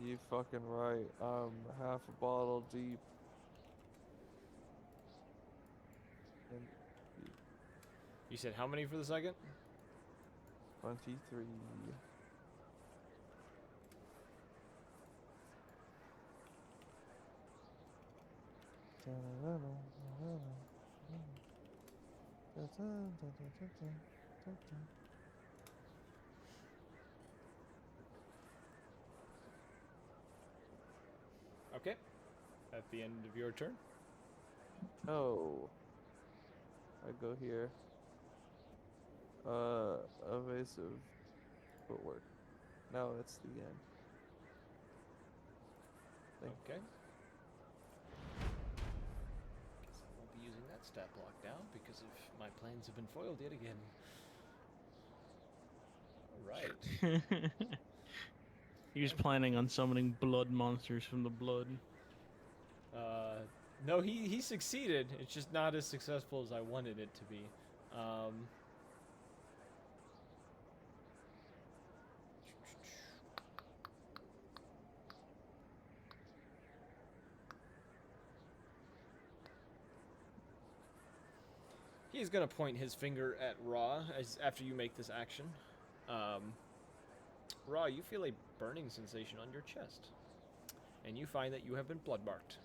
You fucking right. I'm half a bottle deep. And You said how many for the second? 23. Okay. At the end of your turn. Oh. I go here. Evasive footwork. No, that's the end. Okay. Guess I won't be using that stat block now because of my plans have been foiled yet again. Alright. He was planning on summoning blood monsters from the blood. No, he succeeded. It's just not as successful as I wanted it to be. He's gonna point his finger at Ra as after you make this action. Ra, you feel a burning sensation on your chest, and you find that you have been blood marked.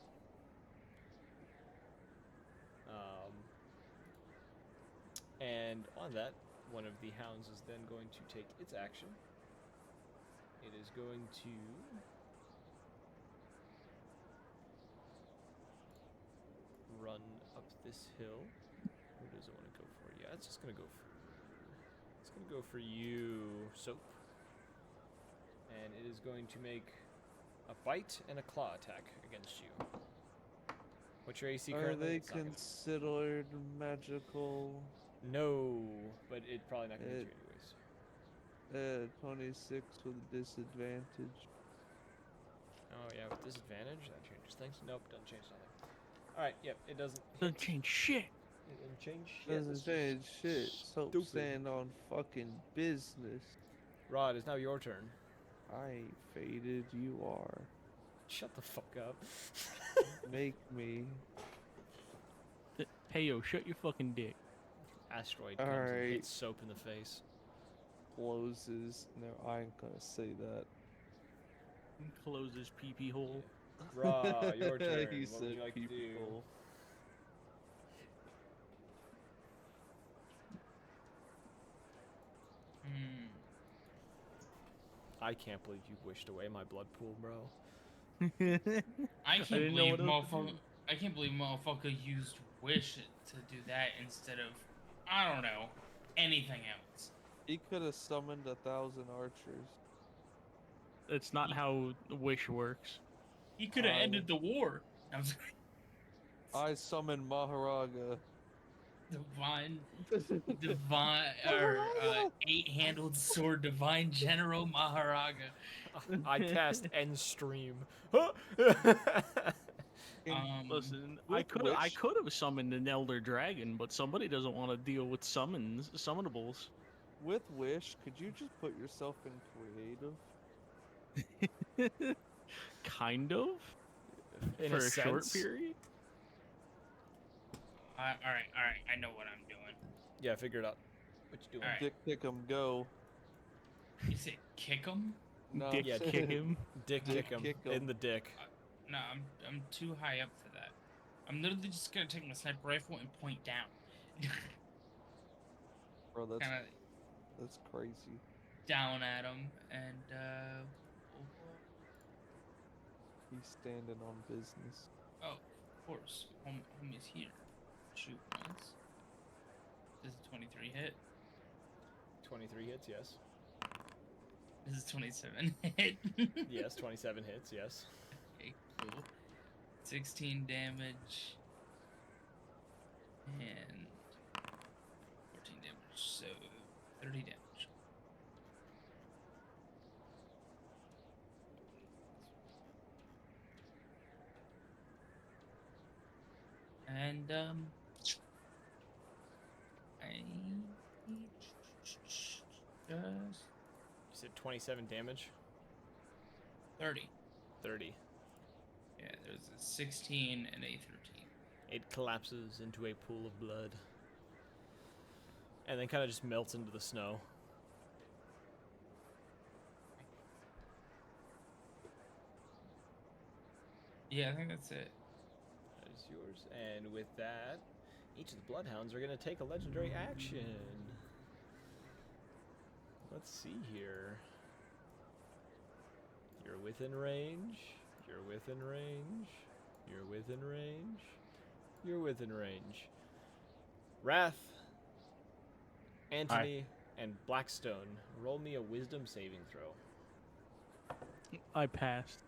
And on that, one of the hounds is then going to take its action. It is going to run up this hill. Who does it want to go for? Yeah, it's just gonna go for. It's gonna go for you, Soap. And it is going to make a bite and a claw attack against you. What's your AC Are currently? they It's not gonna- considered magical? No, but it's probably not gonna hit you anyways. 26 with disadvantage. Oh yeah, with disadvantage that changes things. Nope, doesn't change nothing. All right, yep, it doesn't. Doesn't change shit. It doesn't change shit. Doesn't This is change shit. Soap stupid. stand on fucking business. Rod, it's now your turn. I ain't faded, you are. Shut the fuck up. Make me. Hey yo, shut your fucking dick. Asteroid comes and Alright. hits Soap in the face. Closes. No, I ain't gonna say that. Close his pee-pee hole. Ra, your turn. He What would said you like to do? people. Hmm. I can't believe you wished away my blood pool, bro. I can't didn't know believe what else to motherfucker. I can't believe motherfucker used wish to do that instead of, I don't know, anything else. He could have summoned 1,000 archers. That's not how Wish works. He could have I ended the war. I was I summoned Maharaga. divine, or eight-handled sword, divine general Maharaga. I cast end stream. Listen, I with could Wish- have summoned an elder dragon, but somebody doesn't want to deal with summonables. With Wish, could you just put yourself in creative? Kind of. In For a a short sense. period. All right. I know what I'm doing. Yeah, figure it out. What you doing? Alright. Dick kick him, go. You say kick him? No, Dick Yeah, kick him. Dick Dick kick him kick 'em. in the dick. No, I'm too high up for that. I'm literally just gonna take my sniper rifle and point down. Bro, that's Kind of that's crazy. down at him, and He's standing on business. oh, of course, homie's here. Shoot once. This is 23 hit. 23 hits, yes. This is 27 hit. Yes, 27 hits, yes. Okay, cool. 16 damage. And 14 damage, so 30 damage. And I just You said 27 damage? 30. 30. Yeah, there's a 16 and a 13. It collapses into a pool of blood. And then kind of just melts into the snow. Yeah, I think that's it. That is yours. And with that, each of the bloodhounds are going to take a legendary action. Let's see here. You're within range. You're within range. You're within range. You're within range. Wrath. Anthony, and Blackstone, roll me a wisdom saving throw. I passed.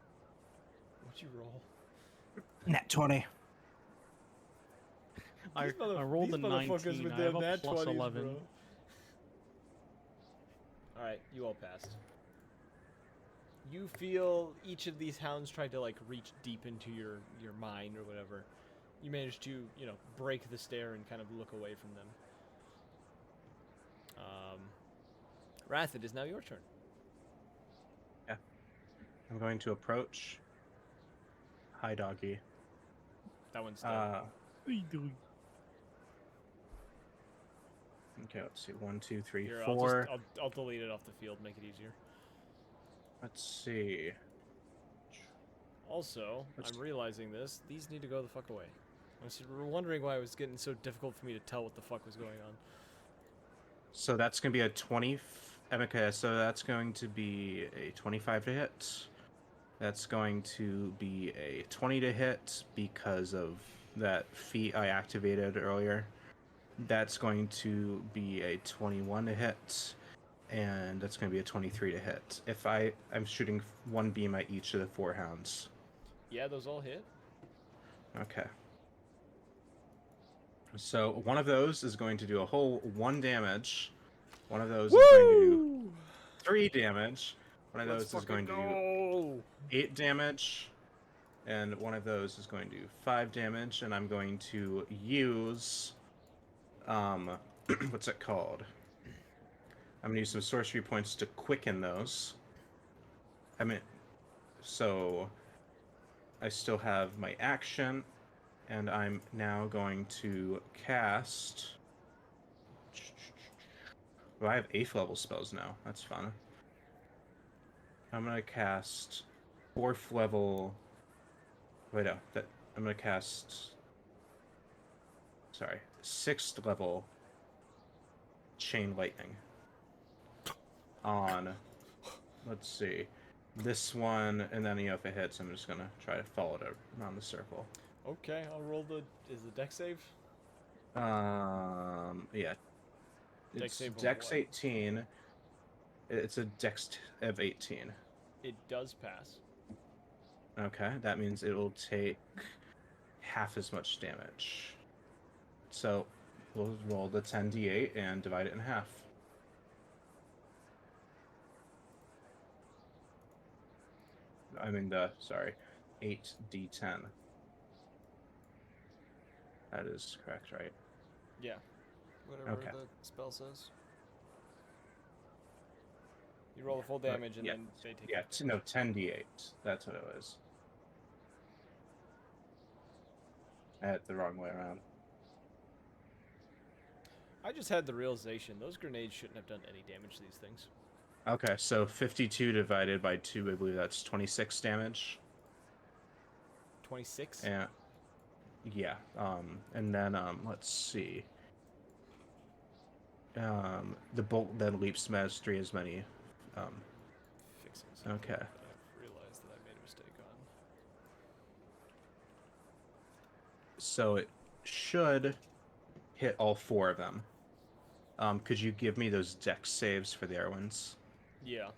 What'd you roll? Nat 20. I These mother- rolled these a motherfuckers 19. with I their have a nat plus 20s, 11. bro. Alright, you all passed. You feel each of these hounds tried to, like, reach deep into your mind or whatever. You managed to, you know, break the stare and kind of look away from them. Wrath, it is now your turn. I'm going to approach. Hi, doggy. That one's dead. What are you doing? Okay, let's see. 1, 2, 3, Here, 4. I'll delete it off the field, make it easier. Let's see. Also, Let's- I'm realizing this. These need to go the fuck away. I was wondering why it was getting so difficult for me to tell what the fuck was going on. So that's going to be a 20. Okay, so that's going to be a 25 to hit. That's going to be a 20 to hit because of that feat I activated earlier. That's going to be a 21 to hit. And that's going to be a 23 to hit. If I'm shooting one beam at each of the 4 hounds. Yeah, those all hit. Okay. So one of those is going to do a whole 1 damage. One of those is going to do 3 damage. One of those is going to do 8 damage. And one of those is going to do 5 damage. And I'm going to use what's it called? I'm gonna use some sorcery points to quicken those. So I still have my action, and I'm now going to cast. Well, I have 8th level spells now. That's fun. I'm gonna cast 4th level. Wait, no, I'm gonna cast. Sorry, 6th level chain lightning on. Let's see. This one, and then if it hits, I'm just gonna try to follow it around the circle. Okay, I'll roll is the dex save? Yeah. Dex It's save of Dex what? 18. It's a Dex of 18. It does pass. Okay, that means it will take half as much damage. So we'll roll the 10d8 and divide it in half. Sorry, 8d10. That is correct, right? Yeah. Whatever Okay. the spell says. You roll the full But, damage and yeah, then they take Yeah, it. no, 10d8. That's what it was. I had it the wrong way around. I just had the realization those grenades shouldn't have done any damage to these things. Okay, so 52 divided by 2, I believe that's 26 damage. 26? And yeah, and then let's see. The bolt then leaps mastery as many. Fixing something Okay. that I've realized that I made a mistake on. So it should hit all 4 of them. Could you give me those dex saves for the Erwins? Yeah.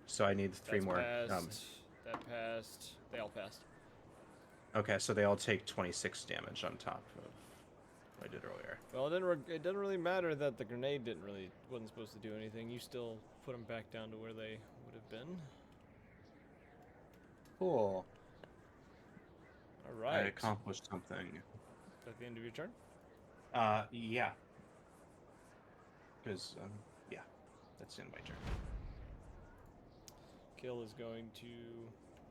So I need 3 That's more. Passed. That passed. They all passed. Okay, so they all take 26 damage on top of what I did earlier. Well, it didn't really matter that the grenade wasn't supposed to do anything. You still put them back down to where they would have been. Cool. All right. I accomplished something. Is that the end of your turn? Yeah. Because, yeah, that's the end of my turn. Kill is going to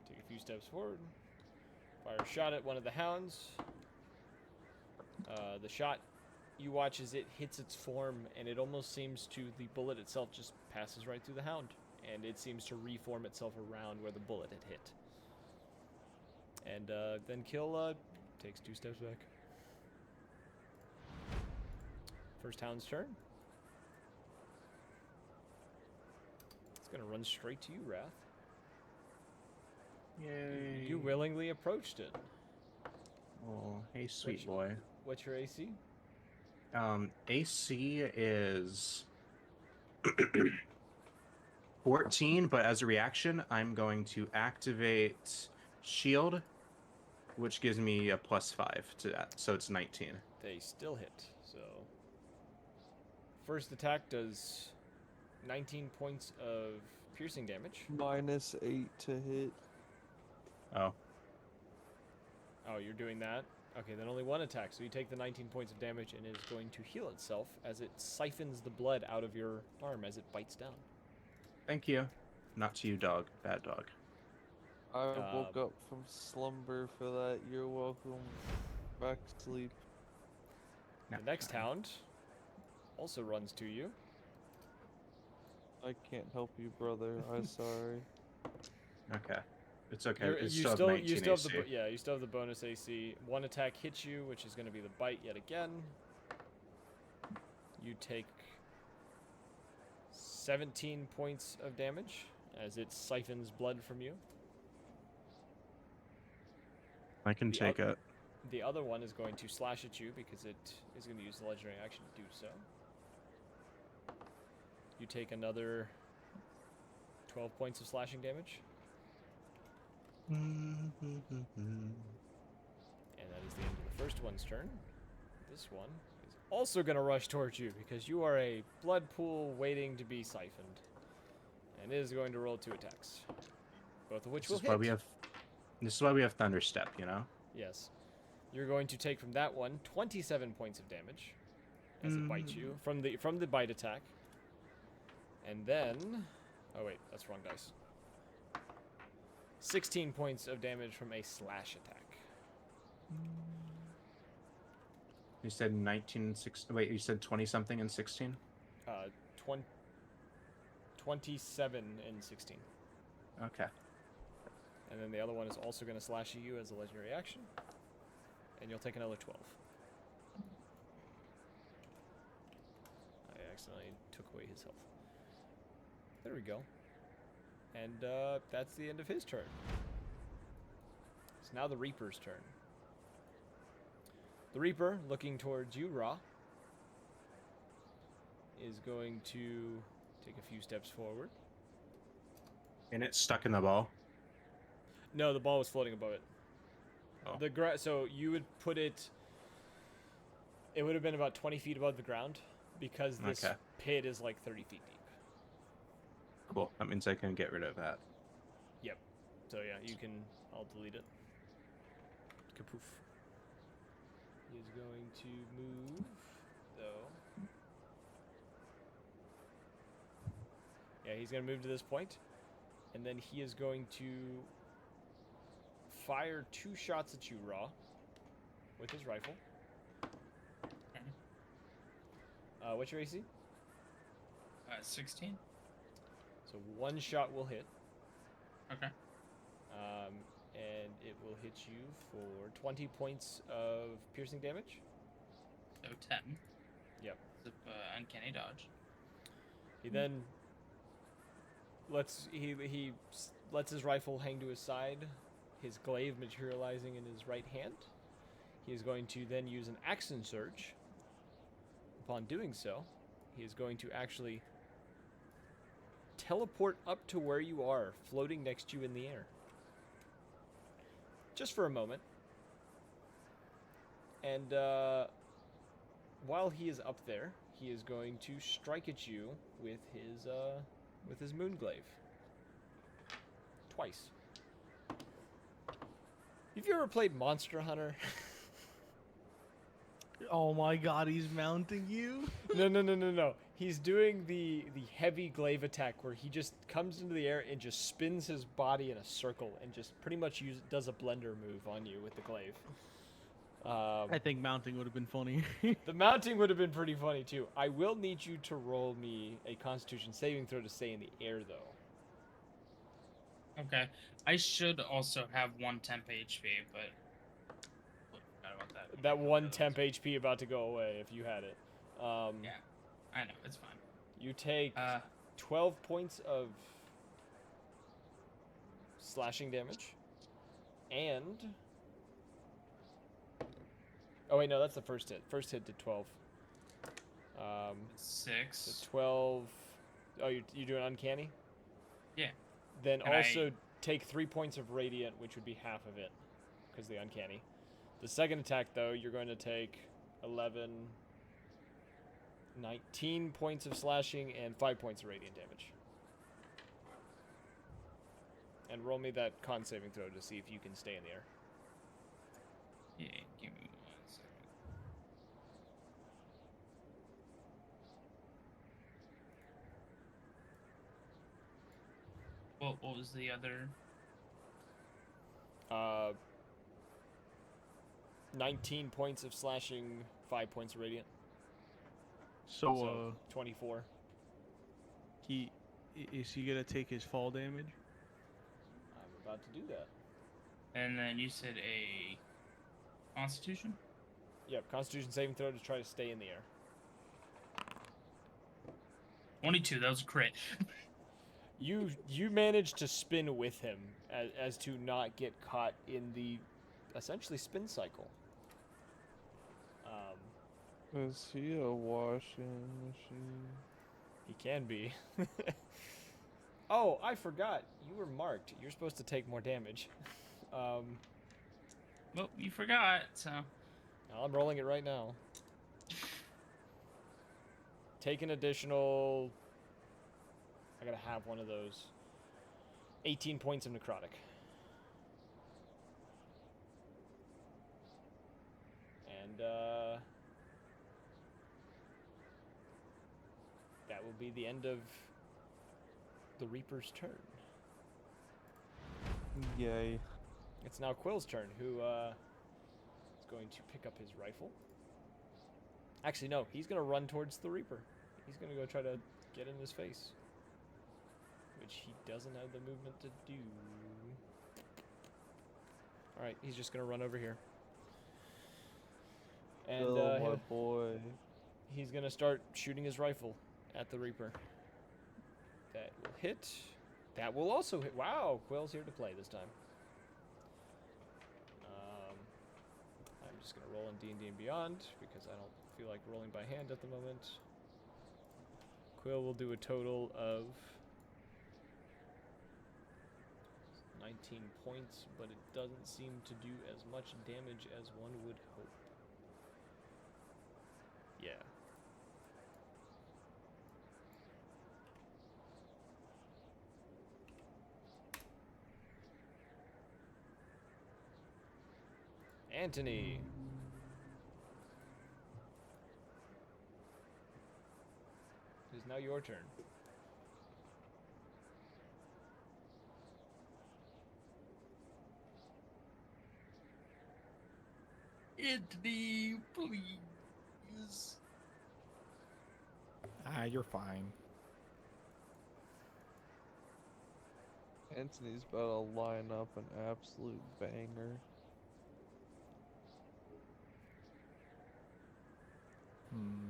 take a few steps forward. Fire a shot at one of the hounds. The shot, you watch as it hits its form, and it almost seems the bullet itself just passes right through the hound, and it seems to reform itself around where the bullet had hit. And then Kill takes 2 steps back. First hound's turn. It's gonna run straight to you, Wrath. Yay. You willingly approached it. Oh, hey, sweet boy. What's your AC? AC is 14, but as a reaction, I'm going to activate Shield, which gives me a +5 to that, so it's 19. They still hit. So first attack does 19 points of piercing damage. -8 to hit. Oh, Oh, you're doing that? Okay, then only one attack. So you take the 19 points of damage and it is going to heal itself as it siphons the blood out of your arm as it bites down. thank you. Not to you, dog. Bad dog. I woke up from slumber for that. You're welcome. Back to sleep. The next hound also runs to you. I can't help you, brother. I'm sorry. Okay. It's okay. You're- It's you still, still, 19 you still have AC. the yeah, you still have the bonus AC. One attack hits you, which is going to be the bite yet again. You take 17 points of damage as it siphons blood from you. I can The take it. The other one is going to slash at you because it is going to use the legendary action to do so. You take another 12 points of slashing damage. And that is the end of the first one's turn. This one is also going to rush towards you because you are a blood pool waiting to be siphoned. And it is going to roll 2 attacks. Both of which This will is hit. why we have. This is why we have Thunderstep, you know. Yes. You're going to take from that one 27 points of damage as it bites you from the bite attack. And then, oh wait, that's wrong dice. 16 points of damage from a slash attack. You said 19, 6. Wait, you said 20 something and 16. 27 and 16. Okay. And then the other one is also going to slash at you as a legendary action. And you'll take another 12. I accidentally took away his health. There we go. And that's the end of his turn. It's now the Reaper's turn. The Reaper, looking towards you, Ra, is going to take a few steps forward. And it's stuck in the ball. No, the ball was floating above it. Oh. So you would put it. It would have been about 20 feet above the ground because this Okay. pit is like 30 feet deep. Cool. That means I can get rid of that. Yep. So yeah, you can. I'll delete it. Kapoof. He is going to move, though. Yeah, he's going to move to this point, and then he is going to fire 2 shots at you, Raw, with his rifle. What's your AC? 16. So 1 shot will hit. Okay. And it will hit you for 20 points of piercing damage. So 10. Yep. Uncanny dodge. He then lets his rifle hang to his side, his glaive materializing in his right hand. He is going to then use an action surge. Upon doing so, he is going to actually teleport up to where you are, floating next to you in the air. Just for a moment. And while he is up there, he is going to strike at you with his moonglaive. Twice. Have you ever played Monster Hunter? Oh my god, he's mounting you? No. He's doing the heavy glaive attack where he just comes into the air and just spins his body in a circle and just pretty much does a blender move on you with the glaive. I think mounting would have been funny. The mounting would have been pretty funny too. I will need you to roll me a Constitution saving throw to stay in the air though. Okay. I should also have 1 temp HP, but forgot about that. That 1 temp HP about to go away if you had it. Yeah, I know, it's fine. You take 12 points of slashing damage, and oh wait, no, that's the first hit. First hit did 12. It's The 6. 12. Oh, you're doing uncanny? Yeah. Then And also take 3 points of radiant, which would be half of it, because the uncanny. The second attack, though, you're going to take 11, 19 points of slashing and 5 points of radiant damage. And roll me that con saving throw to see if you can stay in the air. Yeah, give me 1 second. What was the other? 19 points of slashing, 5 points of radiant. So, 24. Is he gonna take his fall damage? I'm about to do that. And then you said a Constitution? Yep, Constitution saving throw to try to stay in the air. 22. That was a crit. You managed to spin with him as to not get caught in the essentially spin cycle. Is he a washing machine? He can be. Oh, I forgot. You were marked. You're supposed to take more damage. Well, you forgot, so. I'm rolling it right now. Take an additional... I gotta have one of those. 18 points of necrotic. And, that will be the end of the Reaper's turn. Yay. It's now Quill's turn, who, is going to pick up his rifle. Actually, no, he's gonna run towards the Reaper. He's gonna go try to get in his face. Which he doesn't have the movement to do. Alright, he's just gonna run over here. And My boy. he's gonna start shooting his rifle at the Reaper. That will hit. That will also hit. Wow, Quill's here to play this time. I'm just gonna roll in D&D and Beyond because I don't feel like rolling by hand at the moment. Quill will do a total of 19 points, but it doesn't seem to do as much damage as one would hope. Yeah. Anthony. It is now your turn. Anthony, please. You're fine. Anthony's about to line up an absolute banger. Hmm.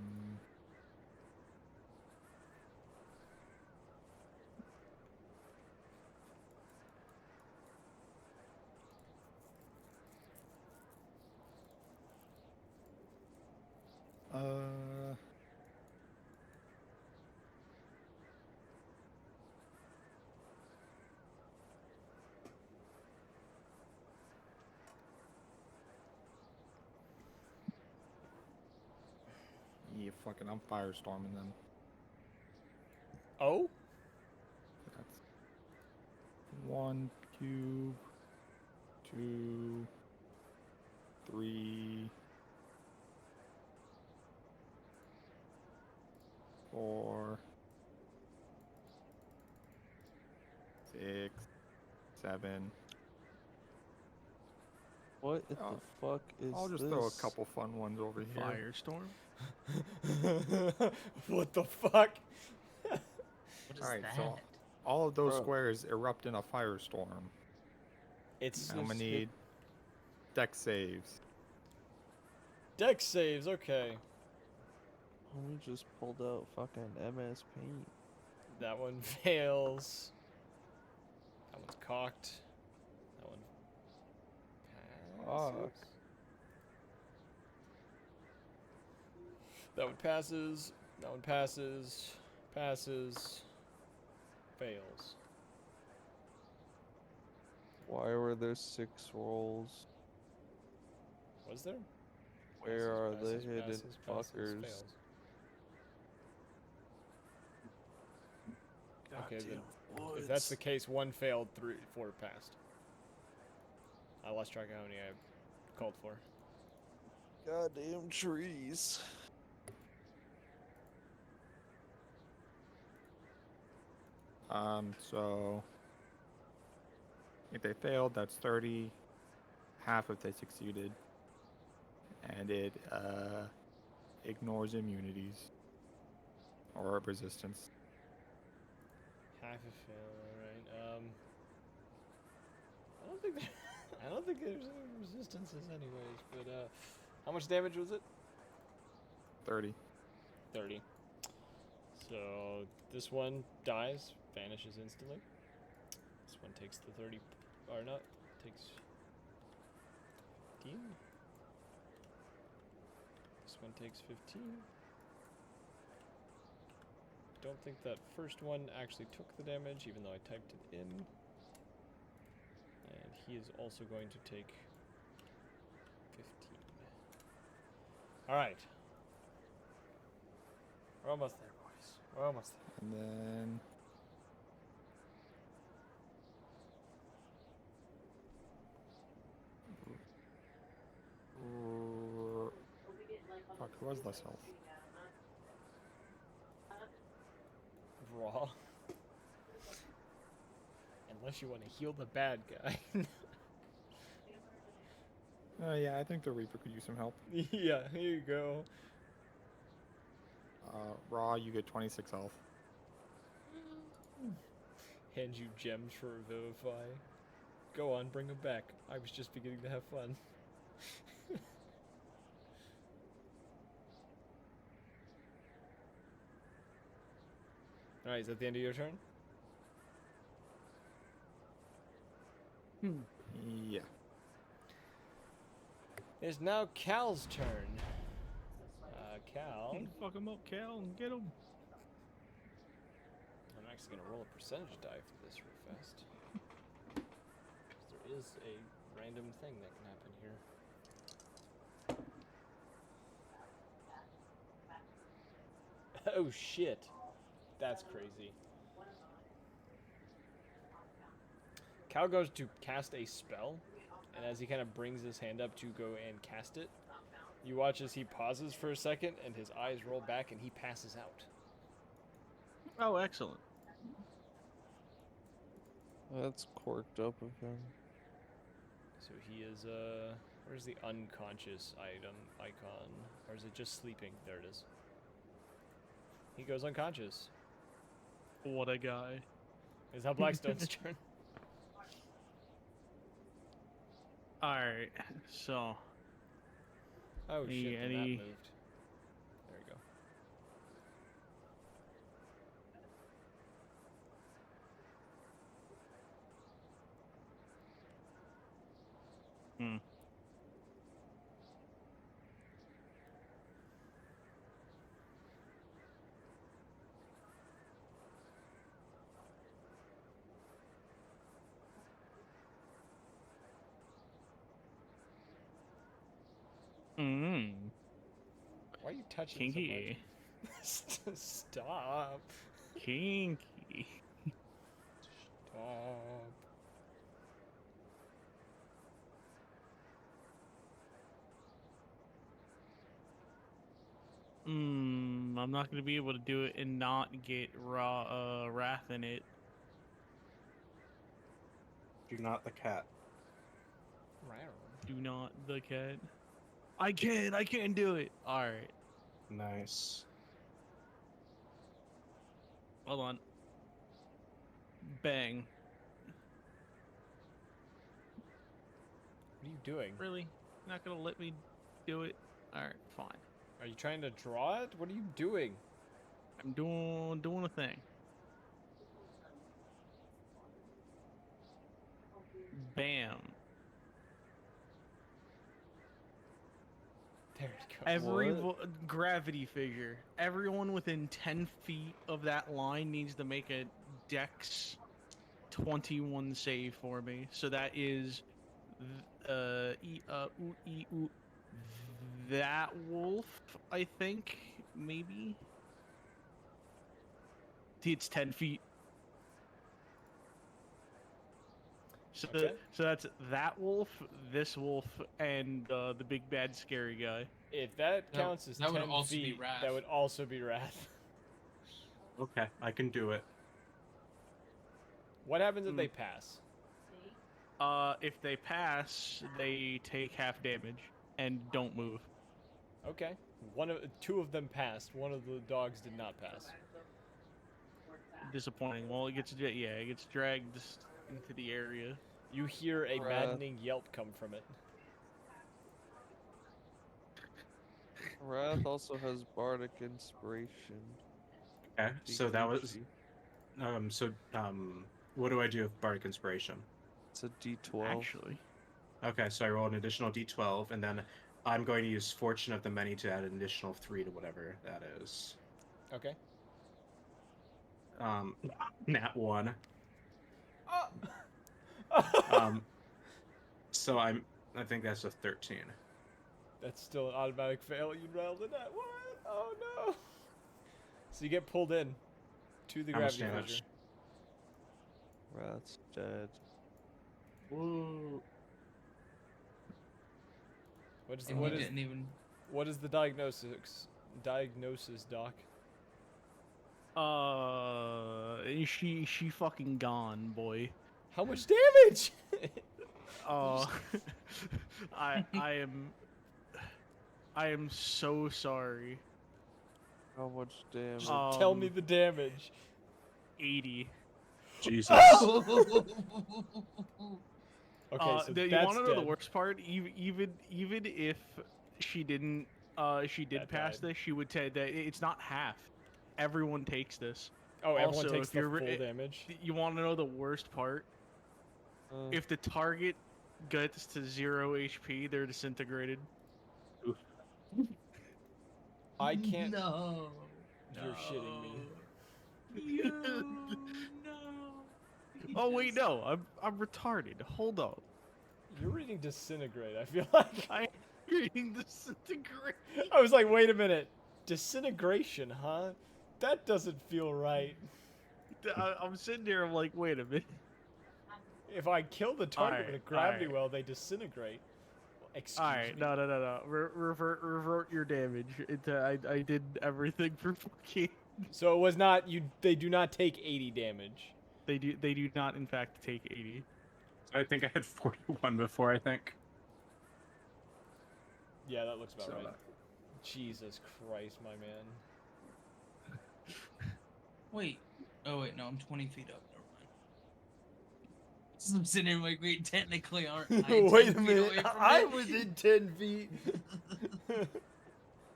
Yeah, fucking, I'm firestorming them. Oh? That's 1 cube, 2, 3, 4, 6, 7. What the fuck is I'll just this? throw a couple fun ones over here. Firestorm? What the fuck? What is Alright, that? so all of those Bro. squares erupt in a firestorm. It's I'm gonna need deck saves. deck saves, okay. We just pulled out fucking MS Paint. That one fails. That one's cocked. That one passes. Fuck. That one passes. That one passes, passes, fails. Why were there 6 rolls? Was there? Where are the Passes, hidden passes, passes, fuckers? fails. Okay, then if that's the case, 1 failed, 4 passed. I lost track of how many I called for. Goddamn trees. So if they failed, that's 30. Half if they succeeded, and it ignores immunities or resistance. Half a fail, alright. I don't think there's any resistances anyways, but how much damage was it? 30. 30. So this one dies, vanishes instantly. This one takes the 30, or not, takes 15. This one takes 15. Don't think that first one actually took the damage, even though I typed it in. And he is also going to take 15. Alright. We're almost there, boys. We're almost there. And then fuck, who has less health? Raw. Unless you want to heal the bad guy. Yeah, I think the Reaper could use some help. Yeah, here you go. Raw, you get 26 health. Hand you gems for Revivify. Go on, bring them back. I was just beginning to have fun. Alright, is that the end of your turn? Yeah. It's now Cal's turn. Cal. Fuck him up, Cal, and get him. I'm actually going to roll a percentage die for this real fast. 'Cause there is a random thing that can happen here. Oh shit. That's crazy. Cal goes to cast a spell, and as he kind of brings his hand up to go and cast it, you watch as he pauses for a second, and his eyes roll back, and he passes out. Oh, excellent. That's corked up of him. So he is, where's the unconscious item icon? Or is it just sleeping? There it is. He goes unconscious. What a guy. Is now Blackstone's turn. Alright, so. Oh shit, then that Any- moved. There we go. Hmm. Mm. Why are you touching Kinky. so much? Stop. Kinky. Stop. I'm not gonna be able to do it and not get wrath in it. Do not the cat. Do not the cat. I can do it. Alright. Nice. Hold on. Bang. What are you doing? Really? Not gonna let me do it? Alright, fine. Are you trying to draw it? What are you doing? I'm doing a thing. Bam. There it goes. Every What? gravity figure, everyone within 10 feet of that line needs to make a Dex 21 save for me. So that is that wolf, I think, maybe. It's 10 feet. So, Okay. so that's that wolf, this wolf, and the big bad scary guy. If that That- counts as that would 10 also be feet, Wrath. that would also be Wrath. Okay, I can do it. What happens if they pass? If they pass, they take half damage and don't move. Okay. Two of them passed. One of the dogs did not pass. Disappointing. Well, it gets dragged into the area. You hear a Wrath. maddening yelp come from it. Wrath also has bardic inspiration. Okay, so that was DKG. what do I do with bardic inspiration? It's a D12. Actually, Okay, so I roll an additional d12, and then I'm going to use Fortune of the Many to add an additional 3 to whatever that is. Okay. Nat 1. Oh! So I think that's a 13. That's still an automatic fail. You rolled it at what? Oh no! So you get pulled in to the How much gravity damage? fissure. Wrath's dead. Woo. And he didn't even. what is the diagnosis? Diagnosis, doc. she fucking gone, boy. How much damage? Uh, I am so sorry. How much damage? Tell me the damage. 80. Jesus. Okay, so you that's want to know the dead. worst part? Even if she didn't, she did That pass died. this, she would say that it's not half. Everyone takes this. Oh, everyone Also, takes if the you're- full damage. You want to know the worst part? If the target gets to 0 HP, they're disintegrated. I can't. No. You're shitting me. No. Oh wait, no, I'm retarded. Hold on. You're reading disintegrate. I feel like. I'm reading disintegrate. I was like, wait a minute. Disintegration, huh? That doesn't feel right. I'm sitting there. I'm like, wait a minute. If I kill the target with a Alright, gravity alright. well, they disintegrate. Excuse All right, me. no. Revert your damage. I did everything for fucking. So it was not you. They do not take 80 damage. They do not in fact take 80. I think I had 41 before, I think. Yeah, that looks about So, right. Jesus Christ, my man. Wait. Oh wait, no, I'm 20 feet up. Never mind. So I'm sitting in my great technically aren't I 10 feet away from it? within 10 feet.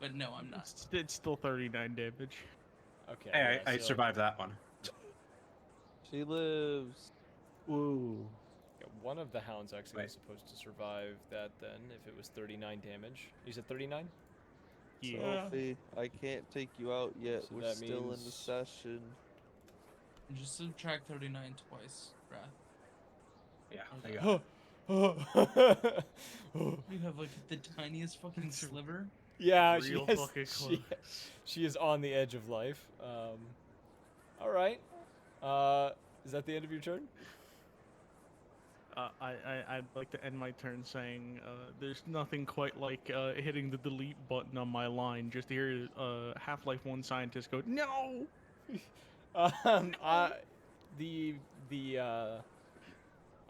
But no, I'm not. It's still 39 damage. Okay. Hey, yeah, I so- survived that one. She lives. Whoa. Yeah, one of the hounds actually Wait. was supposed to survive that then, if it was 39 damage. You said 39? Yeah. Sophie, I can't take you out yet. So We're that still in the means- session. Just subtract 39 twice, Wrath. Yeah, I Okay. got it. You have like the tiniest fucking sliver. Yeah, she Real has, fucking she, close. she is on the edge of life. All right. Is that the end of your turn? I'd like to end my turn saying there's nothing quite like hitting the delete button on my line just to hear Half-Life 1 scientist go, no! Oh,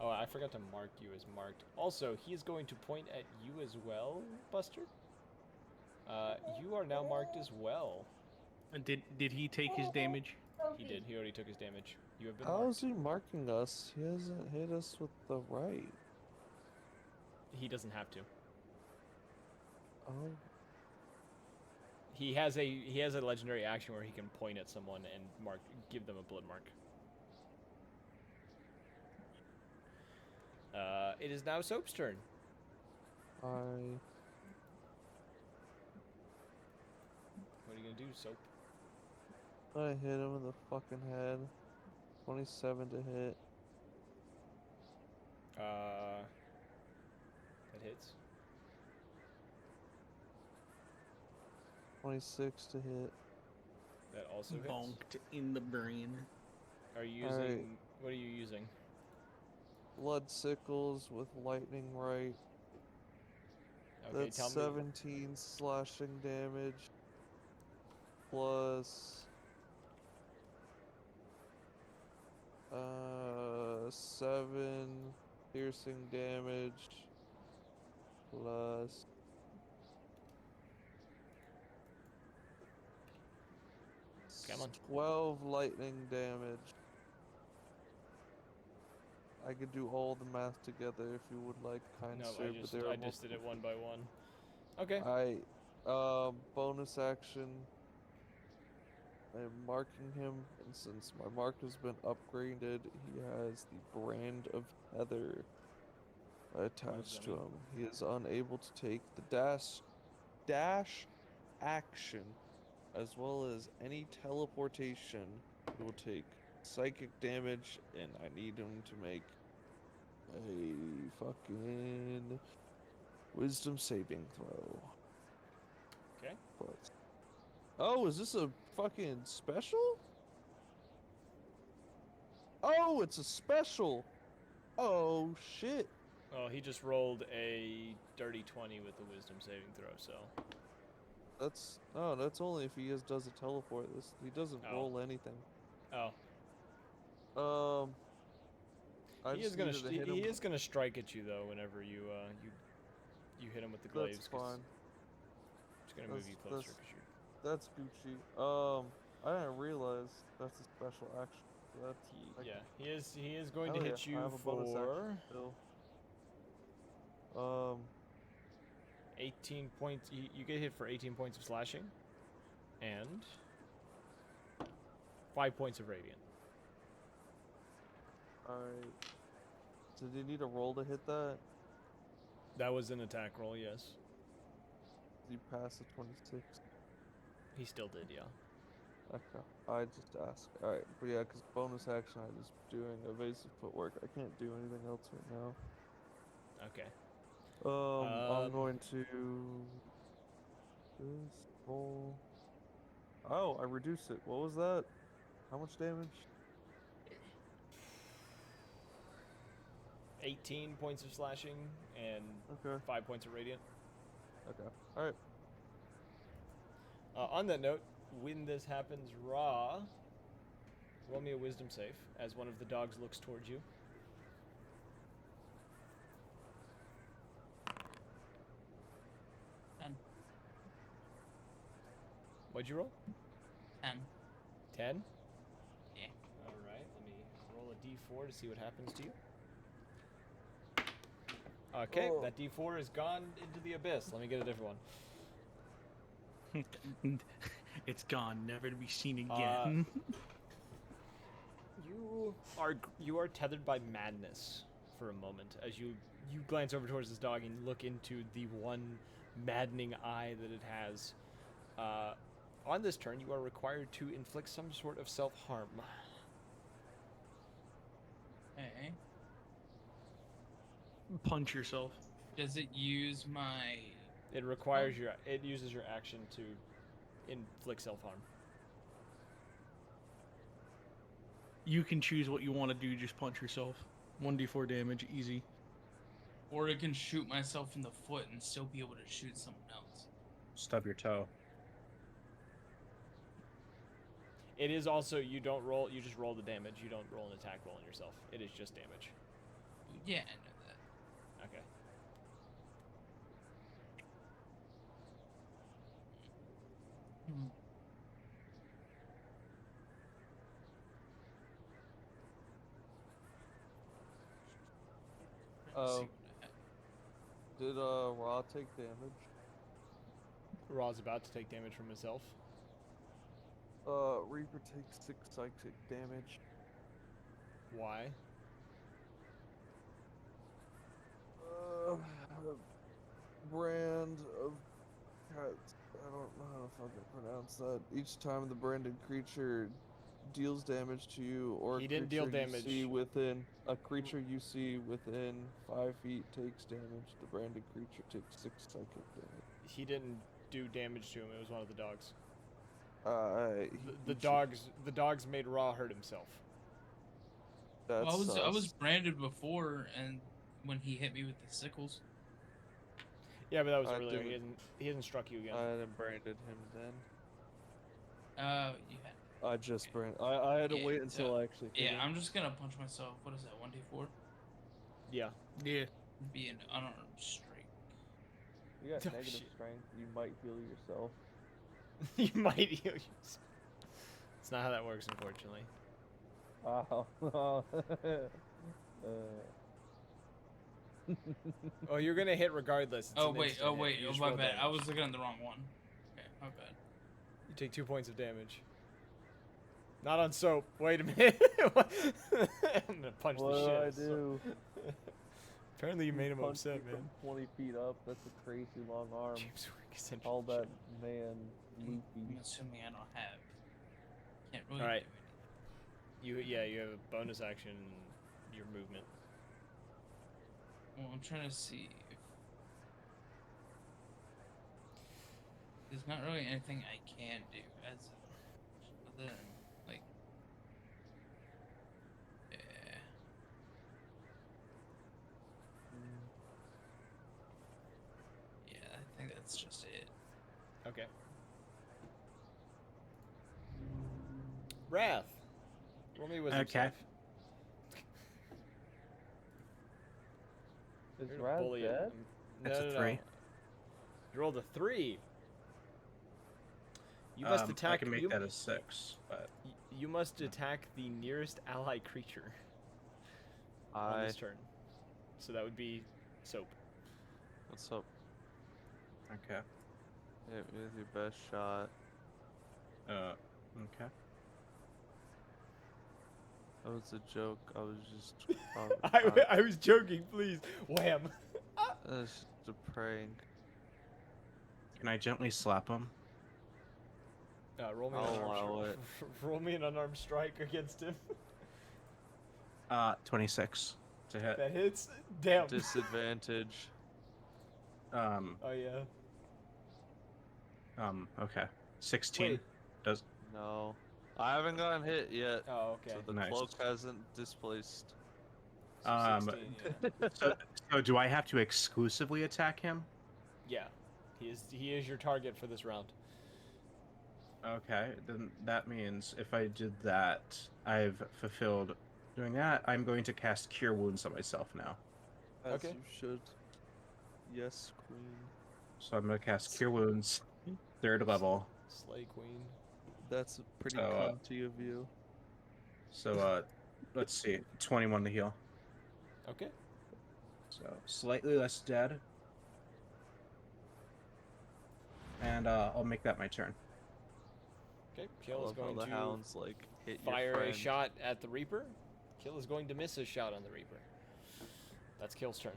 I forgot to mark you as marked. Also, he is going to point at you as well, Buster. You are now marked as well. And did he take his damage? He did. He already took his damage. You have been How marked. is he marking us? He hasn't hit us with the right. He doesn't have to. Oh. He has a legendary action where he can point at someone and give them a blood mark. It is now Soap's turn. gonna do, Soap? I hit him in the fucking head. 27 to hit. That hits. 26 to hit. That also hits. Bonked in the brain. Are you All right. using? What are you using? Blood sickles with lightning right. Okay, That's tell me. 17 slashing damage. Plus 7 piercing damage. Plus Come on. 12 lightning damage. I could do all the math together if you would like, kind No, sir, but there are I just did it one by one. Okay. Bonus action. I am marking him, and since my mark has been upgraded, he has the brand of Heather attached to mean? him. He is unable to take the dash action, as well as any teleportation. He will take psychic damage, and I need him to make a fucking wisdom saving throw. Okay. But oh, is this a fucking special? Oh, it's a special. Oh shit. Oh, he just rolled a dirty 20 with the wisdom saving throw, so. That's only if he does a teleport. He doesn't Oh. roll anything. Oh. I He just is gonna needed to hit him. he is gonna strike at you though whenever you hit him with the glaives. That's fine. It's gonna move you closer because you're. That's Gucci. I didn't realize that's a special action. That's Yeah, he is going to hell hit yeah, you I have a bonus for action still. 18 points. You get hit for 18 points of slashing, and 5 points of radiant. Alright. So do you need a roll to hit that? That was an attack roll, yes. Did you pass the 26? He still did, yeah. Okay. I just asked. Alright, but yeah, because bonus action, I just doing evasive footwork. I can't do anything else right now. Okay. I'm going to this roll. Oh, I reduced it. What was that? How much damage? 18 points of slashing and Okay. 5 points of radiant. Okay. Alright. On that note, when this happens, Ra, roll me a wisdom save as one of the dogs looks towards you. What'd you roll? 10. 10? Yeah. Alright, let me roll a d4 to see what happens to you. Okay, Oh. that d4 is gone into the abyss. Let me get a different one. It's gone, never to be seen again. You are tethered by madness for a moment as you glance over towards this dog and look into the one maddening eye that it has. On this turn, you are required to inflict some sort of self-harm. Okay. Punch yourself. Does it use my... It requires it uses your action to inflict self-harm. You can choose what you want to do, just punch yourself. 1d4 damage, easy. Or I can shoot myself in the foot and still be able to shoot someone else. Stub your toe. It is also, you don't roll, you just roll the damage. You don't roll an attack roll on yourself. It is just damage. Yeah, I know that. Okay. Let's see Oh. what I have. Did Ra take damage? Ra's about to take damage from himself. Reaper takes 6 psychic damage. Why? Brand of cats I don't know how to fucking pronounce that. Each time the branded creature deals damage to you, or He didn't deal you damage. see within a creature you see within 5 feet takes damage. The branded creature takes 6 psychic damage. He didn't do damage to him. It was one of the dogs. The he- the dogs made Raw hurt himself. That's Well, I was sus. branded before, and when he hit me with the sickles. Yeah, but that was I earlier. He didn't- hasn't struck you again. I hadn't branded him then. You had. I just I had to Yeah, wait until I actually hit Yeah, him. I'm just gonna punch myself. What is that? 1d4. Yeah. Yeah. Be an unarmed strike. You got Oh, negative shit. strength, you might heal yourself. You might heal yourself. It's not how that works, unfortunately. Wow. Oh, you're gonna hit regardless. It's Oh an wait, instant oh hit. wait, You oh just my roll bad. I damage. was looking at the wrong one. Okay, my bad. You take 2 points of damage. Not on soap. Wait a minute. I'm gonna punch What the do shit. I out of soap. do? Apparently you made him Punched upset, you man. from 20 feet up. That's a crazy long arm. James Wick is Call that shit. man I'm Luffy. assuming I don't have. Can't really Alright. do You have a bonus action and your movement. anything. Well, I'm trying to see if there's not really anything I can do as other than like. Yeah. Yeah, I think that's just it. Okay. Wrath. Roll me wisdom Okay. save. Is You're gonna Raz bully him. dead? It's a 3. You rolled a 3. You must attack. I can make you, that a 6, but you must attack the nearest ally creature on this turn. So that would be Soap. What's up? okay. Hit me with your best shot. Okay. That was a joke. I was just. I was joking. Please, wham. That's just a prank. Can I gently slap him? Roll me I'll an allow unarmed it. roll me an unarmed strike against him. 26 to hit. That hits. Damn. Disadvantage. Oh yeah. Okay. 16 Wait. does. No. I haven't gotten hit yet. Oh okay. So the Nice. cloak hasn't displaced. So 16, yeah. So do I have to exclusively attack him? Yeah. He is your target for this round. Okay, then that means if I did that, I've fulfilled doing that. I'm going to cast Cure Wounds on myself now. As Okay. you should. Yes, queen. So I'm going to cast Cure Wounds, 3rd level. Slay Queen. That's pretty So, cunty of you. So let's see, 21 to heal. Okay. So slightly less dead. And I'll make that my turn. Okay. I Kill is love how going the to hounds like hit your fire a friend. shot at the Reaper. Kill is going to miss a shot on the Reaper. That's Kill's turn.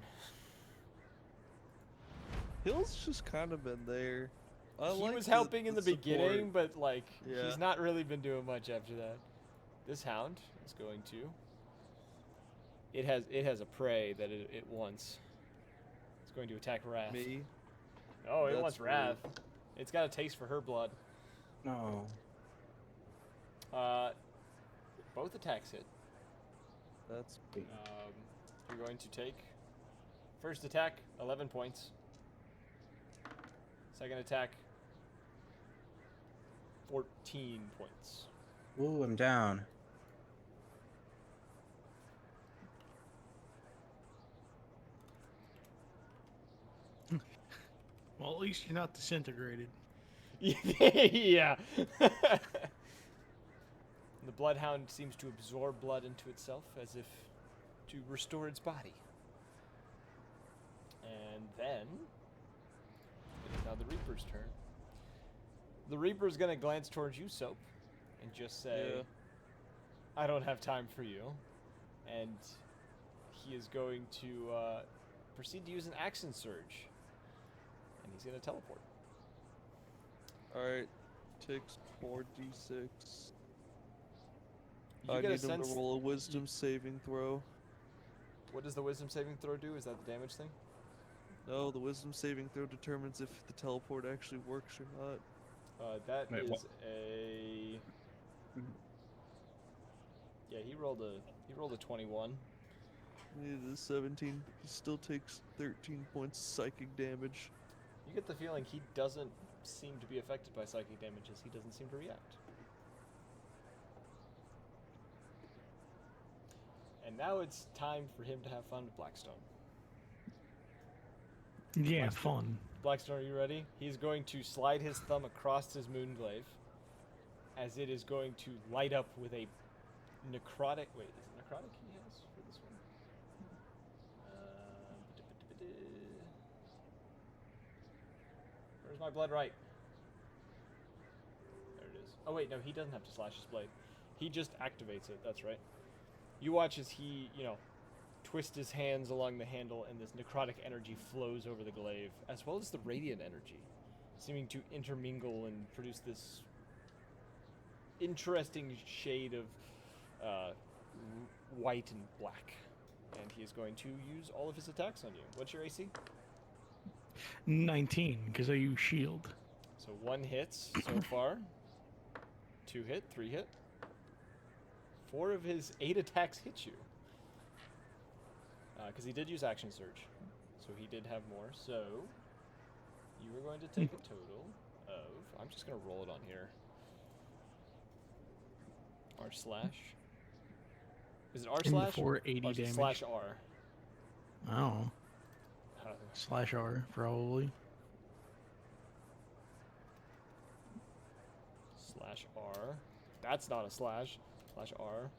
Hill's just kind of been there. I He like was helping in the support. beginning, but like Yeah. he's not really been doing much after that. This hound is going to. It has a prey that it wants. It's going to attack Wrath. Me. Oh, it That's wants rude. Wrath. It's got a taste for her blood. No. Both attacks hit. That's You're going to take first attack 11 points. Second attack 14 points. Ooh, I'm down. Well, at least you're not disintegrated. Yeah. The bloodhound seems to absorb blood into itself as if to restore its body. And then it is now the Reaper's turn. The Reaper's gonna glance towards you, Soap, and just say, Yeah. I don't have time for you. And he is going to proceed to use an action surge. And he's gonna teleport. Alright, takes 4d6. You I get a need him to sense. roll a wisdom saving throw. What does the wisdom saving throw do? Is that the damage thing? No, the wisdom saving throw determines if the teleport actually works or not. That Wait, is what? a. Yeah, he rolled a 21. It is 17. He still takes 13 points psychic damage. You get the feeling he doesn't seem to be affected by psychic damages. He doesn't seem to react. And now it's time for him to have fun with Blackstone. Yeah, Blackstone. fun. Blackstone, are you ready? He's going to slide his thumb across his moonglaive as it is going to light up with a necrotic. Wait, is it necrotic he has for this one? Where's my blood right? There it is. Oh wait, no, he doesn't have to slash his blade. He just activates it. That's right. You watch as he, twist his hands along the handle, and this necrotic energy flows over the glaive, as well as the radiant energy, seeming to intermingle and produce this interesting shade of white and black. And he is going to use all of his attacks on you. What's your AC? 19, because I use shield. So 1 hits so far. 2 hit, 3 hit. 4 of his 8 attacks hit you. Because he did use action surge. So he did have more. So you are going to take a total of... I'm just going to roll it on here. R slash. Is it R slash? 480 or is it damage. slash R? Oh, Uh, slash R, probably. slash R. That's not a slash. Slash R.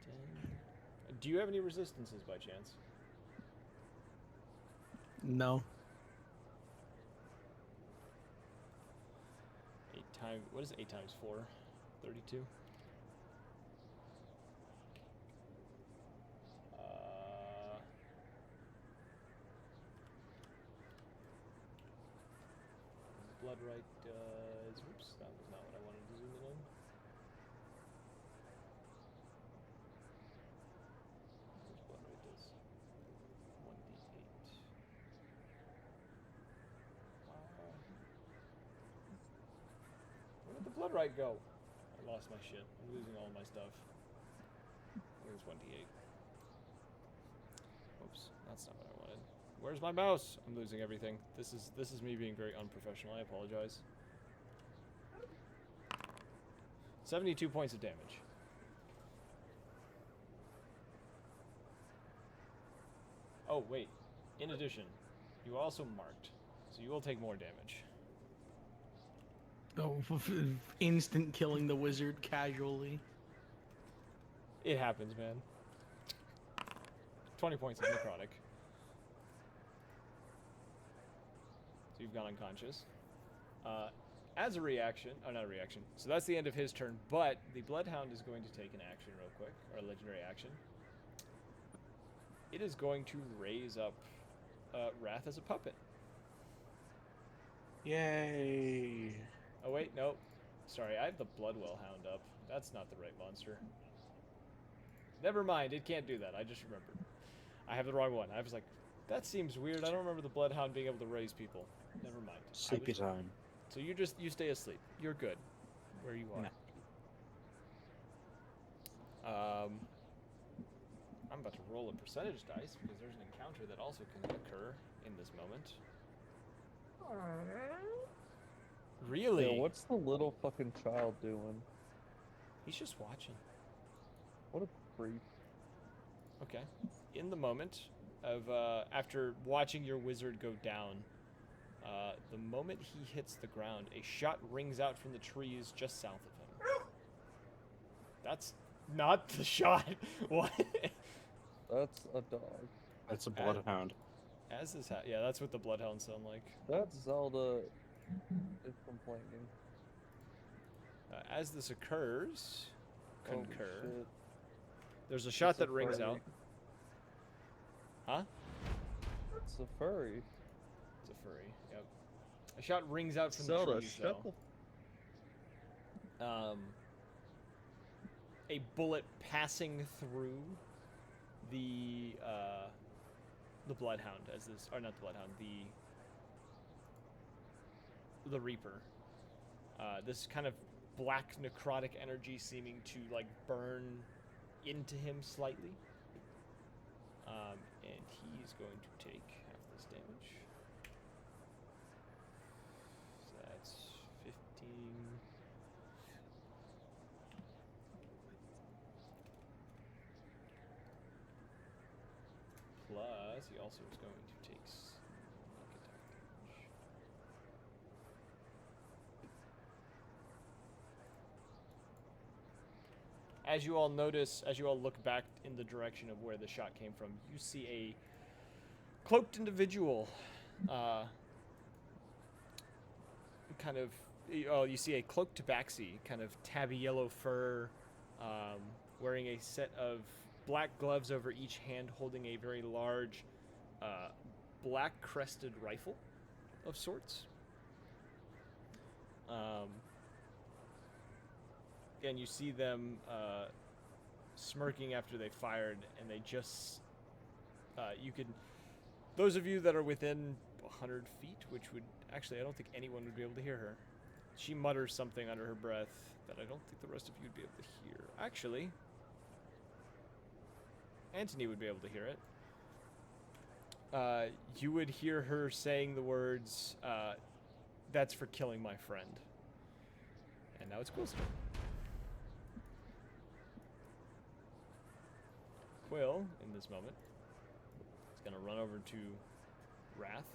10. Do you have any resistances by chance? No. 8 times. What is 8 times 4? 32. Blood right does. Oops, that was not what I wanted to zoom in on. Where's blood right does? 1d8. Where did the blood right go? I lost my shit. I'm losing all my stuff. Where's 1d8? Oops, that's not what I wanted. Where's my mouse? I'm losing everything. This is me being very unprofessional. I apologize. 72 points of damage. Oh, wait. In addition, you are also marked, so you will take more damage. Oh, instant killing the wizard casually. It happens, man. 20 points of necrotic. So you've gone unconscious. As a reaction, not a reaction. So that's the end of his turn, but the Bloodhound is going to take an action real quick, or a legendary action. It is going to raise up Wrath as a puppet. Yay. Oh wait, no. Sorry, I have the Bloodwell Hound up. That's not the right monster. Never mind, it can't do that. I just remembered. I have the wrong one. I was like, that seems weird. I don't remember the Bloodhound being able to raise people. Never mind. Sleepy time. So you stay asleep. You're good where you are. No. I'm about to roll a percentage dice because there's an encounter that also can occur in this moment. Really? Yeah, what's the little fucking child doing? He's just watching. What a creep. Okay. In the moment of after watching your wizard go down, the moment he hits the ground, a shot rings out from the trees just south of him. That's not the shot. What? That's a dog. That's a bloodhound. As this yeah, that's what the bloodhounds sound like. That's Zelda is complaining. As this occurs, Holy concur. shit. There's a shot It's a that rings furry. out. Huh? It's a furry. It's a furry. Yep. A shot rings out from Zelda, the trees, though. shuffle. A bullet passing through the Bloodhound, as this, or not the Bloodhound, the Reaper. This kind of black necrotic energy seeming to like burn into him slightly. And he's going to take half this damage. So that's 15. Plus, he also is going to take sneak attack damage. As you all notice, as you all look back in the direction of where the shot came from, you see a cloaked individual, kind of, you see a cloaked tabaxi, kind of tabby yellow fur, wearing a set of black gloves over each hand, holding a very large, black crested rifle of sorts. Again, you see them smirking after they fired, and they just, you could, those of you that are within 100 feet, which would, actually, I don't think anyone would be able to hear her. She mutters something under her breath that I don't think the rest of you would be able to hear. Actually, Antony would be able to hear it. You would hear her saying the words, "That's for killing my friend." And now it's Quill's turn. Quill, in this moment, is going to run over to Wrath.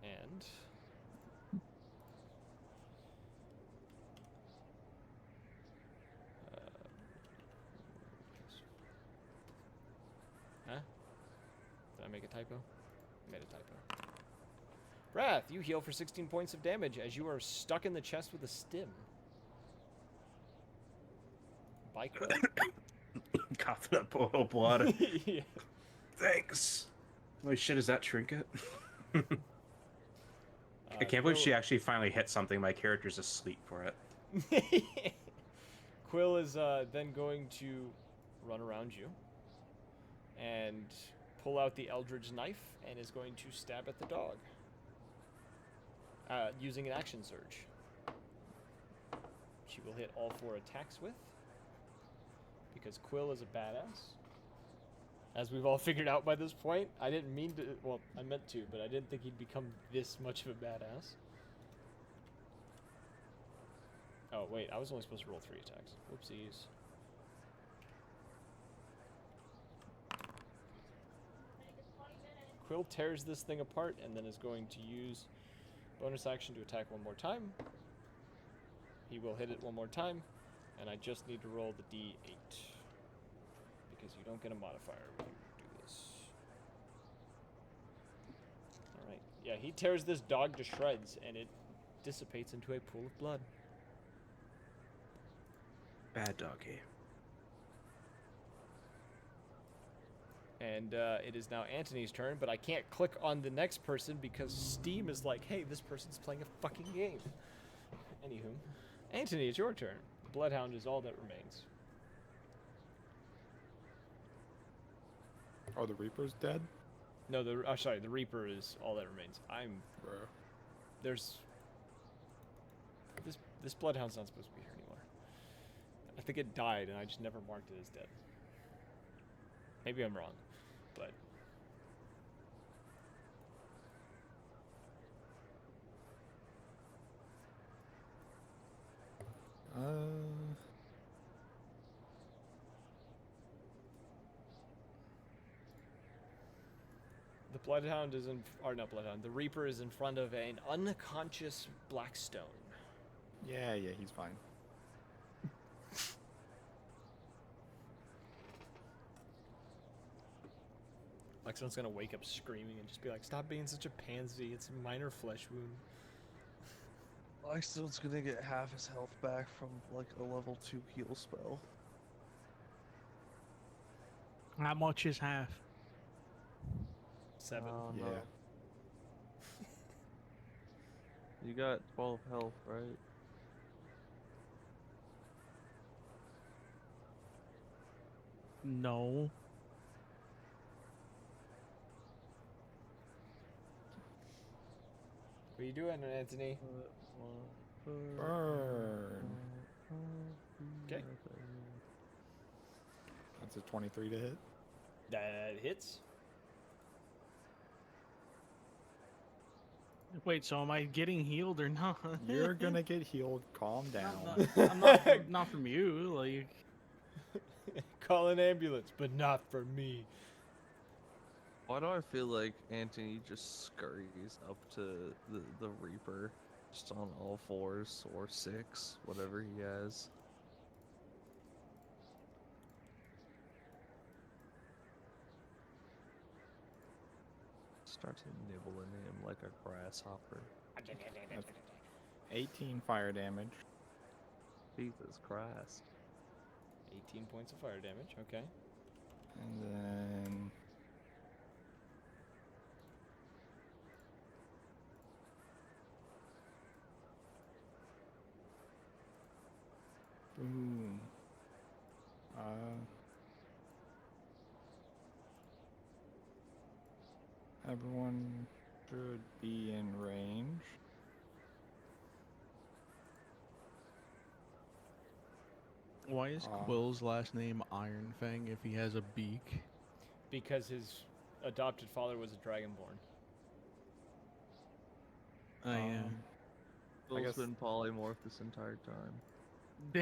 And did I make a typo? I made a typo. Wrath, you heal for 16 points of damage as you are stuck in the chest with a stim. By Quill. Coughing up a little blood. Yeah. Thanks. Holy shit, is that trinket? I can't believe Quill- she actually finally hit something. My character's asleep for it. Quill is then going to run around you and pull out the Eldritch Knife and is going to stab at the dog using an action surge. She will hit all 4 attacks with, because Quill is a badass. As we've all figured out by this point, I didn't mean to, well, I meant to, but I didn't think he'd become this much of a badass. Oh, wait, I was only supposed to roll 3 attacks. Whoopsies. Quill tears this thing apart and then is going to use bonus action to attack one more time. He will hit it one more time, and I just need to roll the D8. Because you don't get a modifier when you do this. Alright, yeah, he tears this dog to shreds, and it dissipates into a pool of blood. Bad doggy. And it is now Antony's turn, but I can't click on the next person because Steam is like, hey, this person's playing a fucking game. Anywho, Antony, it's your turn. The Bloodhound is all that remains. Oh, the Reaper's dead? No, sorry, the Reaper is all that remains. Bro. There's... This Bloodhound's not supposed to be here anymore. I think it died, and I just never marked it as dead. Maybe I'm wrong, but... The Bloodhound is in... Or not Bloodhound. The Reaper is in front of an unconscious Blackstone. Yeah, he's fine. Blackstone's gonna wake up screaming and just be like, stop being such a pansy. It's a minor flesh wound. Blackstone's gonna get half his health back from like a level 2 heal spell. How much is half? 7. Oh, Yeah. no. You got 12 health, right? No. What are you doing, Anthony? Burn. Okay. That's a 23 to hit. That hits. Wait, so am I getting healed or not? You're gonna get healed. Calm down. Not from you. Like, Call an ambulance, but not for me. Why do I feel like Anthony just scurries up to the Reaper, just on all fours or six, whatever he has? Start to nibble into him like a grasshopper. 18 fire damage. Jesus Christ. 18 points of fire damage. Okay. And then... Boom. Everyone should be in range. Why is Quill's last name Iron Fang if he has a beak? Because his adopted father was a dragonborn. I am. Phil's guess- been polymorphed this entire time.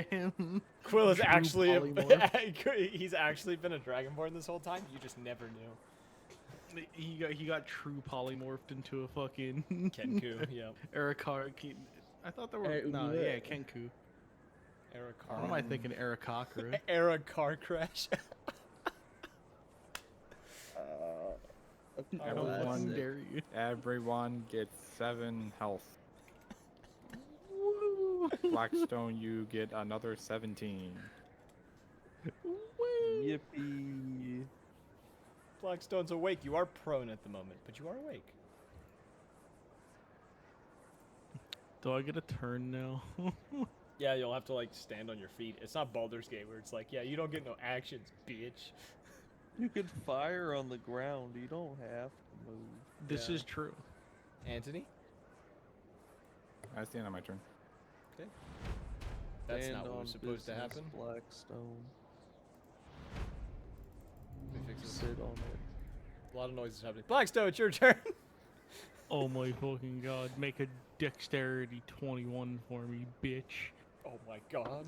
Damn. Quill is True actually polymorph. he's actually been a dragonborn this whole time. You just never knew. He got true polymorphed into a fucking Kenku, yep. I thought there were Kenku. Arakar. What am I thinking? Arakakra. Era car crash. How Everyone- fucking dare you? Everyone gets 7 health. Blackstone, you get another 17. Yippee. Blackstone's awake. You are prone at the moment, but you are awake. Do I get a turn now? Yeah, you'll have to like stand on your feet. It's not Baldur's Gate where it's like, yeah, you don't get no actions, bitch. You could fire on the ground. You don't have to move. This Yeah. is true. Anthony? That's the end of my turn. Okay. That's Stand not what on was supposed to business, happen. Blackstone. Let me fix this. Sit on it. A lot of noise is happening. Blackstone, it's your turn. Oh my fucking god. Make a dexterity 21 for me, bitch. Oh my god.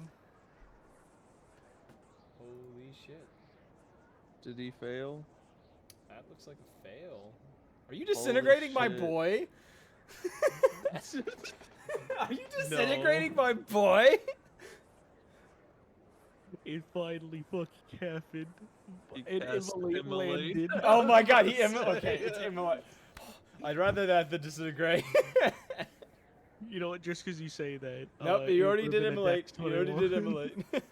Holy shit. Did he fail? That looks like a fail. Are you disintegrating my shit. boy? Are you disintegrating my boy? It finally fucking happened. He It cast immolate immolate. landed. Oh my god, okay, it's immolate. I'd rather that than disintegrate. You know what? Just because you say that. Nope, it you already would've did been a immolate. dex You already did 21. immolate.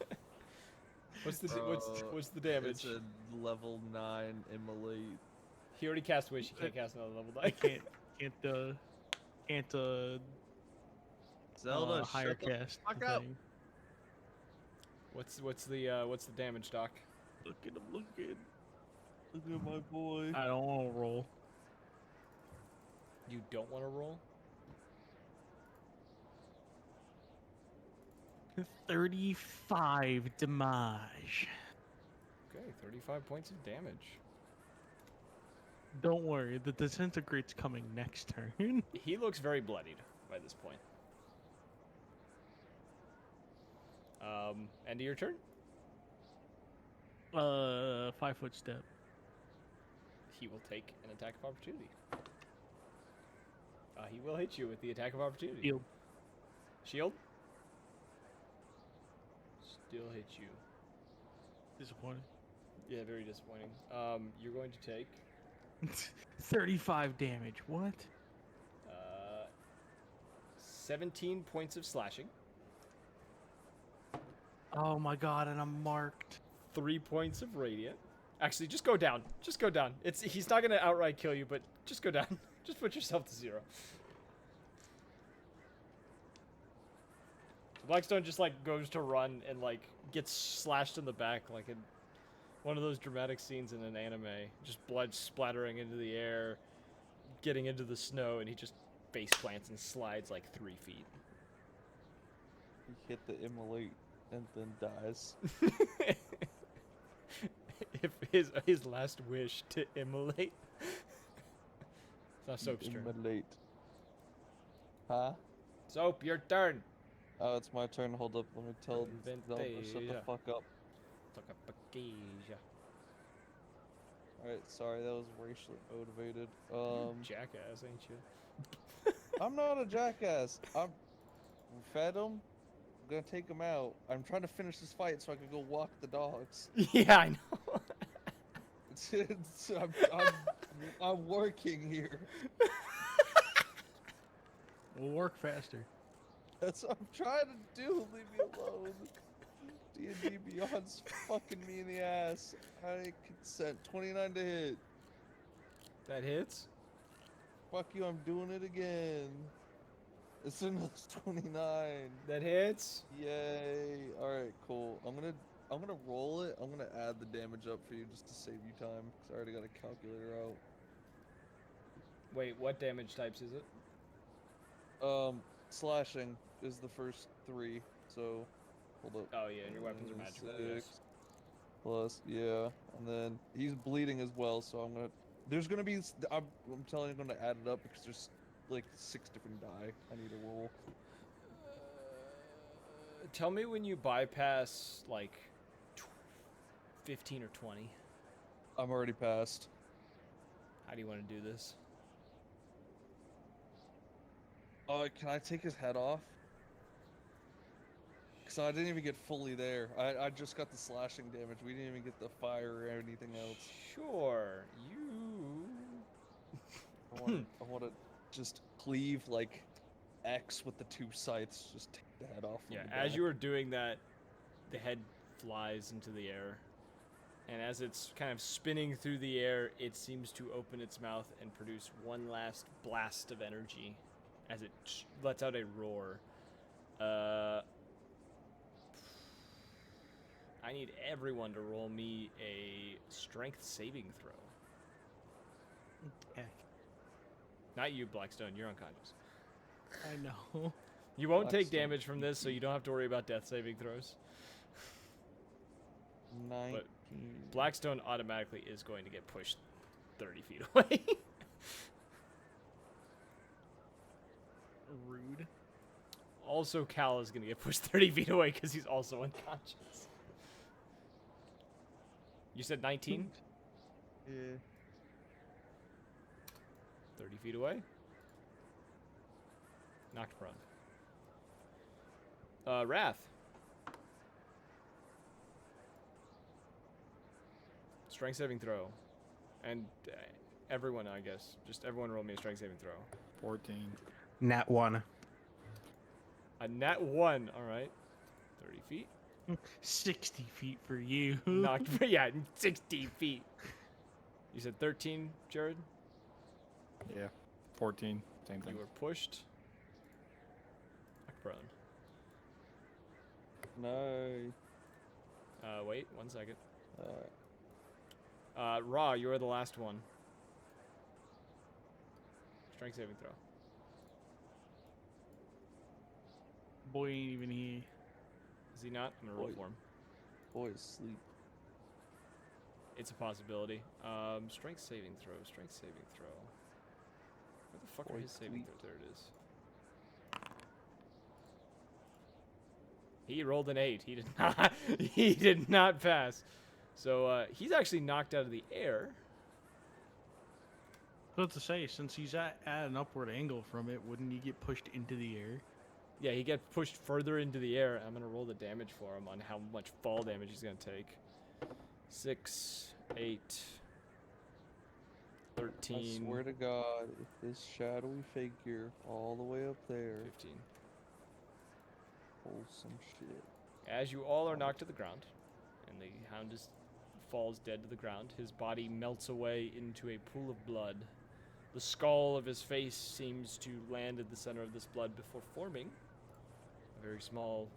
what's the damage? It's a level 9 immolate. He already cast wish. He can't cast another level I 9. can't Zelda, higher shut the cast. fuck up. thing. What's the damage, Doc? Look at him, look at him. Look at my boy. I don't want to roll. You don't want to roll? 35 damage. Okay, 35 points of damage. Don't worry, the disintegrate's coming next turn. He looks very bloodied by this point. End of your turn? 5-foot step. He will take an attack of opportunity. He will hit you with the attack of opportunity. Shield. Shield? Still hit you. Disappointed. Yeah, very disappointing. You're going to take 35 damage. What? 17 points of slashing, Oh my god, and I'm marked. 3 points of radiant. Actually, just go down. Just go down. He's not gonna outright kill you, but just go down. Just put yourself to 0. Blackstone just like goes to run and like gets slashed in the back like in one of those dramatic scenes in an anime. Just blood splattering into the air, getting into the snow, and he just face plants and slides like 3 feet. He hit the immolate and then dies. If his last wish to immolate. It's not Soap's turn. Immolate. Huh? Soap, your turn. Oh, it's my turn. Hold up. Let me tell Zelda shut the Inventation. fuck up. Tokapakeja. Alright, sorry, that was racially motivated. Jackass, ain't you? I'm not a jackass. We fed him. I'm gonna take him out. I'm trying to finish this fight so I can go walk the dogs. Yeah, I know. I'm working here. We'll work faster. That's what I'm trying to do. Leave me alone. D&D Beyond's fucking me in the ass. I consent. 29 to hit. That hits. Fuck you, I'm doing it again. It's another 29. That hits. Yay. Alright, cool. I'm gonna roll it. I'm gonna add the damage up for you just to save you time, because I already got a calculator out. Wait, what damage types is it? Slashing is the first 3, so hold up. Oh yeah, and your weapons are magical. 6 plus, yeah, and then he's bleeding as well, so there's gonna be, I'm telling you, I'm gonna add it up because there's like 6 different die I need to roll. Tell me when you bypass like 15 or 20. I'm already past. How do you want to do this? Can I take his head off? Because I didn't even get fully there. I just got the slashing damage. We didn't even get the fire or anything else. Sure, you. I want to just cleave like X with the 2 scythes. Just take the head off. from Yeah, the as back. you were doing that, the head flies into the air. And as it's kind of spinning through the air, it seems to open its mouth and produce one last blast of energy as it lets out a roar. I need everyone to roll me a strength saving throw. Heck, Not you, Blackstone. You're unconscious. I know. You won't take Blackstone. damage from this, so you don't have to worry about death saving throws. 19. Blackstone automatically is going to get pushed 30 feet away. Rude. Also, Cal is going to get pushed 30 feet away because he's also unconscious. You said 19? Yeah. 30 feet away. Knocked prone. Wrath. Strength saving throw. And everyone, I guess. Just everyone roll me a strength saving throw. 14. Nat 1. A nat 1. All right. 30 feet. 60 feet for you. Knocked. Yeah, 60 feet. You said 13, Jared? Yeah. 14. Same thing. You were pushed. Knocked prone. No. Wait 1 second. Alright. Ra, you are the last one. Strength saving throw. Boy ain't even here. Is he not? I'm gonna roll Boy. for him. Boy, sleep. It's a possibility. Strength saving throw. Strength saving throw. Where the fuck are Boy, his saving sleep. throws? There it is. He rolled an 8. He did not. He did not pass. So he's actually knocked out of the air. So to say, since he's at an upward angle from it, wouldn't he get pushed into the air? Yeah, he gets pushed further into the air. I'm gonna roll the damage for him on how much fall damage he's gonna take. 6, 8, 13, I swear to God, if this shadowy figure all the way up there 15. pulls some shit. As you all are knocked to the ground, and the hound falls dead to the ground, his body melts away into a pool of blood. The skull of his face seems to land at the center of this blood before forming a very small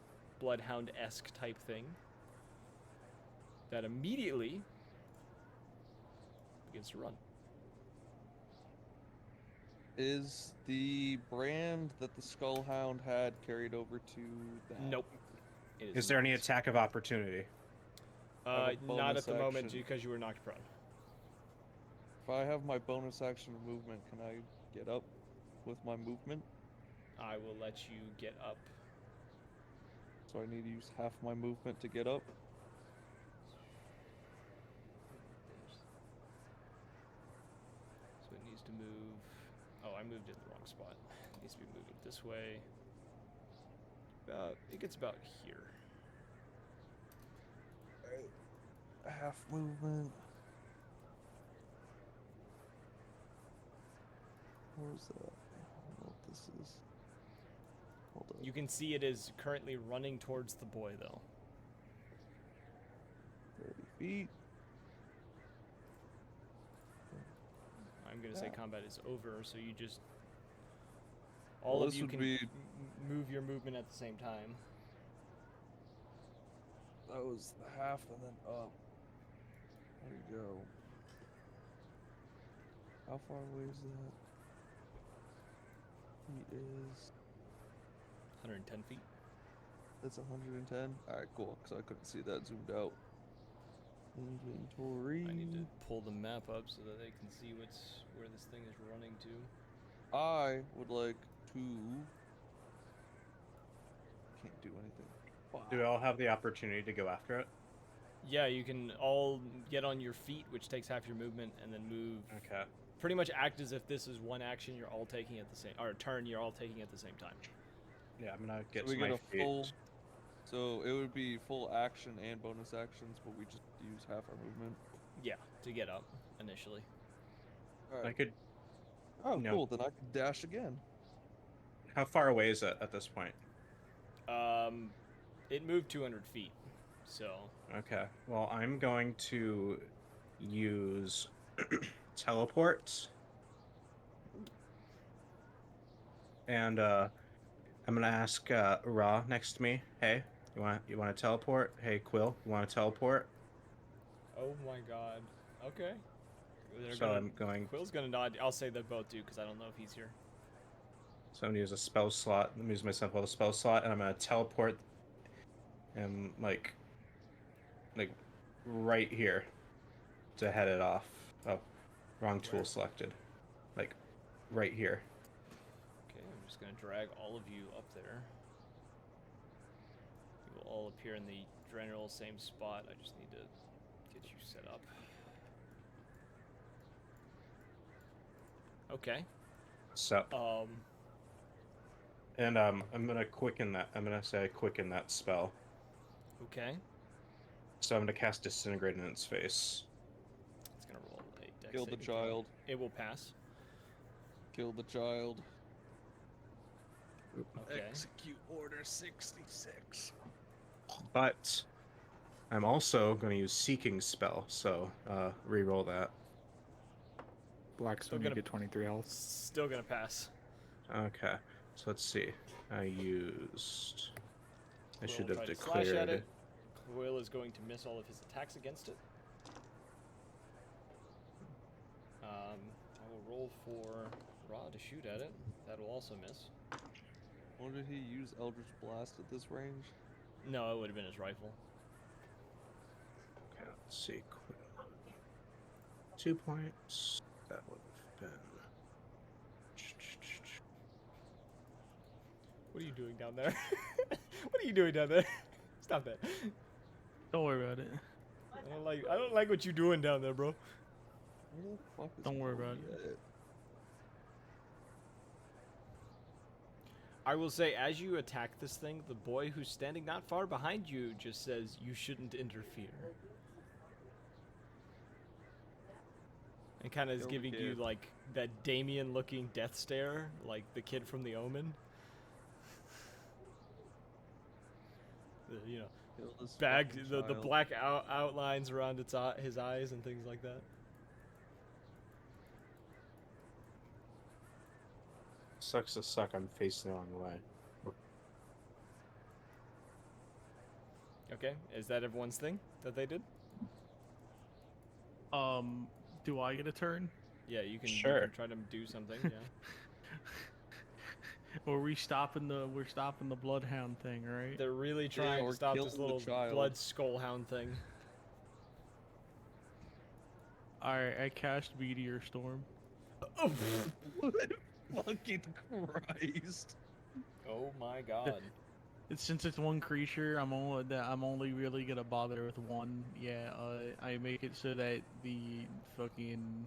bloodhound-esque type thing that immediately begins to run. Is the brand that the Skullhound had carried over to that? Nope. It Is there any not. attack of opportunity? Have a Not bonus at the moment action. because you were knocked prone. If I have my bonus action of movement, can I get up with my movement? I will let you get up. So I need to use half my movement to get up. So it needs to move. Oh, I moved it in the wrong spot. It needs to be moving this way. It gets about here. Half movement. Where's that? I don't know what this is. Hold on. You can see it is currently running towards the boy, though. 30 feet. I'm gonna say Yeah. combat is over, so you just Well, all of this you would can be- move your movement at the same time. That was the half and then up. There you go. How far away is that? He is. 110 feet. That's 110. Alright, cool. Because I couldn't see that zoomed out. Inventory. I need to pull the map up so that they can see where this thing is running to. I would like to. Can't do anything. Do we all have the opportunity to go after it? Yeah, you can all get on your feet, which takes half your movement, and then move. Okay. Pretty much act as if this is one action you're all taking at the same, or a turn you're all taking at the same time. Yeah, I'm gonna get So we to get my a feet. full. So it would be full action and bonus actions, but we just use half our movement. Yeah, to get up initially. I Alright. could. Oh, no. cool. Then I can dash again. How far away is it at this point? It moved 200 feet, so Okay. Well, I'm going to use teleport. And I'm gonna ask Ra next to me. Hey, you want to teleport? Hey, Quill, you want to teleport? oh my god. Okay. So I'm going. Quill's gonna nod. I'll say they both do because I don't know if he's here. So I'm gonna use a spell slot. I'm gonna use my simple spell slot, and I'm gonna teleport him like right here to head it off. Oh, wrong tool Where? selected. Like right here. Okay, I'm just gonna drag all of you up there. You will all appear in the general same spot. I just need to get you set up. Okay. So and I'm gonna quicken that. I'm gonna say I quicken that spell. Okay. So I'm gonna cast Disintegrate in its face. It's gonna roll a dex Kill the saving throw. child. It will pass. Kill the child. Okay. Execute Order 66. But I'm also gonna use Seeking spell. So re-roll that. Black Still Stone, you gonna- get 23 health. Still gonna pass. Okay. So let's see. I used. I Quill should will have try to slash at declared. it. Quill is going to miss all of his attacks against it. I will roll for Ra to shoot at it. That will also miss. Or did he use Eldritch Blast at this range? No, it would have been his rifle. Okay, let's see. 2 points. That would have been. What are you doing down there? What are you doing down there? Stop that. Don't worry about it. I don't like what you're doing down there, bro. Where the fuck is Don't worry Cody about at? I will say, as you attack this thing, the boy who's standing not far behind you just says, "You shouldn't interfere." And kind of is Kill the giving you, kid. like, that Damien-looking death stare, like the kid from The Omen. You know, Kill this bag, fucking the child. black outlines around his eyes and things like that. Sucks to suck. I'm facing the wrong way. Okay, is that everyone's thing that they did? Do I get a turn? Yeah, you can Sure. try to do something. Yeah. Or we're stopping the bloodhound thing, right? They're really trying or to stop kill this the little child. blood skullhound thing. Alright, I cast Meteor Storm. Fucking Christ. Oh my god. Since it's one creature, I'm only really gonna bother with one. Yeah, I make it so that the fucking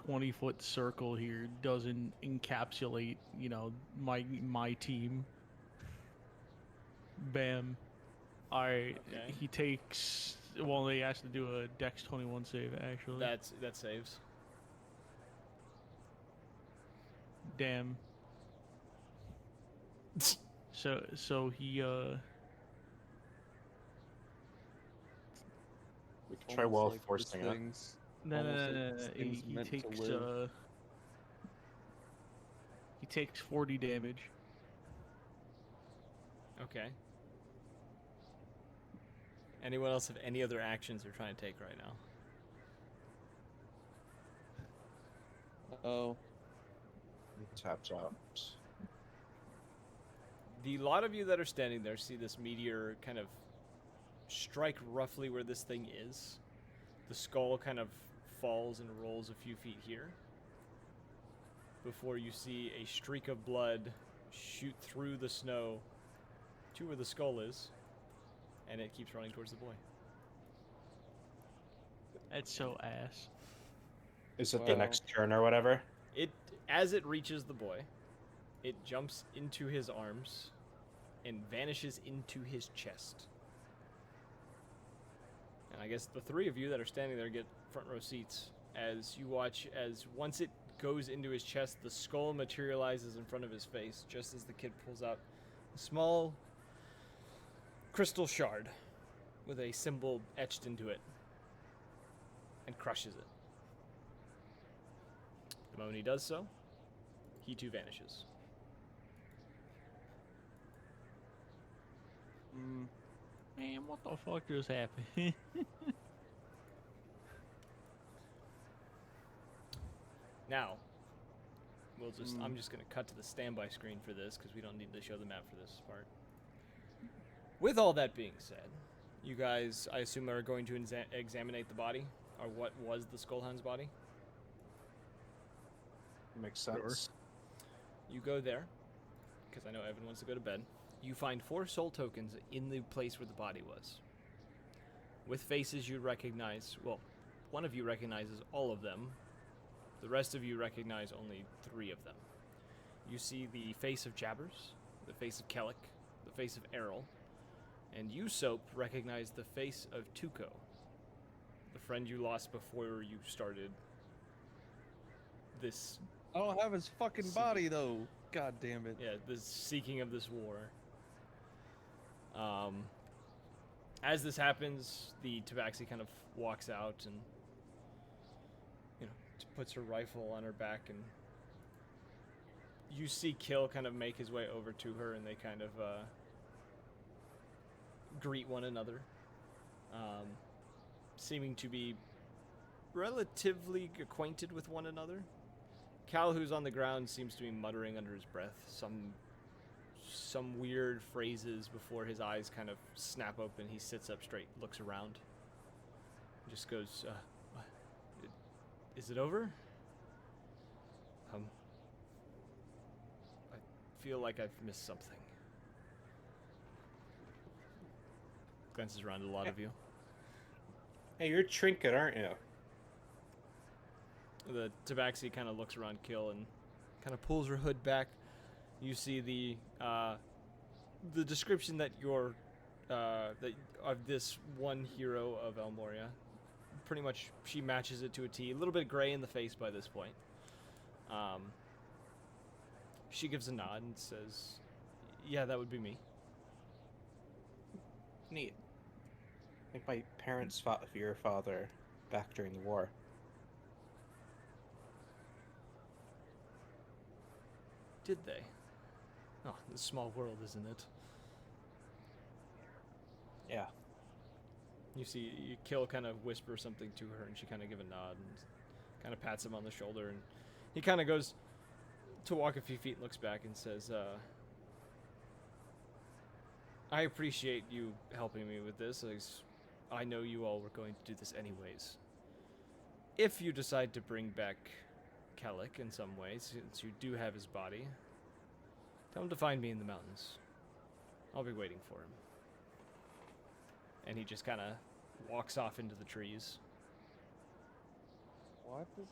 20-foot circle here doesn't encapsulate, my team. Bam. Alright, Okay. he takes. Well, he has to do a Dex 21 save, actually. That saves. Damn. So he We could try Almost wall like forcing this it. thing's- no. almost like this He, thing's he meant to takes live. he takes 40 damage. Okay. Anyone else have any other actions they're trying to take right now? Oh, Tapped out. The lot of you that are standing there see this meteor kind of strike roughly where this thing is. The skull kind of falls and rolls a few feet here before you see a streak of blood shoot through the snow to where the skull is, and it keeps running towards the boy. That's so ass. Is it the Wow. next turn or whatever? As it reaches the boy, it jumps into his arms and vanishes into his chest. And I guess the three of you that are standing there get front row seats as you watch as once it goes into his chest, the skull materializes in front of his face just as the kid pulls out a small crystal shard with a symbol etched into it and crushes it. The moment he does so, he too vanishes. Man, what the fuck just happened? Now, I'm just going to cut to the standby screen for this because we don't need to show the map for this part. With all that being said, you guys, I assume, are going to examine the body, or what was the Skullhound's body. Makes sense. You go there, because I know Evan wants to go to bed. You find 4 soul tokens in the place where the body was. With faces you recognize, well, one of you recognizes all of them. The rest of you recognize only 3 of them. You see the face of Jabbers, the face of Kellic, the face of Errol, and you, Soap, recognize the face of Tuco, the friend you lost before you started this, I don't have his fucking body though. God damn it. yeah, this seeking of this war. As this happens, the Tabaxi kind of walks out and, puts her rifle on her back, and you see Kill kind of make his way over to her, and they kind of greet one another, seeming to be relatively acquainted with one another. Cal, who's on the ground, seems to be muttering under his breath some weird phrases before his eyes kind of snap open. He sits up straight, looks around, just goes, is it over? I feel like I've missed something. Glances around at a lot of you. Hey, you're Trinket, aren't you? The Tabaxi kind of looks around Kill and kind of pulls her hood back. You see the description that you're that of this one hero of El Moria. Pretty much, she matches it to a T. A little bit gray in the face by this point. She gives a nod and says, "Yeah, that would be me." Neat. I think my parents fought for your father back during the war. Did they? Oh, this small world, isn't it? Yeah. You see, Kill kind of whisper something to her, and she kind of give a nod and kind of pats him on the shoulder, and he kind of goes to walk a few feet and looks back and says, I appreciate you helping me with this, as I know you all were going to do this anyways. If you decide to bring back Kellic in some way, since you do have his body, tell him to find me in the mountains. I'll be waiting for him. And he just kind of walks off into the trees. Why does it?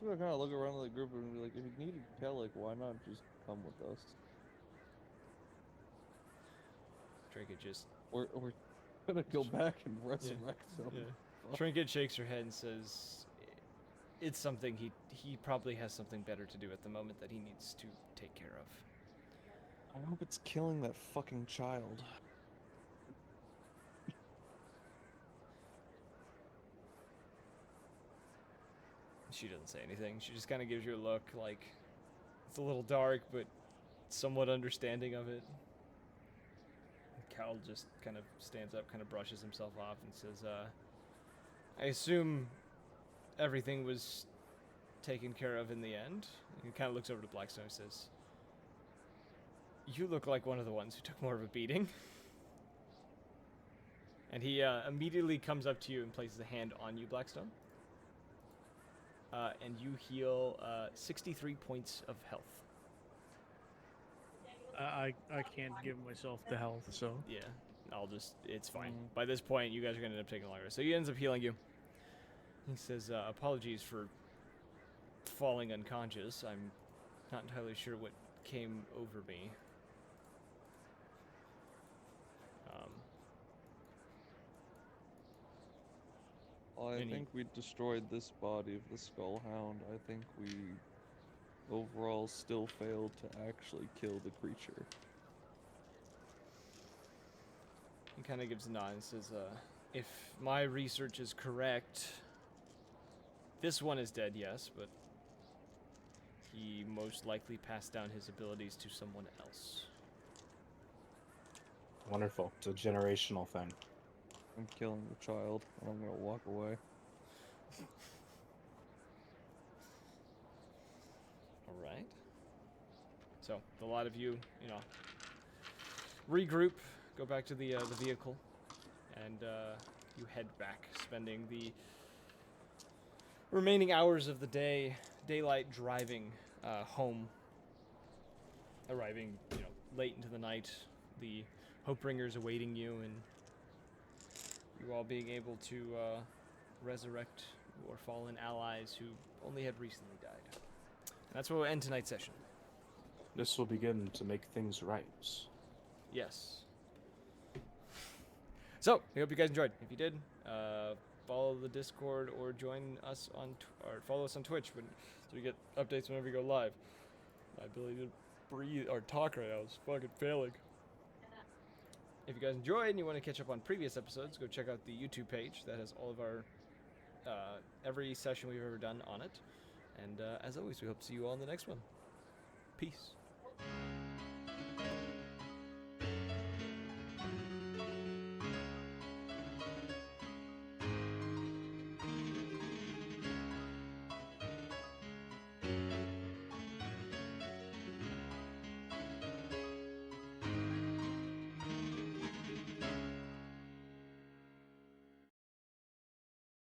I'm gonna kind of look around the group and be like, if you needed Kellic, why not just come with us? Trinket just... We're gonna go back and resurrect them. Yeah. Trinket shakes her head and says, it's something he probably has something better to do at the moment that he needs to take care of. I hope it's killing that fucking child. She doesn't say anything. She just kind of gives you a look like it's a little dark, but somewhat understanding of it. Cal just kind of stands up, kind of brushes himself off and says, I assume everything was taken care of in the end. And he kind of looks over to Blackstone and says, you look like one of the ones who took more of a beating. And he immediately comes up to you and places a hand on you, Blackstone. And you heal 63 points of health. I can't give myself the health, so Yeah, it's fine. By this point, you guys are going to end up taking longer. So he ends up healing you. He says, apologies for falling unconscious. I'm not entirely sure what came over me. Well, I think we destroyed this body of the Skullhound. I think we overall still failed to actually kill the creature. He kind of gives a nod and says, if my research is correct, this one is dead, yes, but he most likely passed down his abilities to someone else. Wonderful. It's a generational thing. I'm killing the child, and I'm gonna walk away. Alright. So, a lot of you, regroup, go back to the vehicle, and you head back, spending the remaining hours of the day, daylight driving home, arriving, late into the night, the Hopebringers awaiting you, and you all being able to resurrect your fallen allies who only had recently died. And that's where we'll end tonight's session. This will begin to make things right. Yes. So, I hope you guys enjoyed. If you did, follow the Discord or join us or follow us on Twitch so you get updates whenever you go live. My ability to breathe or talk right now is fucking failing. If you guys enjoyed and you want to catch up on previous episodes, go check out the YouTube page that has all of our every session we've ever done on it. And as always, we hope to see you all in the next one. Peace.